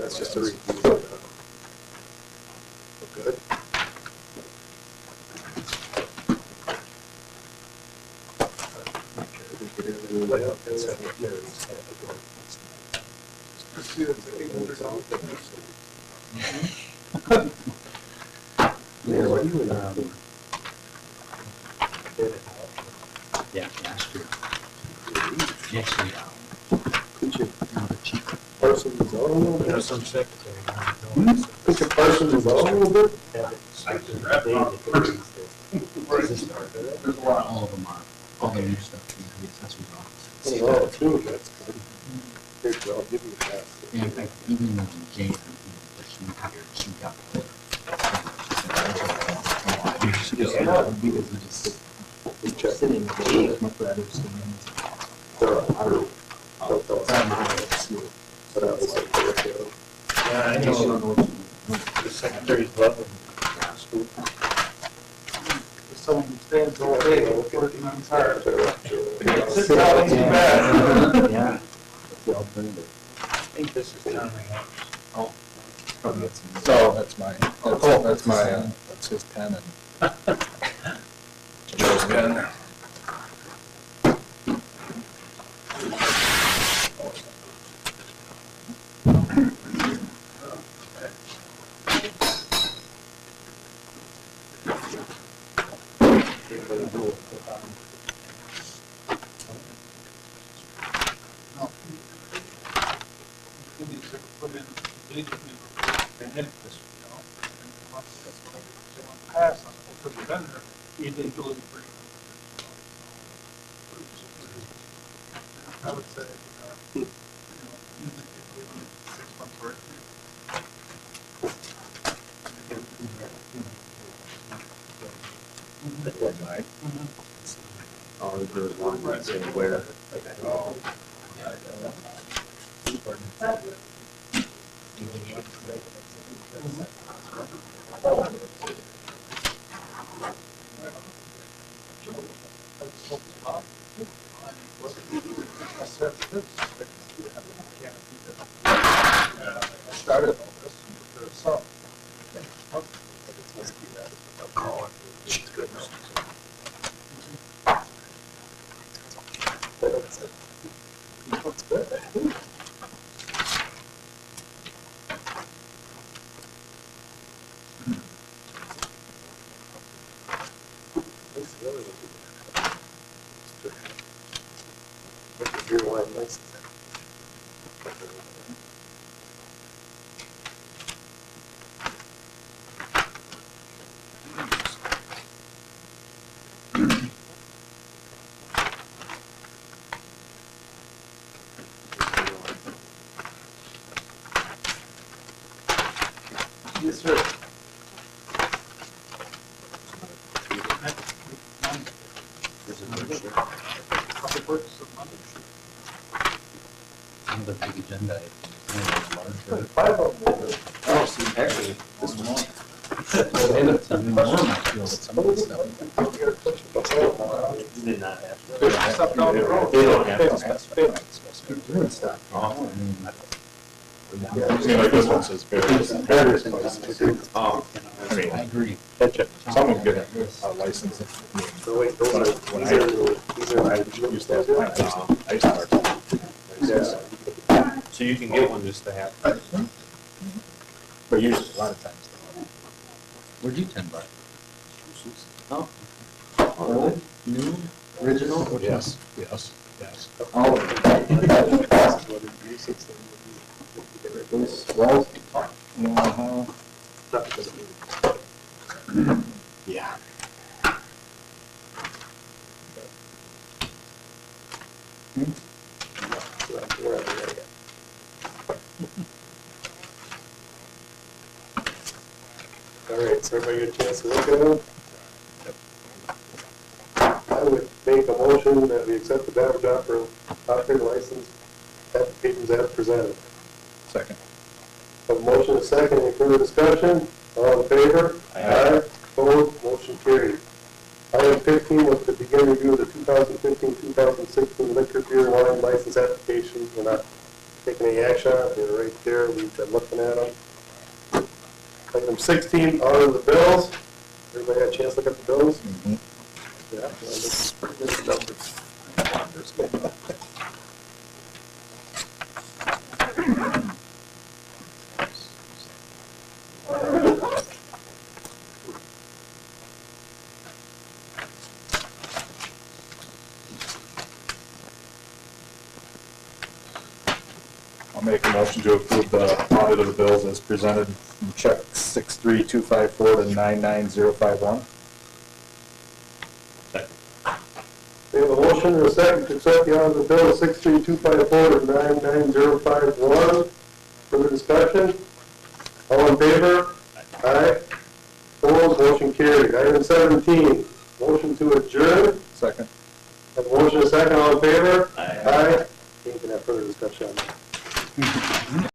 [SPEAKER 1] that's just a review. Good.
[SPEAKER 8] Yeah, last year. Next year.
[SPEAKER 1] Parsons is out a little bit.
[SPEAKER 8] There's some secretary.
[SPEAKER 1] Could you Parsons is out a little bit?
[SPEAKER 8] There's a lot. All of them are. All the new stuff in the assessor's office.
[SPEAKER 1] Oh, two, that's good. Here, Joe, I'll give you a pass.
[SPEAKER 8] And in fact, even Jane, she got the letter. She just, because we just sitting, much rather stand.
[SPEAKER 1] Yeah, I know. The secretary's loving school.
[SPEAKER 12] Someone who stands all day working on his heart.
[SPEAKER 1] Sit down and eat back.
[SPEAKER 8] Yeah. The alternative.
[SPEAKER 20] I think this is John.
[SPEAKER 2] Oh. So that's my, that's his pen and Joe's pen.
[SPEAKER 12] I would say, usually 6 months worth.
[SPEAKER 8] Oh, there's one right saying where. Oh.
[SPEAKER 12] Started all this, there's some.
[SPEAKER 1] She's good. That's good. What's your wine license? Yes, sir.
[SPEAKER 8] Another big agenda.
[SPEAKER 16] Oh, see, actually, this one.
[SPEAKER 8] Some of the stuff.
[SPEAKER 16] Did not have.
[SPEAKER 12] Stuff down the road.
[SPEAKER 16] They don't have to
[SPEAKER 8] Doing stuff. Oh, I mean,
[SPEAKER 2] Yeah, like this one says various licenses. I mean,
[SPEAKER 8] I agree.
[SPEAKER 2] someone get a license.
[SPEAKER 1] So wait, those are,
[SPEAKER 2] When
[SPEAKER 1] these
[SPEAKER 2] I-
[SPEAKER 1] are,
[SPEAKER 2] I used to have, I used to have.
[SPEAKER 1] yeah.
[SPEAKER 3] So you can get one just to have.
[SPEAKER 2] But usually, a lot of times.
[SPEAKER 8] Where'd you $10? Oh. Old, new, original?
[SPEAKER 2] Yes, yes, yes.
[SPEAKER 8] Oh. Well,
[SPEAKER 2] Yeah.
[SPEAKER 1] We're not there yet. All right, so everybody get a chance to look at them? I would make a motion that we accept the beverage operator license applications as presented.
[SPEAKER 2] Second.
[SPEAKER 1] A motion and a second, any further discussion? All in favor? Aye. Opposed, motion carried. Item 15 was to begin review of the 2015-2016 liquor beer wine license applications. We're not taking any action on it, they're right there, we've been looking at them. Item 16, are the bills. Everybody had a chance to look at the bills? Yeah, well, that's pretty good numbers.
[SPEAKER 2] I'll make a motion to approve the audit of the bills as presented from check 63254 to 99051.
[SPEAKER 1] We have a motion and a second to accept the audit of the bill 63254 to 99051. Further discussion? All in favor? Aye. Opposed, motion carried. Item 17, motion to adjourn.
[SPEAKER 2] Second.
[SPEAKER 1] Have a motion and a second, all in favor? Aye. You can have further discussion on that.